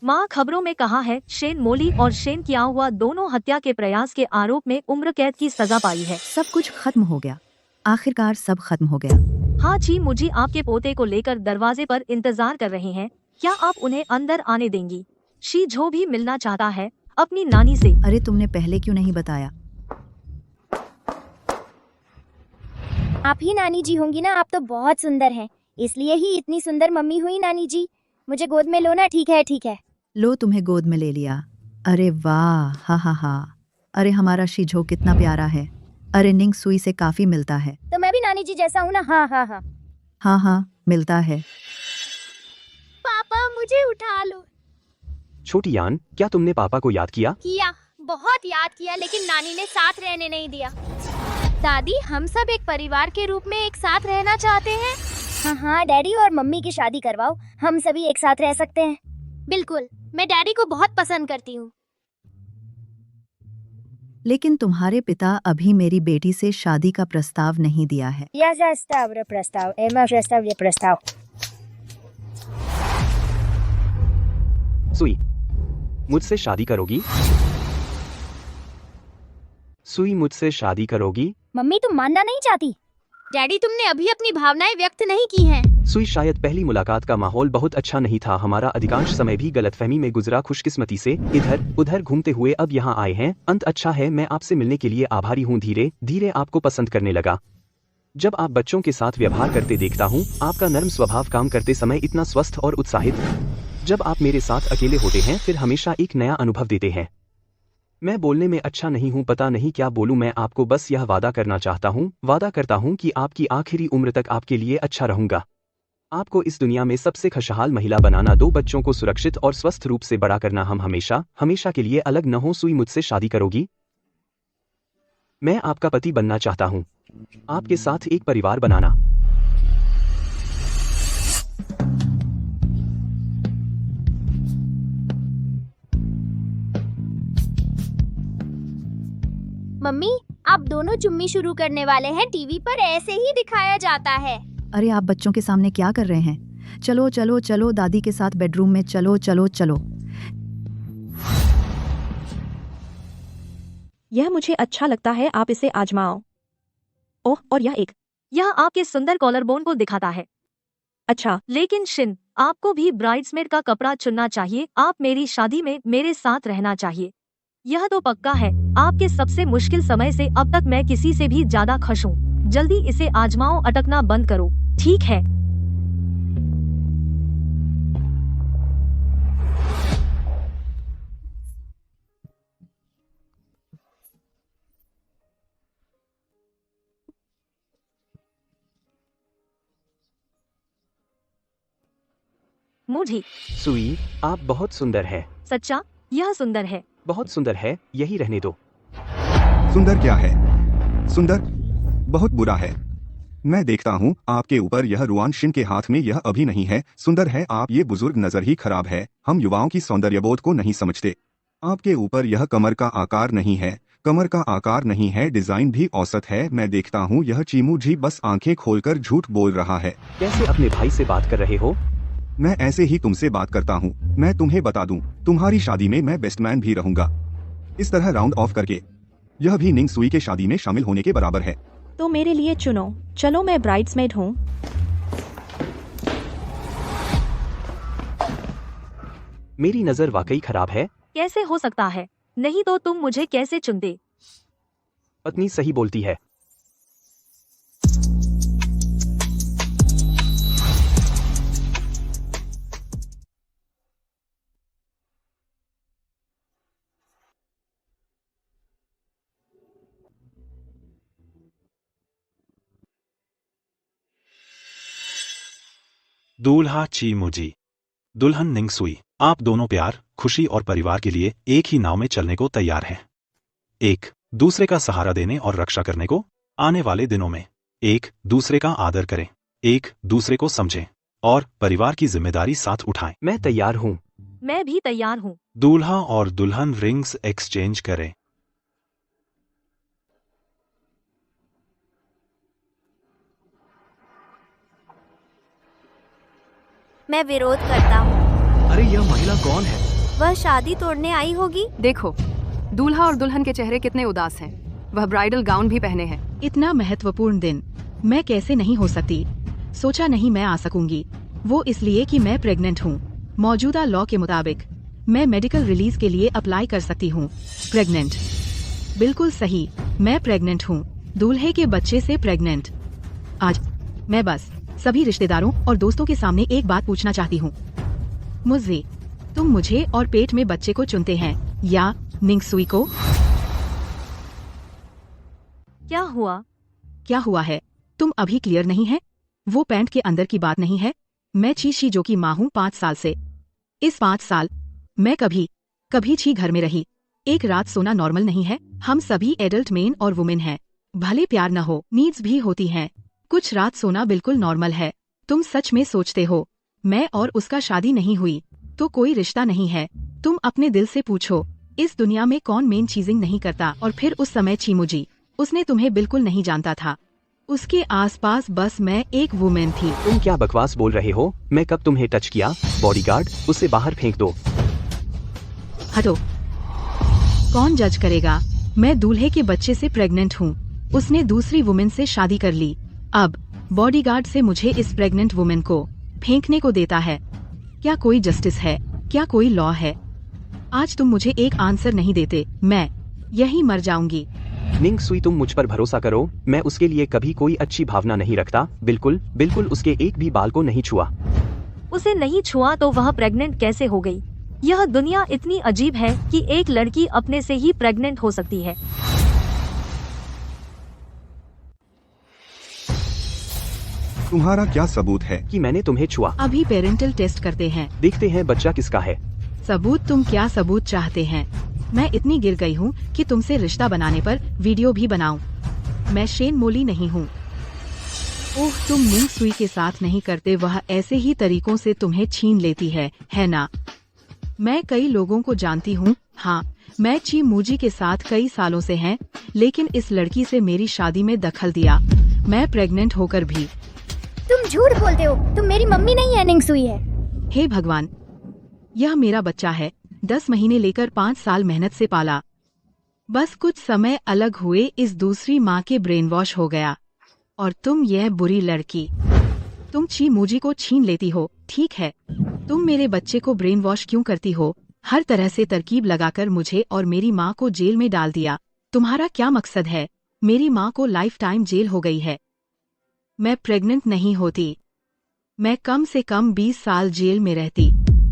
माँ, खबरों में कहा है शेन मोली और शेन किया हुआ दोनों हत्या के प्रयास के आरोप में उम्र कैद की सजा पाई है। सब कुछ खत्म हो गया, आखिरकार सब खत्म हो गया। हाँ जी, मुझे आपके पोते को लेकर दरवाजे पर इंतजार कर रहे हैं। क्या आप उन्हें अंदर आने देंगी? शी झो भी मिलना चाहता है अपनी नानी से। अरे तुमने पहले क्यों नहीं बताया? आप ही नानी जी होंगी ना? आप तो बहुत सुंदर हैं, इसलिए ही इतनी सुंदर मम्मी हुई नानी जी। मुझे गोद में लो ना। ठीक है ठीक है। लो, तुम्हें गोद में ले लिया। अरे वाह, हा हा हा। अरे हमारा शीझो कितना प्यारा है। अरे निंग सुई से काफी मिलता है। तो मैं भी नानी जी जैसा हूँ ना? हाँ हाँ हाँ हाँ हाँ, मिलता है। पापा मुझे उठा लो। छोटी यान, क्या तुमने पापा को याद किया? किया, बहुत याद किया, लेकिन नानी ने साथ रहने नहीं दिया। दादी, हम सब एक परिवार के रूप में एक साथ रहना चाहते हैं। हाँ हाँ डैडी, और मम्मी की शादी करवाओ, हम सभी एक साथ रह सकते हैं। बिल्कुल, मैं डैडी को बहुत पसंद करती हूँ। लेकिन तुम्हारे पिता अभी मेरी बेटी से शादी का प्रस्ताव नहीं दिया है। प्रस्ताव। सुई, मुझसे शादी करोगी? सुई, मुझसे शादी करोगी? मम्मी, तुम मानना नहीं चाहती? डैडी, तुमने अभी अपनी भावनाएं व्यक्त नहीं की हैं। सुई, शायद पहली मुलाकात का माहौल बहुत अच्छा नहीं था। हमारा अधिकांश समय भी गलतफहमी में गुजरा। खुशकिस्मती से इधर उधर घूमते हुए अब यहाँ आए हैं। अंत अच्छा है। मैं आपसे मिलने के लिए आभारी हूँ। धीरे धीरे आपको पसंद करने लगा। जब आप बच्चों के साथ व्यवहार करते देखता हूँ, आपका नर्म स्वभाव काम करते समय इतना स्वस्थ और उत्साहित। जब आप मेरे साथ अकेले होते हैं फिर हमेशा एक नया अनुभव देते हैं। मैं बोलने में अच्छा नहीं हूँ, पता नहीं क्या बोलूँ। मैं आपको बस यह वादा करना चाहता हूँ, वादा करता हूँ कि आपकी आखिरी उम्र तक आपके लिए अच्छा रहूँगा। आपको इस दुनिया में सबसे खुशहाल महिला बनाना, 2 बच्चों को सुरक्षित और स्वस्थ रूप से बड़ा करना। हम हमेशा हमेशा के लिए अलग न हो। सुई, मुझसे शादी करोगी? मैं आपका पति बनना चाहता हूँ, आपके साथ एक परिवार बनाना। मम्मी, आप दोनों चुम्मी शुरू करने वाले हैं। टीवी पर ऐसे ही दिखाया जाता है। अरे आप बच्चों के सामने क्या कर रहे हैं? चलो चलो चलो दादी के साथ बेडरूम में चलो चलो चलो। यह मुझे अच्छा लगता है, आप इसे आजमाओ। ओह, और यह आपके सुंदर कॉलर बोन को दिखाता है। अच्छा, लेकिन शिन, आपको भी ब्राइड्समेड का कपड़ा चुनना चाहिए। आप मेरी शादी में मेरे साथ रहना चाहिए। यह तो पक्का है। आपके सबसे मुश्किल समय से अब तक मैं किसी से भी ज्यादा खुश हूँ। जल्दी इसे आजमाओ, अटकना बंद करो, ठीक है? मुझे सुई, आप बहुत सुंदर है। सच्चा? यह सुंदर है। बहुत सुंदर है, यही रहने दो। सुंदर क्या है? सुंदर बहुत बुरा है। मैं देखता हूँ आपके ऊपर यह रुआन शिन के हाथ में यह अभी नहीं है। सुंदर है आप, ये बुजुर्ग नजर ही खराब है। हम युवाओं की सौंदर्यबोध को नहीं समझते। आपके ऊपर यह कमर का आकार नहीं है, कमर का आकार नहीं है, डिजाइन भी औसत है। मैं देखता हूँ यह चीमू जी बस आंखें खोलकर झूठ बोल रहा है। कैसे अपने भाई से बात कर रहे हो? मैं ऐसे ही तुमसे बात करता हूँ। मैं तुम्हें बता दूं, तुम्हारी शादी में मैं बेस्टमैन भी रहूंगा। इस तरह राउंड ऑफ करके यह भी निंग सुई के शादी में शामिल होने के बराबर है। तो मेरे लिए चुनो। चलो, मैं ब्राइड्समेड हूँ। मेरी नजर वाकई खराब है। कैसे हो सकता है? नहीं तो तुम मुझे कैसे चुनते? पत्नी सही बोलती है। दूल्हा ची मुजी, दुल्हन निंग सुई, आप दोनों प्यार, खुशी और परिवार के लिए एक ही नाव में चलने को तैयार हैं। एक दूसरे का सहारा देने और रक्षा करने को। आने वाले दिनों में एक दूसरे का आदर करें, एक दूसरे को समझें और परिवार की जिम्मेदारी साथ उठाएं। मैं तैयार हूँ। मैं भी तैयार हूँ। दूल्हा और दुल्हन रिंग्स एक्सचेंज करें। मैं विरोध करता हूँ। अरे यह महिला कौन है? वह शादी तोड़ने आई होगी। देखो, दूल्हा और दुल्हन के चेहरे कितने उदास हैं। वह ब्राइडल गाउन भी पहने हैं। इतना महत्वपूर्ण दिन मैं कैसे नहीं हो सकती? सोचा नहीं मैं आ सकूंगी। वो इसलिए कि मैं प्रेग्नेंट हूँ। मौजूदा लॉ के मुताबिक मैं मेडिकल रिलीज के लिए अप्लाई कर सकती हूँ। प्रेग्नेंट, बिल्कुल सही, मैं प्रेग्नेंट हूँ। दूल्हे के बच्चे से प्रेग्नेंट। आज मैं बस सभी रिश्तेदारों और दोस्तों के सामने एक बात पूछना चाहती हूँ। मुझे, तुम मुझे और पेट में बच्चे को चुनते हैं या निंग सुई को? क्या हुआ? क्या हुआ है? तुम अभी क्लियर नहीं है? वो पैंट के अंदर की बात नहीं है। मैं ची शीजो की माँ हूँ 5 साल से। इस 5 साल मैं कभी ची घर में रही। एक रात सोना नॉर्मल नहीं है। हम सभी एडल्ट मेन और वुमेन हैं। भले प्यार न हो, नीड्स भी होती हैं। कुछ रात सोना बिल्कुल नॉर्मल है। तुम सच में सोचते हो मैं और उसका शादी नहीं हुई तो कोई रिश्ता नहीं है? तुम अपने दिल से पूछो, इस दुनिया में कौन मेन चीजिंग नहीं करता? और फिर उस समय चीमुजी, उसने तुम्हें बिल्कुल नहीं जानता था। उसके आसपास बस मैं एक वुमेन थी। तुम क्या बकवास बोल रहे हो? मैं कब तुम्हें टच किया? बॉडीगार्ड, उसे बाहर फेंक दो। हटो। कौन जज करेगा? मैं दूल्हे के बच्चे से प्रेग्नेंट हूँ। उसने दूसरी वुमेन से शादी कर ली। अब बॉडीगार्ड से मुझे इस प्रेग्नेंट वुमेन को फेंकने को देता है। क्या कोई जस्टिस है? क्या कोई लॉ है? आज तुम मुझे एक आंसर नहीं देते, मैं यही मर जाऊंगी। निंग सुई, तुम मुझ पर भरोसा करो। मैं उसके लिए कभी कोई अच्छी भावना नहीं रखता। बिल्कुल उसके एक भी बाल को नहीं छुआ। उसे नहीं छुआ तो वह प्रेग्नेंट कैसे हो गई? यह दुनिया इतनी अजीब है कि एक लड़की अपने से ही प्रेग्नेंट हो सकती है। तुम्हारा क्या सबूत है कि मैंने तुम्हें छुआ? अभी पेरेंटल टेस्ट करते हैं। देखते हैं बच्चा किसका है। सबूत? तुम क्या सबूत चाहते हैं? मैं इतनी गिर गई हूँ कि तुमसे रिश्ता बनाने पर वीडियो भी बनाऊं। मैं शेन मोली नहीं हूँ। ओह, तुम निंग सुई के साथ नहीं करते। वह ऐसे ही तरीकों से तुम्हें छीन लेती है ना? मैं कई लोगों को जानती हूँ। हाँ, मैं ची मूजी के साथ कई सालों से हैं, लेकिन इस लड़की से मेरी शादी में दखल दिया। मैं प्रेग्नेंट होकर भी। तुम झूठ बोलते हो, तुम मेरी मम्मी नहीं है, निंग सुई है। हे भगवान, यह मेरा बच्चा है। 10 महीने लेकर 5 साल मेहनत से पाला। बस कुछ समय अलग हुए इस दूसरी माँ के ब्रेन वॉश हो गया। और तुम यह बुरी लड़की, तुम ची मुझी को छीन लेती हो। ठीक है, तुम मेरे बच्चे को ब्रेन वॉश क्यों करती हो? हर तरह से तरकीब लगाकर मुझे और मेरी माँ को जेल में डाल दिया। तुम्हारा क्या मकसद है? मेरी माँ को लाइफ टाइम जेल हो गई है। मैं प्रेग्नेंट नहीं होती, मैं कम से कम 20 साल जेल में रहती।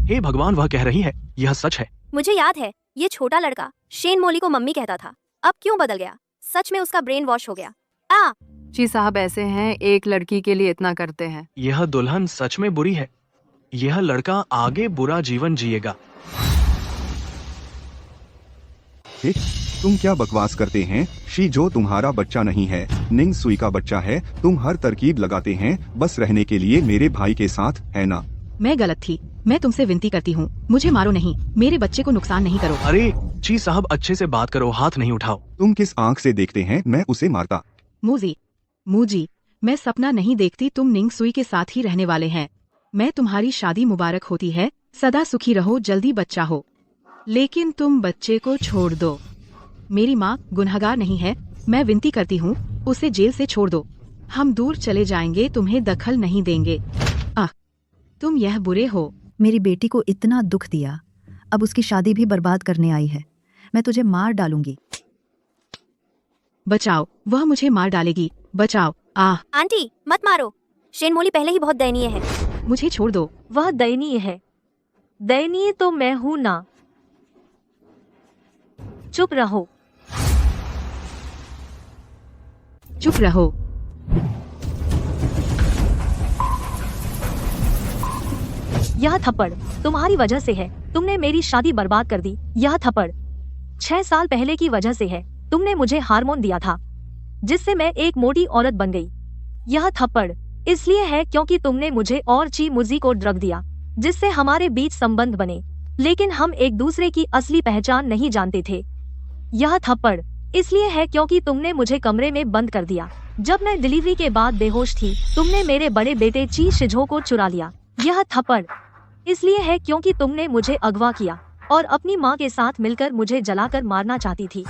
हे भगवान, वह कह रही है, यह सच है। मुझे याद है, ये छोटा लड़का शेन मोली को मम्मी कहता था। अब क्यों बदल गया? सच में उसका ब्रेन वॉश हो गया। जी साहब ऐसे हैं, एक लड़की के लिए इतना करते हैं। यह दुल्हन सच में बुरी है। यह लड़का आगे बुरा जीवन जिएगा। तुम क्या बकवास करते हैं? शीजो तुम्हारा बच्चा नहीं है, निंग सुई का बच्चा है। तुम हर तरकीब लगाते हैं बस रहने के लिए मेरे भाई के साथ, है ना? मैं गलत थी। मैं तुमसे विनती करती हूँ, मुझे मारो नहीं, मेरे बच्चे को नुकसान नहीं करो। अरे ची साहब, अच्छे से बात करो, हाथ नहीं उठाओ। तुम किस आंख से देखते हैं मैं उसे मारता? मूजी, मैं सपना नहीं देखती। तुम निंग सुई के साथ ही रहने वाले हैं। मैं तुम्हारी शादी मुबारक होती है, सदा सुखी रहो, जल्दी बच्चा हो। लेकिन तुम बच्चे को छोड़ दो। मेरी माँ गुनहगार नहीं है, मैं विनती करती हूँ, उसे जेल से छोड़ दो। हम दूर चले जाएंगे, तुम्हें दखल नहीं देंगे। तुम यह बुरे हो। मेरी बेटी को इतना दुख दिया, अब उसकी शादी भी बर्बाद करने आई है। मैं तुझे मार डालूंगी। बचाओ, वह मुझे मार डालेगी। बचाओ। आंटी मत मारो, शेन मोली पहले ही बहुत दयनीय है। मुझे छोड़ दो। वह दयनीय है। दयनीय तो मैं हूँ ना। चुप रहो। चुप रहो। यह थप्पड़ तुम्हारी वजह से है। तुमने मेरी शादी बर्बाद कर दी। यह थप्पड़ 6 साल पहले की वजह से है। तुमने मुझे हार्मोन दिया था जिससे मैं एक मोटी औरत बन गई। यह थप्पड़ इसलिए है क्योंकि तुमने मुझे और ची मुजी को ड्रग दिया जिससे हमारे बीच संबंध बने, लेकिन हम एक दूसरे की असली पहचान नहीं जानते थे। यह थप्पड़ इसलिए है क्योंकि तुमने मुझे कमरे में बंद कर दिया। जब मैं डिलीवरी के बाद बेहोश थी, तुमने मेरे बड़े बेटे ची शिजो को चुरा लिया। यह थप्पड़ इसलिए है क्योंकि तुमने मुझे अगवा किया और अपनी माँ के साथ मिलकर मुझे जलाकर मारना चाहती थी।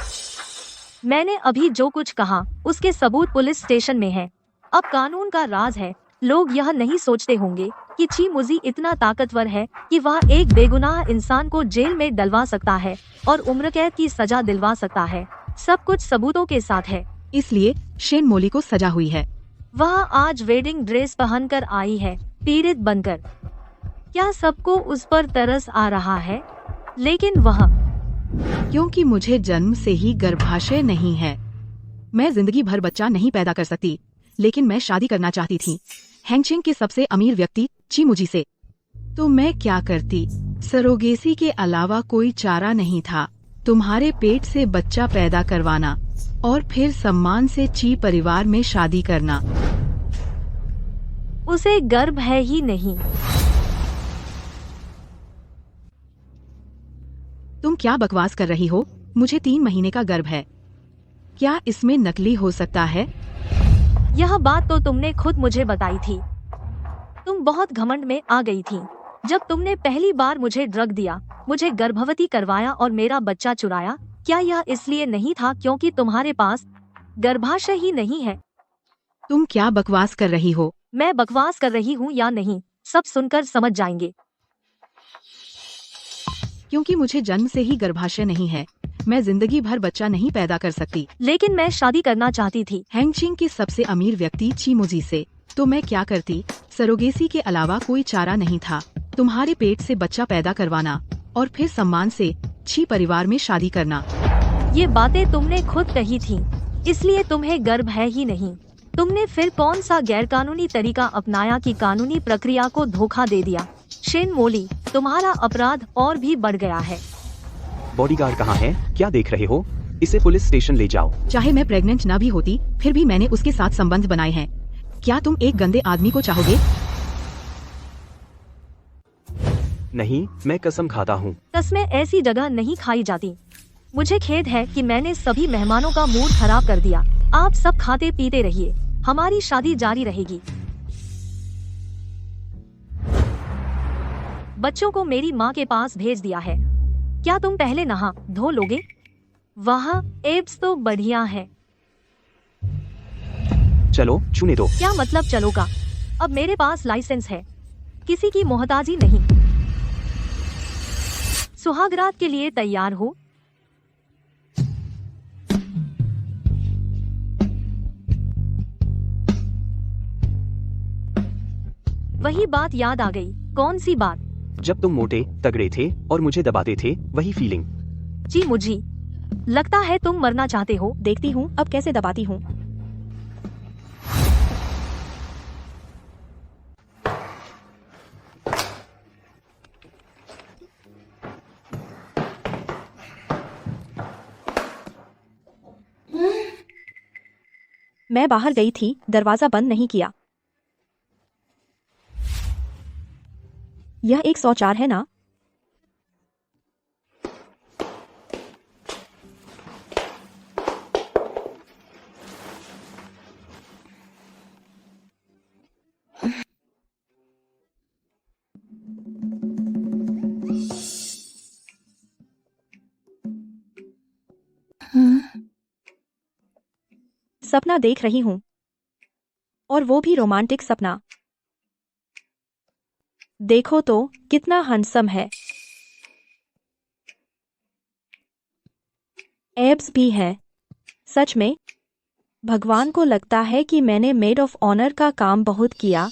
मैंने अभी जो कुछ कहा उसके सबूत पुलिस स्टेशन में है। अब कानून का राज है। लोग यह नहीं सोचते होंगे कि ची मुजी इतना ताकतवर है कि वह एक बेगुनाह इंसान को जेल में डलवा सकता है और उम्र कैद की सजा दिलवा सकता है। सब कुछ सबूतों के साथ है। इसलिए शेन मोली को सजा हुई है। वह आज वेडिंग ड्रेस पहनकर आई है, पीड़ित बनकर। क्या सबको उस पर तरस आ रहा है? लेकिन वह क्योंकि मुझे जन्म से ही गर्भाशय नहीं है। मैं जिंदगी भर बच्चा नहीं पैदा कर सकती, लेकिन मैं शादी करना चाहती थी हैंगचिंग के सबसे अमीर व्यक्ति ची मुजी से। तो मैं क्या करती? सरोगेसी के अलावा कोई चारा नहीं था। तुम्हारे पेट से बच्चा पैदा करवाना और फिर सम्मान से ची परिवार में शादी करना। उसे गर्भ है ही नहीं। तुम क्या बकवास कर रही हो? मुझे 3 महीने का गर्भ है। क्या इसमें नकली हो सकता है? यह बात तो तुमने खुद मुझे बताई थी। तुम बहुत घमंड में आ गई थी जब तुमने पहली बार मुझे ड्रग दिया, मुझे गर्भवती करवाया और मेरा बच्चा चुराया। क्या यह इसलिए नहीं था क्योंकि तुम्हारे पास गर्भाशय ही नहीं है? तुम क्या बकवास कर रही हो? मैं बकवास कर रही हूँ या नहीं, सब सुनकर समझ जाएंगे। क्योंकि मुझे जन्म से ही गर्भाशय नहीं है, मैं जिंदगी भर बच्चा नहीं पैदा कर सकती। लेकिन मैं शादी करना चाहती थी हैंगचिंग के सबसे अमीर व्यक्ति ची मुजी से। तो मैं क्या करती? सरोगेसी के अलावा कोई चारा नहीं था। तुम्हारे पेट से बच्चा पैदा करवाना और फिर सम्मान से ची परिवार में शादी करना। ये बातें तुमने खुद कही थी, इसलिए तुम्हें गर्भ है ही नहीं। तुमने फिर कौन सा गैरकानूनी तरीका अपनाया कि कानूनी प्रक्रिया को धोखा दे दिया? शेन मोली, तुम्हारा अपराध और भी बढ़ गया है। बॉडीगार्ड कहाँ है? क्या देख रहे हो? इसे पुलिस स्टेशन ले जाओ। चाहे मैं प्रेग्नेंट न भी होती, फिर भी मैंने उसके साथ संबंध बनाए हैं। क्या तुम एक गंदे आदमी को चाहोगे? नहीं, मैं कसम खाता हूँ। कसमें ऐसी जगह नहीं खाई जाती। मुझे खेद है कि मैंने सभी मेहमानों का मूड खराब कर दिया। आप सब खाते पीते रहिए, हमारी शादी जारी रहेगी। बच्चों को मेरी माँ के पास भेज दिया है। क्या तुम पहले नहा धो लोगे? वाह, एब्स तो बढ़िया है। चलो छूने दो। क्या मतलब चलोगा? अब मेरे पास लाइसेंस है, किसी की मोहताजी नहीं। सुहागरात के लिए तैयार हो? वही बात याद आ गई। कौन सी बात? जब तुम मोटे तगड़े थे और मुझे दबाते थे, वही फीलिंग। जी मुझे लगता है तुम मरना चाहते हो। देखती हूँ अब कैसे दबाती हूँ। मैं बाहर गई थी, दरवाजा बंद नहीं किया। यह 104 है ना? सपना देख रही हूँ, और वो भी रोमांटिक सपना। देखो तो कितना हैंडसम है। एब्स भी है। सच में भगवान को लगता है कि मैंने मेड ऑफ ऑनर का काम बहुत किया,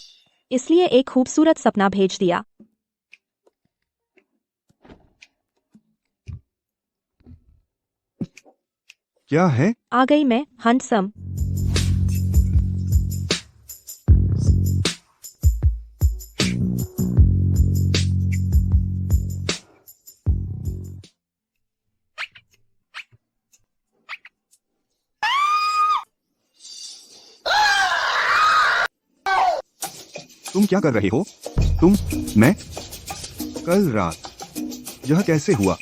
इसलिए एक खूबसूरत सपना भेज दिया। क्या है? आ गई मैं, हैंडसम। तुम क्या कर रहे हो? मैं? कल रात यह कैसे हुआ?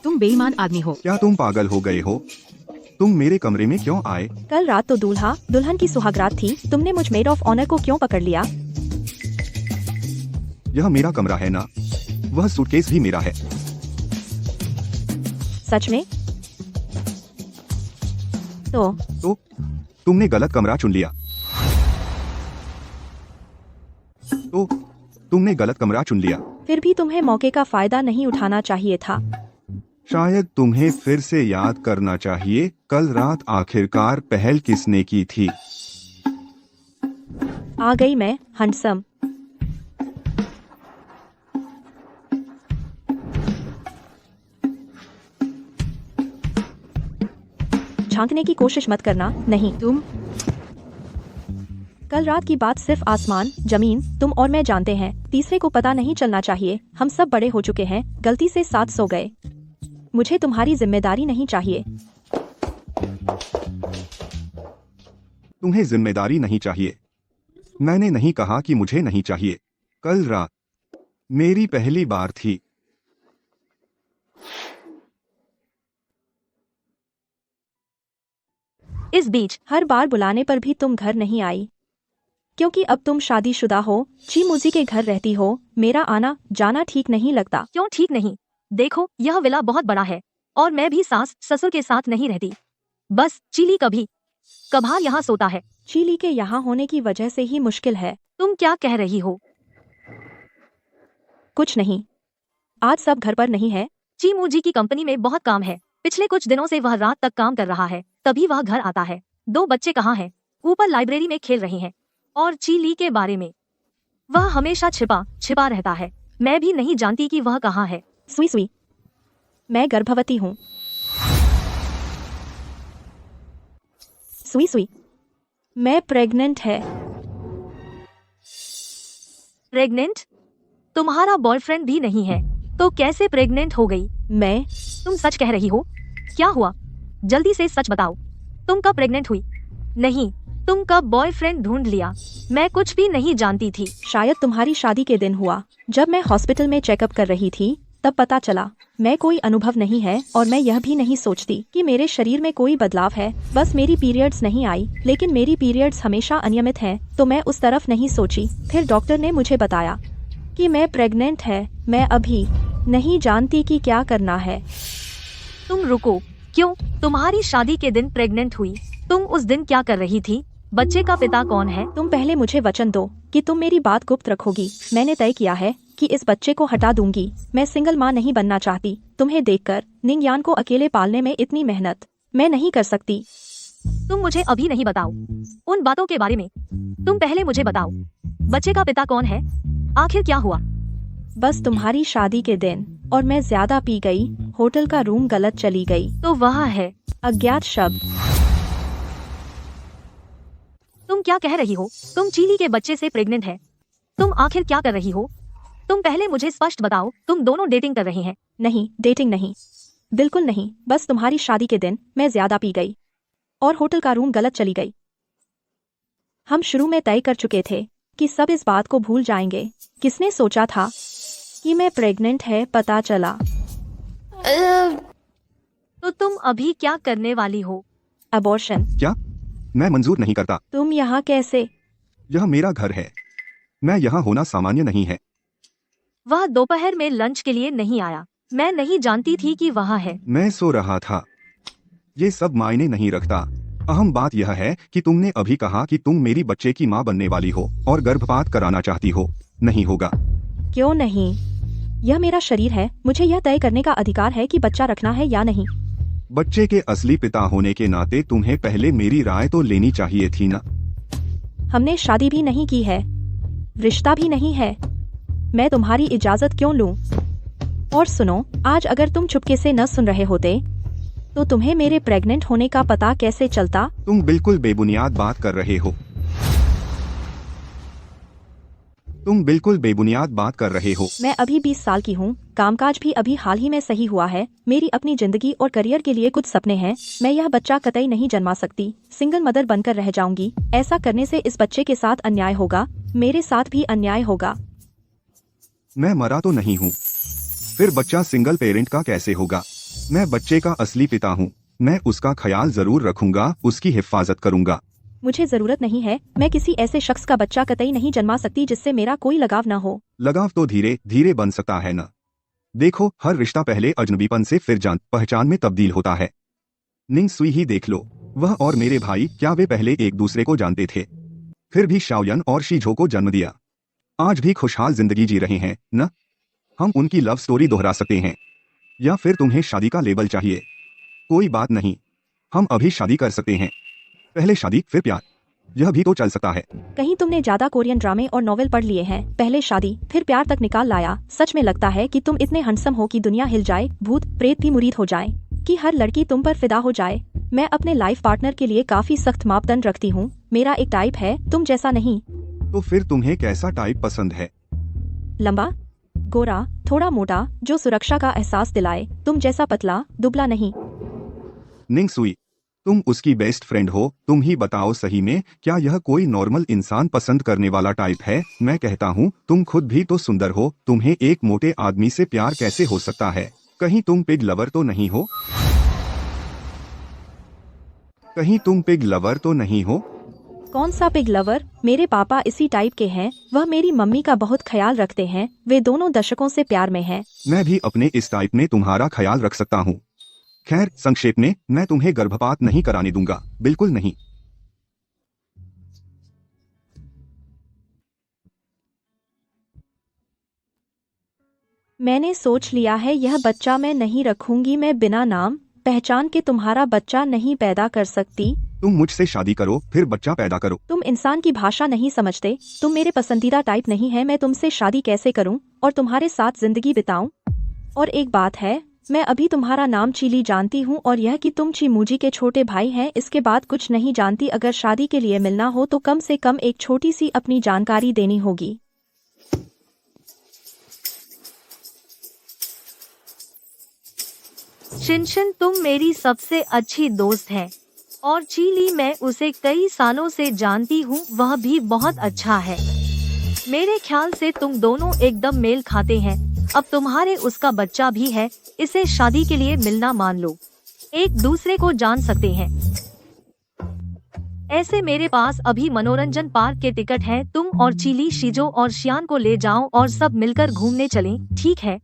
तुम बेईमान आदमी हो। क्या तुम पागल हो गए हो? तुम मेरे कमरे में क्यों आए? कल रात तो दूल्हा दुल्हन की सुहागरात थी। तुमने मुझ मेड ऑफ ऑनर को क्यों पकड़ लिया? यह मेरा कमरा है ना? वह सूटकेस भी मेरा है। सच में? तो तुमने गलत कमरा चुन लिया। तुमने गलत कमरा चुन लिया। फिर भी तुम्हें मौके का फायदा नहीं उठाना चाहिए था। शायद तुम्हें फिर से याद करना चाहिए, कल रात आखिरकार पहल किसने की थी। आ गई मैं, हैंडसम। झांकने की कोशिश मत करना। नहीं, तुम कल रात की बात सिर्फ आसमान, जमीन, तुम और मैं जानते हैं। तीसरे को पता नहीं चलना चाहिए। हम सब बड़े हो चुके हैं, गलती से साथ सो गए। मुझे तुम्हारी जिम्मेदारी नहीं चाहिए। तुम्हें जिम्मेदारी नहीं चाहिए? मैंने नहीं कहा कि मुझे नहीं चाहिए। कल रात मेरी पहली बार थी। इस बीच हर बार बुलाने पर भी तुम घर नहीं आई, क्योंकि अब तुम शादीशुदा हो, ची मुजी के घर रहती हो। मेरा आना जाना ठीक नहीं लगता। क्यों ठीक नहीं? देखो, यह विला बहुत बड़ा है और मैं भी सास ससुर के साथ नहीं रहती। बस चिली कभी कभार यहाँ सोता है। चिली के यहाँ होने की वजह से ही मुश्किल है। तुम क्या कह रही हो? कुछ नहीं, आज सब घर पर नहीं है। चीमूजी की कंपनी में बहुत काम है। पिछले कुछ दिनों से वह रात तक काम कर रहा है, तभी वह घर आता है। 2 बच्चे कहाँ हैं? ऊपर लाइब्रेरी में खेल रहे हैं। और चीली के बारे में वह हमेशा छिपा रहता है। मैं भी नहीं जानती कि वह कहाँ है। सुई सुई, मैं गर्भवती हूँ। सुई सुई, मैं प्रेग्नेंट है। प्रेग्नेंट? तुम्हारा बॉयफ्रेंड भी नहीं है, तो कैसे प्रेग्नेंट हो गई? तुम सच कह रही हो? क्या हुआ? जल्दी से सच बताओ। तुम कब प्रेग्नेंट हुई? नहीं, तुम कब बॉयफ्रेंड ढूंढ लिया? मैं कुछ भी नहीं जानती थी। शायद तुम्हारी शादी के दिन हुआ। जब मैं हॉस्पिटल में चेकअप कर रही थी, तब पता चला। मैं कोई अनुभव नहीं है और मैं यह भी नहीं सोचती कि मेरे शरीर में कोई बदलाव है। बस मेरी पीरियड्स नहीं आई, लेकिन मेरी पीरियड्स हमेशा अनियमित हैं, तो मैं उस तरफ नहीं सोची। फिर डॉक्टर ने मुझे बताया कि मैं प्रेग्नेंट है। मैं अभी नहीं जानती कि क्या करना है। तुम रुको, क्यों? तुम्हारी शादी के दिन प्रेग्नेंट हुई, तुम उस दिन क्या कर रही थी? बच्चे का पिता कौन है? तुम पहले मुझे वचन दो कि तुम मेरी बात गुप्त रखोगी। मैंने तय किया है कि इस बच्चे को हटा दूंगी। मैं सिंगल माँ नहीं बनना चाहती। तुम्हें देखकर निंगयान को अकेले पालने में इतनी मेहनत मैं नहीं कर सकती। तुम मुझे अभी नहीं बताओ उन बातों के बारे में। तुम पहले मुझे बताओ, बच्चे का पिता कौन है? आखिर क्या हुआ? बस तुम्हारी शादी के दिन, और मैं ज्यादा पी गई। होटल का रूम गलत चली गई। तो वह है अज्ञात शब्द। तुम क्या कह रही हो? तुम चीली के बच्चे से प्रेग्नेंट है। तुम आखिर क्या कर रही हो? तुम पहले मुझे स्पष्ट बताओ, तुम दोनों डेटिंग कर रहे हैं? नहीं, डेटिंग नहीं, बिल्कुल नहीं। बस तुम्हारी शादी के दिन मैं ज्यादा पी गई और होटल का रूम गलत चली गई। हम शुरू में तय कर चुके थे कि सब इस बात को भूल जाएंगे। किसने सोचा था कि मैं प्रेग्नेंट है पता चला। तो तुम अभी क्या करने वाली हो? अबॉर्शन। क्या? मैं मंजूर नहीं करता। तुम यहाँ कैसे? यह मेरा घर है। मैं यहाँ होना सामान्य नहीं है। वह दोपहर में लंच के लिए नहीं आया। मैं नहीं जानती थी कि वहाँ है। मैं सो रहा था। ये सब मायने नहीं रखता। अहम बात यह है कि तुमने अभी कहा कि तुम मेरी बच्चे की माँ बनने वाली हो और गर्भपात कराना चाहती हो। नहीं होगा। क्यों नहीं? यह मेरा शरीर है। मुझे यह तय करने का अधिकार है कि बच्चा रखना है या नहीं। बच्चे के असली पिता होने के नाते तुम्हें पहले मेरी राय तो लेनी चाहिए थी ना। हमने शादी भी नहीं की है, रिश्ता भी नहीं है। मैं तुम्हारी इजाजत क्यों लूं? और सुनो, आज अगर तुम चुपके से न सुन रहे होते तो तुम्हें मेरे प्रेग्नेंट होने का पता कैसे चलता? तुम बिल्कुल बेबुनियाद बात कर रहे हो। तुम बिल्कुल बेबुनियाद बात कर रहे हो। मैं अभी 20 साल की हूँ। कामकाज भी अभी हाल ही में सही हुआ है। मेरी अपनी जिंदगी और करियर के लिए कुछ सपने हैं। मैं यह बच्चा कतई नहीं जन्मा सकती। सिंगल मदर बनकर रह जाऊंगी। ऐसा करने से इस बच्चे के साथ अन्याय होगा, मेरे साथ भी अन्याय होगा। मैं मरा तो नहीं हूँ, फिर बच्चा सिंगल पेरेंट का कैसे होगा? मैं बच्चे का असली पिता हूँ। मैं उसका ख्याल जरूर रखूंगा, उसकी हिफाजत करूंगा। मुझे जरूरत नहीं है। मैं किसी ऐसे शख्स का बच्चा कतई नहीं जन्मा सकती जिससे मेरा कोई लगाव न हो। लगाव तो धीरे धीरे बन सकता है ना। देखो, हर रिश्ता पहले अजनबीपन से फिर जान पहचान में तब्दील होता है। निंग सुई ही देख लो। वह और मेरे भाई, क्या वे पहले एक दूसरे को जानते थे? फिर भी शाओयन और शीझो को जन्म दिया। आज भी खुशहाल जिंदगी जी रहे हैं न? हम उनकी लव स्टोरी दोहरा सकते हैं। या फिर तुम्हें शादी का लेबल चाहिए? कोई बात नहीं, हम अभी शादी कर सकते हैं। पहले शादी फिर प्यार, यह भी तो चल सकता है। कहीं तुमने ज्यादा कोरियन ड्रामे और नॉवेल पढ़ लिए हैं? पहले शादी फिर प्यार तक निकाल लाया। सच में लगता है कि तुम इतने हंडसम हो कि दुनिया हिल जाए, भूत प्रेत भी मुरीद हो जाए, कि हर लड़की तुम पर फिदा हो जाए। मैं अपने लाइफ पार्टनर के लिए काफी सख्त मापदंड रखती हूँ। मेरा एक टाइप है, तुम जैसा नहीं। तो फिर तुम्हें कैसा टाइप पसंद है? लंबा, गोरा, थोड़ा मोटा, जो सुरक्षा का एहसास दिलाए। तुम जैसा पतला दुबला नहीं। निंग सुई, तुम उसकी बेस्ट फ्रेंड हो। तुम ही बताओ सही में, क्या यह कोई नॉर्मल इंसान पसंद करने वाला टाइप है? मैं कहता हूँ, तुम खुद भी तो सुंदर हो। तुम्हें एक मोटे आदमी से प्यार कैसे हो सकता है? कहीं तुम पिग लवर तो नहीं हो? कहीं तुम पिग लवर तो नहीं हो? कौन सा पिग लवर? मेरे पापा इसी टाइप के हैं। वह मेरी मम्मी का बहुत ख्याल रखते हैं। वे दोनों दशकों से प्यार में हैं। मैं भी अपने इस टाइप में तुम्हारा ख्याल रख सकता हूँ। खैर, संक्षेप में, मैं तुम्हें गर्भपात नहीं कराने दूंगा, बिल्कुल नहीं। मैंने सोच लिया है, यह बच्चा मैं नहीं रखूंगी। मैं बिना नाम पहचान के तुम्हारा बच्चा नहीं पैदा कर सकती। तुम मुझसे शादी करो, फिर बच्चा पैदा करो। तुम इंसान की भाषा नहीं समझते। तुम मेरे पसंदीदा टाइप नहीं है। मैं तुमसे शादी कैसे करूं और तुम्हारे साथ जिंदगी बिताऊं? और एक बात है, मैं अभी तुम्हारा नाम चीली जानती हूँ और यह कि तुम चीमूजी के छोटे भाई हैं। इसके बाद कुछ नहीं जानती। अगर शादी के लिए मिलना हो तो कम से कम एक छोटी सी अपनी जानकारी देनी होगी। शिनशिन, तुम मेरी सबसे अच्छी दोस्त है और चीली, मैं उसे कई सालों से जानती हूँ। वह भी बहुत अच्छा है। मेरे ख्याल से तुम दोनों एकदम मेल खाते हैं। अब तुम्हारे उसका बच्चा भी है। इसे शादी के लिए मिलना मान लो। एक दूसरे को जान सकते हैं। ऐसे मेरे पास अभी मनोरंजन पार्क के टिकट हैं। तुम और चीली, शिजो और शियान को ले जाओ और सब मिलकर घूमने चलें, ठीक है?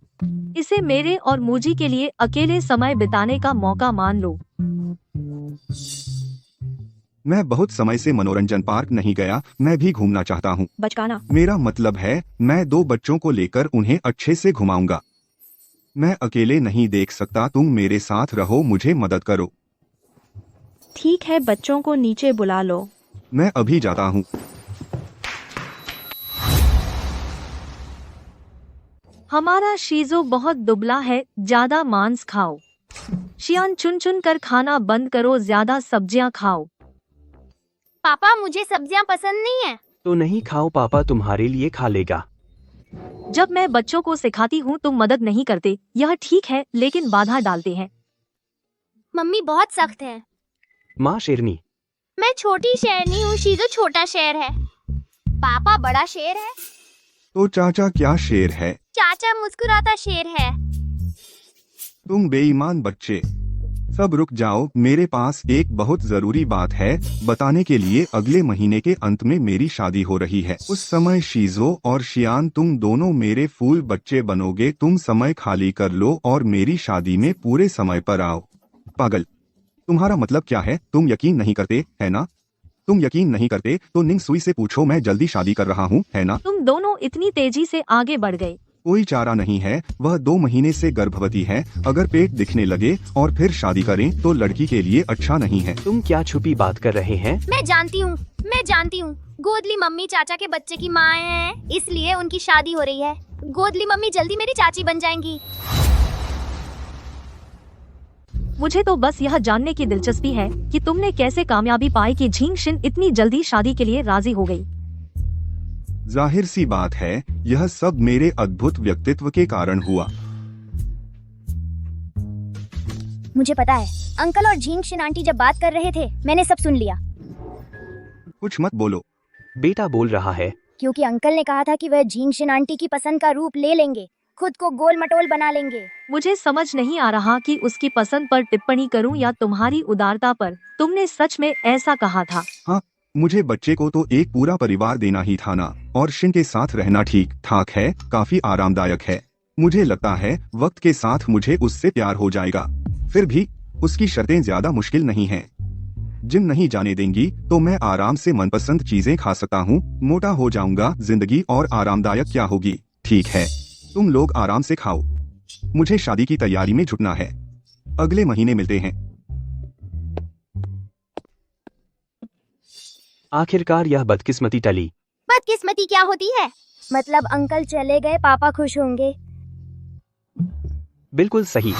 इसे मेरे और मूजी के लिए अकेले समय बिताने का मौका मान लो। मैं बहुत समय से मनोरंजन पार्क नहीं गया, मैं भी घूमना चाहता हूँ। बचकाना। मेरा मतलब है मैं 2 बच्चों को लेकर उन्हें अच्छे से घुमाऊंगा। मैं अकेले नहीं देख सकता, तुम मेरे साथ रहो, मुझे मदद करो। ठीक है, बच्चों को नीचे बुला लो। मैं अभी जाता हूँ। हमारा शीजो बहुत दुबला है, ज्यादा मांस खाओ। शियान, चुन चुन कर खाना बंद करो, ज्यादा सब्जियां खाओ। पापा मुझे सब्जियां पसंद नहीं है। तो नहीं खाओ, पापा तुम्हारे लिए खा लेगा। जब मैं बच्चों को सिखाती हूँ तुम मदद नहीं करते, यह ठीक है, लेकिन बाधा डालते हैं। मम्मी बहुत सख्त है। माँ शेरनी। मैं छोटी शेरनी हूँ, शीजो छोटा शेर है। पापा बड़ा शेर है। तो चाचा क्या शेर है? चाचा मुस्कुराता शेर है। तुम बेईमान बच्चे। सब रुक जाओ, मेरे पास एक बहुत जरूरी बात है बताने के लिए। अगले महीने के अंत में मेरी शादी हो रही है। उस समय शीजो और शियान तुम दोनों मेरे फूल बच्चे बनोगे। तुम समय खाली कर लो और मेरी शादी में पूरे समय पर आओ। पागल, तुम्हारा मतलब क्या है? तुम यकीन नहीं करते है ना? तुम यकीन नहीं करते तो निंग सुई से पूछो, मैं जल्दी शादी कर रहा हूँ, है ना? तुम दोनों इतनी तेजी से आगे बढ़ गए। कोई चारा नहीं है, वह 2 महीने से गर्भवती है। अगर पेट दिखने लगे और फिर शादी करें तो लड़की के लिए अच्छा नहीं है। तुम क्या छुपी बात कर रहे हैं? मैं जानती हूँ। गोदली मम्मी चाचा के बच्चे की माँ है, इसलिए उनकी शादी हो रही है। गोदली मम्मी जल्दी मेरी चाची बन जाएंगी। मुझे तो बस यह जानने की दिलचस्पी है कि तुमने कैसे कामयाबी पाई कि झिंग शिन इतनी जल्दी शादी के लिए राजी हो गई। जाहिर सी बात है, यह सब मेरे अद्भुत व्यक्तित्व के कारण हुआ। मुझे पता है, अंकल और झिंग शिन आंटी जब बात कर रहे थे मैंने सब सुन लिया। कुछ मत बोलो। बेटा बोल रहा है क्योंकि अंकल ने कहा था कि वह झिंग शिन आंटी की पसंद का रूप ले लेंगे, खुद को गोल मटोल बना लेंगे। मुझे समझ नहीं आ रहा कि उसकी पसंद पर टिप्पणी करूं या तुम्हारी उदारता पर। तुमने सच में ऐसा कहा था? हाँ, मुझे बच्चे को तो एक पूरा परिवार देना ही था ना, और शिन के साथ रहना ठीक ठाक है, काफी आरामदायक है। मुझे लगता है वक्त के साथ मुझे उससे प्यार हो जाएगा। फिर भी उसकी शर्तें ज्यादा मुश्किल नहीं हैं। जिम नहीं जाने देंगी तो मैं आराम से मनपसंद चीजें खा सकता हूँ, मोटा हो जाऊंगा, जिंदगी और आरामदायक क्या होगी। ठीक है, तुम लोग आराम से खाओ, मुझे शादी की तैयारी में जुटना है। अगले महीने मिलते हैं। आखिरकार यह बदकिस्मती टली। बदकिस्मती क्या होती है? मतलब अंकल चले गए, पापा खुश होंगे। बिल्कुल सही।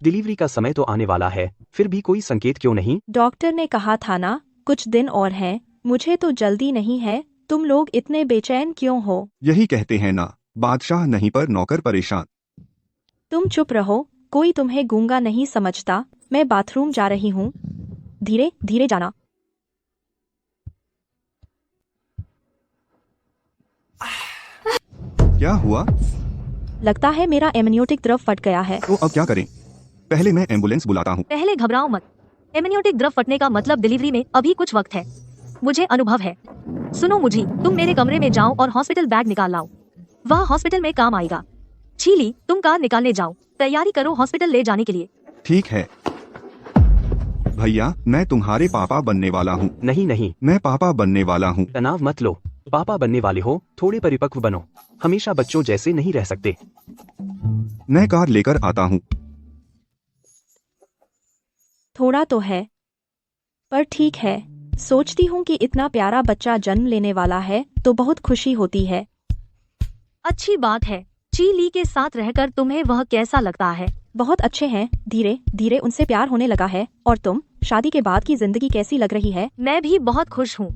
डिलीवरी का समय तो आने वाला है, फिर भी कोई संकेत क्यों नहीं? डॉक्टर ने कहा था ना कुछ दिन और हैं। मुझे तो जल्दी नहीं है, तुम लोग इतने बेचैन क्यों हो? यही कहते हैं ना, बादशाह नहीं पर नौकर परेशान। तुम चुप रहो, कोई तुम्हें गूंगा नहीं समझता। मैं बाथरूम जा रही हूँ, धीरे धीरे जाना। क्या हुआ? लगता है मेरा एमनियोटिक द्रव फट गया है। तो अब क्या करें? पहले मैं एम्बुलेंस बुलाता हूँ। पहले घबराओ मत। एमनियोटिक द्रव फटने का मतलब डिलीवरी में अभी कुछ वक्त है। मुझे अनुभव है। सुनो मुझे, तुम मेरे कमरे में जाओ और हॉस्पिटल बैग निकाल लाओ, वह हॉस्पिटल में काम आएगा। चीली, तुम कार निकालने जाओ, तैयारी करो हॉस्पिटल ले जाने के लिए। ठीक है भैया, मैं तुम्हारे पापा बनने वाला हूँ। नहीं नहीं, मैं पापा बनने वाला हूँ। तनाव मत लो, पापा बनने वाले हो, थोड़े परिपक्व बनो, हमेशा बच्चों जैसे नहीं रह सकते। मैं कार लेकर आता हूँ। थोड़ा तो है, पर ठीक है। सोचती हूँ कि इतना प्यारा बच्चा जन्म लेने वाला है तो बहुत खुशी होती है। अच्छी बात है। चीली के साथ रहकर तुम्हें वह कैसा लगता है? बहुत अच्छे हैं, धीरे धीरे उनसे प्यार होने लगा है। और तुम, शादी के बाद की जिंदगी कैसी लग रही है? मैं भी बहुत खुश हूँ।